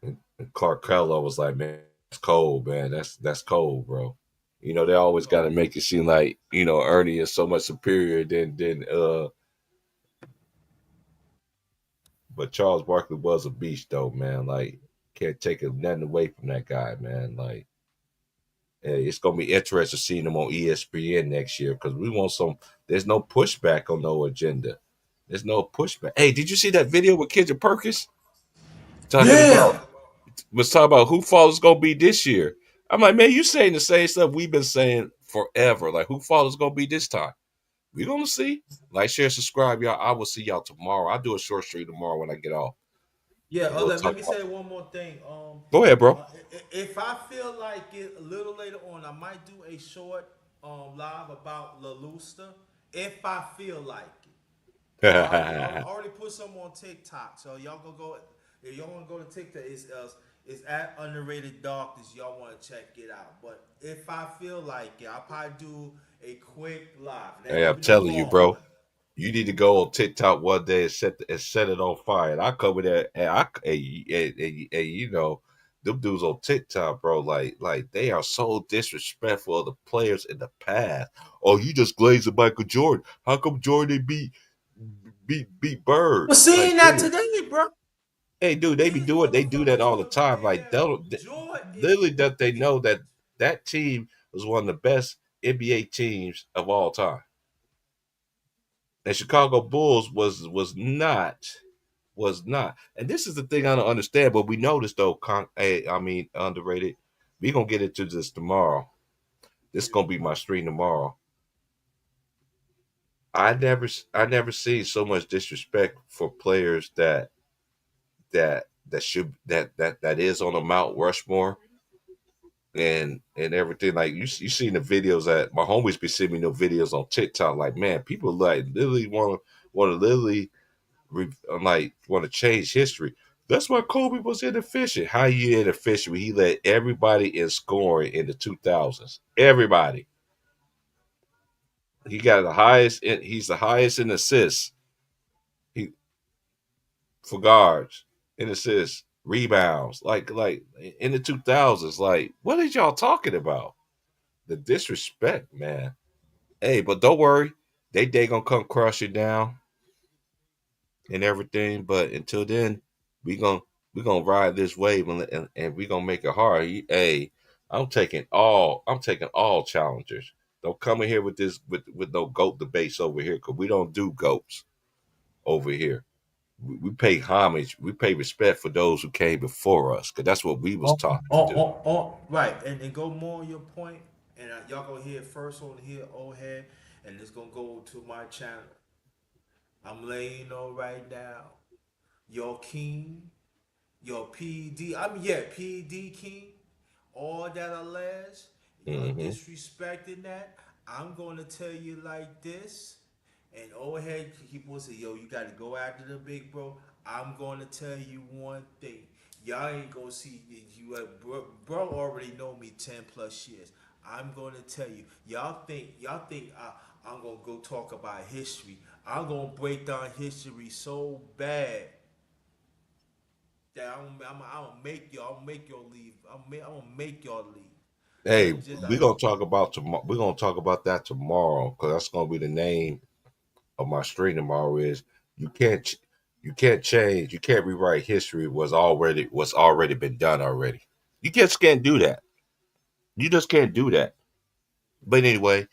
And Clark Kello was like, man, that's cold, man. That's cold, bro. They always got to make it seem like Ernie is so much superior than. But Charles Barkley was a beast, though, man. Like, can't take nothing away from that guy, man. Like, hey, it's gonna be interesting seeing him on ESPN next year because we want some. There's no pushback on no agenda. There's no pushback. Hey, did you see that video with Kendra Perkins talking about Yeah. who fall is gonna be this year? I'm like, man, you saying the same stuff we've been saying forever. Like, who fall is gonna be this time? We gonna see. Like, share, subscribe, y'all. I will see y'all tomorrow. I'll do a short stream tomorrow when I get off. Yeah. And we'll Let talk me about. say one more thing. Go ahead, bro. If I feel like it a little later on, I might do a short live about LaLusta. If I feel like it. I already put some on TikTok, so y'all gonna go. If y'all want to go to TikTok, it's at underrated darkness. Y'all want to check it out. But if I feel like it, I'll probably do a quick live. It ain't Hey, gonna I'm be no telling you, long bro. one. You need to go on TikTok one day and set it on fire. And I come with that, and you know, them dudes on TikTok, bro, like they are so disrespectful of the players in the past. Oh, you just glazed Michael Jordan. How come Jordan beat Bird? We're Like, seeing that dude, today, bro. hey, dude, These they do that motherfuckers all the talking about, time. Like, Jordan literally, is that they know that that team was one of the best NBA teams of all time. And Chicago Bulls was not. And this is the thing I don't understand, but we noticed though. I mean, underrated. We gonna get into this tomorrow. This gonna be my stream tomorrow. I never seen so much disrespect for players that is on a Mount Rushmore and everything. Like you seen the videos that my homies be sending me no videos on TikTok. Like, man, people like literally want to literally like want to change history. That's why Kobe was inefficient. How you inefficient when he led everybody in scoring in the 2000s? Everybody. He got the highest. He's the highest in assists. He for guards in assists, rebounds. Like in the 2000s. Like, what are y'all talking about? The disrespect, man. Hey, but don't worry, they gonna come crush you down and everything. But until then, we gonna we gonna ride this wave and we gonna make it hard. Hey, I'm taking all challengers. Don't come in here with this with no goat debates over here because we don't do goats over here. We pay homage, we pay respect for those who came before us because that's what we was taught to do. right. And go more on your point, and y'all gonna hear it first on here, old head, and it's gonna go to my channel. I'm laying you know right now. Your king, your PD. I mean, yeah, PD king. All that alleged, you're Hmm. disrespecting that. I'm gonna tell you like this. And old head keep on saying, yo, you gotta go after the big bro. I'm gonna tell you one thing. Y'all ain't gonna see you bro already know me 10 plus years. I'm gonna tell you. Y'all think I'm gonna go talk about history. I'm gonna break down history so bad that I'm gonna make y'all leave. I'm gonna make y'all leave. Hey, Just we're gonna talk about tomorrow. We're gonna talk about that tomorrow because that's gonna be the name of my stream tomorrow. Is you can't ch- you can't rewrite history what's already been done already. You just can't do that. You just can't do that. But anyway,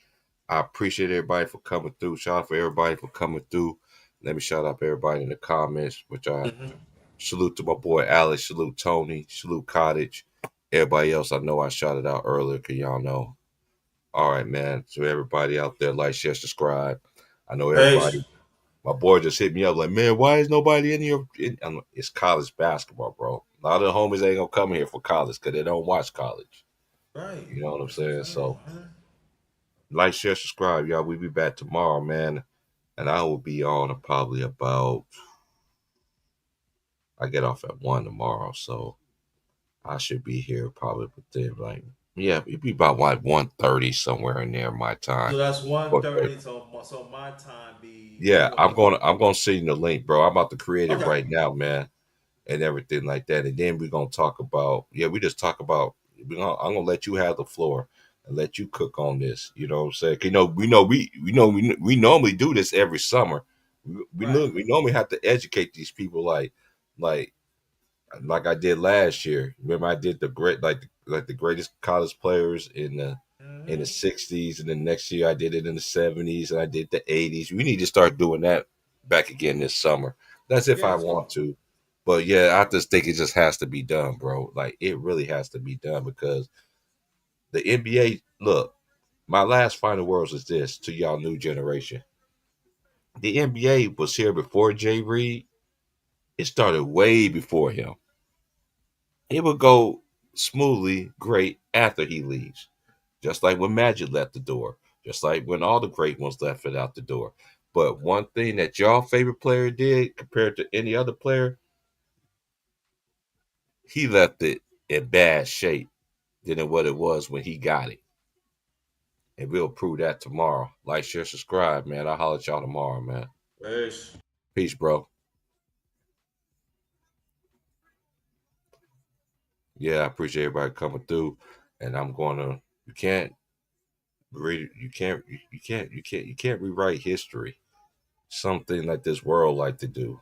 I appreciate everybody for coming through. Shout out for everybody for coming through. Let me shout out everybody in the comments, which I Mhm. salute to my boy Alex, salute Tony, salute Cottage. Everybody else I know I shouted out earlier because y'all know. All right, man. So everybody out there, like, share, subscribe. I know Peace. everybody. My boy just hit me up like, man, why is nobody in here? It's college basketball, bro. A lot of the homies ain't gonna come here for college because they don't watch college. Right. You know what I'm That's a saying? fact, So man. like, share, subscribe, y'all. We'll be back tomorrow, man. And I will be on probably about. I get off at 1 tomorrow, so I should be here probably within like, yeah, it'd be about like 1:30 somewhere in there my time. So that's But 1:30. So my time be yeah, four I'm gonna send you the link, bro. I'm about to create it Okay. right now, man, and everything like that. And then we're gonna talk about, yeah, we just talk about, I'm gonna let you have the floor and let you cook on this. You know what I'm saying? 'Cause, we normally do this every summer. Right. We normally have to educate these people like like I did last year. Remember, I did the great like the greatest college players in the Mm-hmm. '60s, and then next year I did it in the '70s, and I did the '80s. We need to start doing that back again this summer. That's if Yeah, I let's want go. to, but yeah, I just think it just has to be done, bro. Like, it really has to be done because the NBA. Look, my last final words is this to y'all new generation: the NBA was here before Jay Reed. It started way before him. It would go smoothly great after he leaves. Just like when Magic left the door. Just like when all the great ones left it out the door. But one thing that y'all favorite player did compared to any other player, he left it in bad shape than what it was when he got it. And we'll prove that tomorrow. Like, share, subscribe, man. I'll holler at y'all tomorrow, man. Peace. Peace, bro. Yeah, I appreciate everybody coming through. And I'm gonna you can't rewrite history. Something that this world like to do.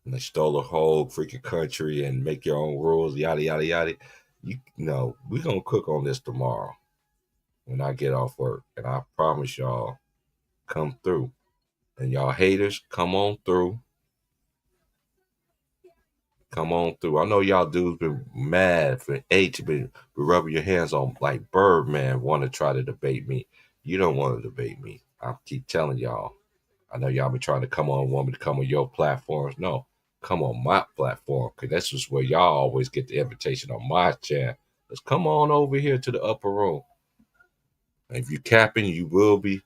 And they stole a whole freaking country and make your own rules, yada yada yada. You know, we're gonna cook on this tomorrow when I get off work. And I promise y'all, come through. And y'all haters, come on through. Come on through. I know y'all dudes been mad for H been rubbing your hands on like Birdman want to try to debate me. You don't want to debate me. I keep telling y'all. I know y'all been trying to want me to come on your platforms. No, come on my platform, because that's just where y'all always get the invitation on my channel. Let's come on over here to the upper room. And if you capping, you will be,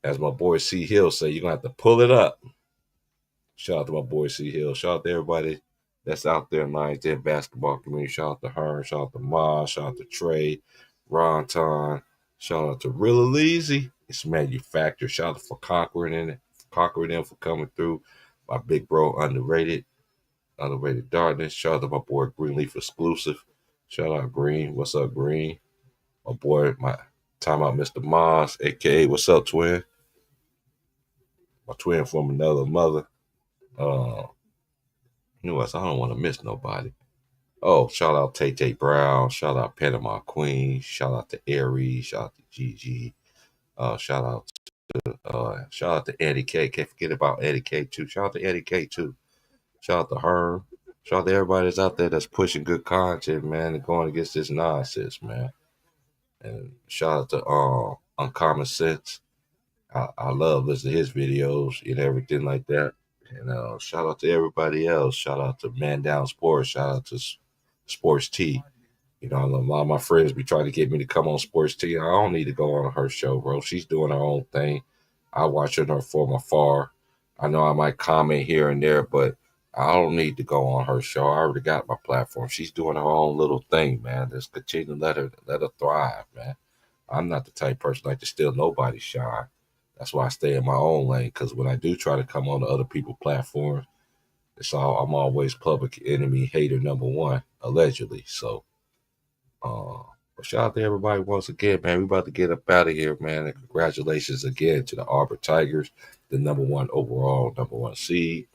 as my boy C Hill say, you're gonna have to pull it up. Shout out to my boy C Hill. Shout out to everybody that's out there in Lions Den basketball community. Shout out to Hearn. Shout out to Ma. Shout out to Trey, Ron Ton. Shout out to Real Easy. It's manufactured. Shout out for conquering them for coming through. My big bro, underrated darkness. Shout out to my boy Greenleaf exclusive. Shout out Green. What's up, Green? My boy, my time out, Mr. Moss, aka what's up, twin? My twin from another mother. You know what? I don't want to miss nobody. Oh, shout out Tay Tay Brown. Shout out Panama Queen. Shout out to Aries. Shout out to Gigi. Shout out to Eddie K. Can't forget about Eddie K too. Shout out to Eddie K too. Shout out to Herm. Shout out to everybody that's out there that's pushing good content, man, and going against this nonsense, man. And shout out to Uncommon Sense. I love listening to his videos and everything like that. And shout out to everybody else. Shout out to Man Down Sports. Shout out to Sports T. You know, a lot of my friends be trying to get me to come on Sports T. I don't need to go on her show, bro. She's doing her own thing. I watch her from afar. I know I might comment here and there, but I don't need to go on her show. I already got my platform. She's doing her own little thing, man. Just continue to let her thrive, man. I'm not the type of person like to steal nobody's shine. That's why I stay in my own lane. Because when I do try to come on to other people's platforms, I'm always public enemy hater number one, allegedly. So, but shout out to everybody once again, man. We about to get up out of here, man. And congratulations again to the Auburn Tigers, the number one overall, number one seed.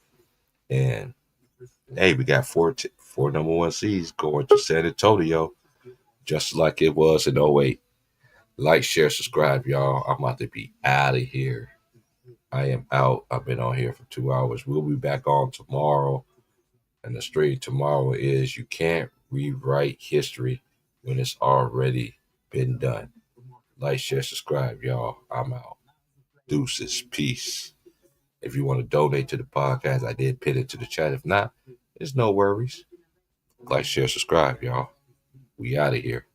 And hey, we got four number one seeds going to San Antonio, just like it was in '08. Like, share, subscribe, y'all. I'm about to be out of here. I am out. I've been on here for 2 hours. We'll be back on tomorrow. And the stream tomorrow is you can't rewrite history when it's already been done. Like, share, subscribe, y'all. I'm out. Deuces. Peace. If you want to donate to the podcast, I did pin it to the chat. If not, there's no worries. Like, share, subscribe, y'all. We out of here.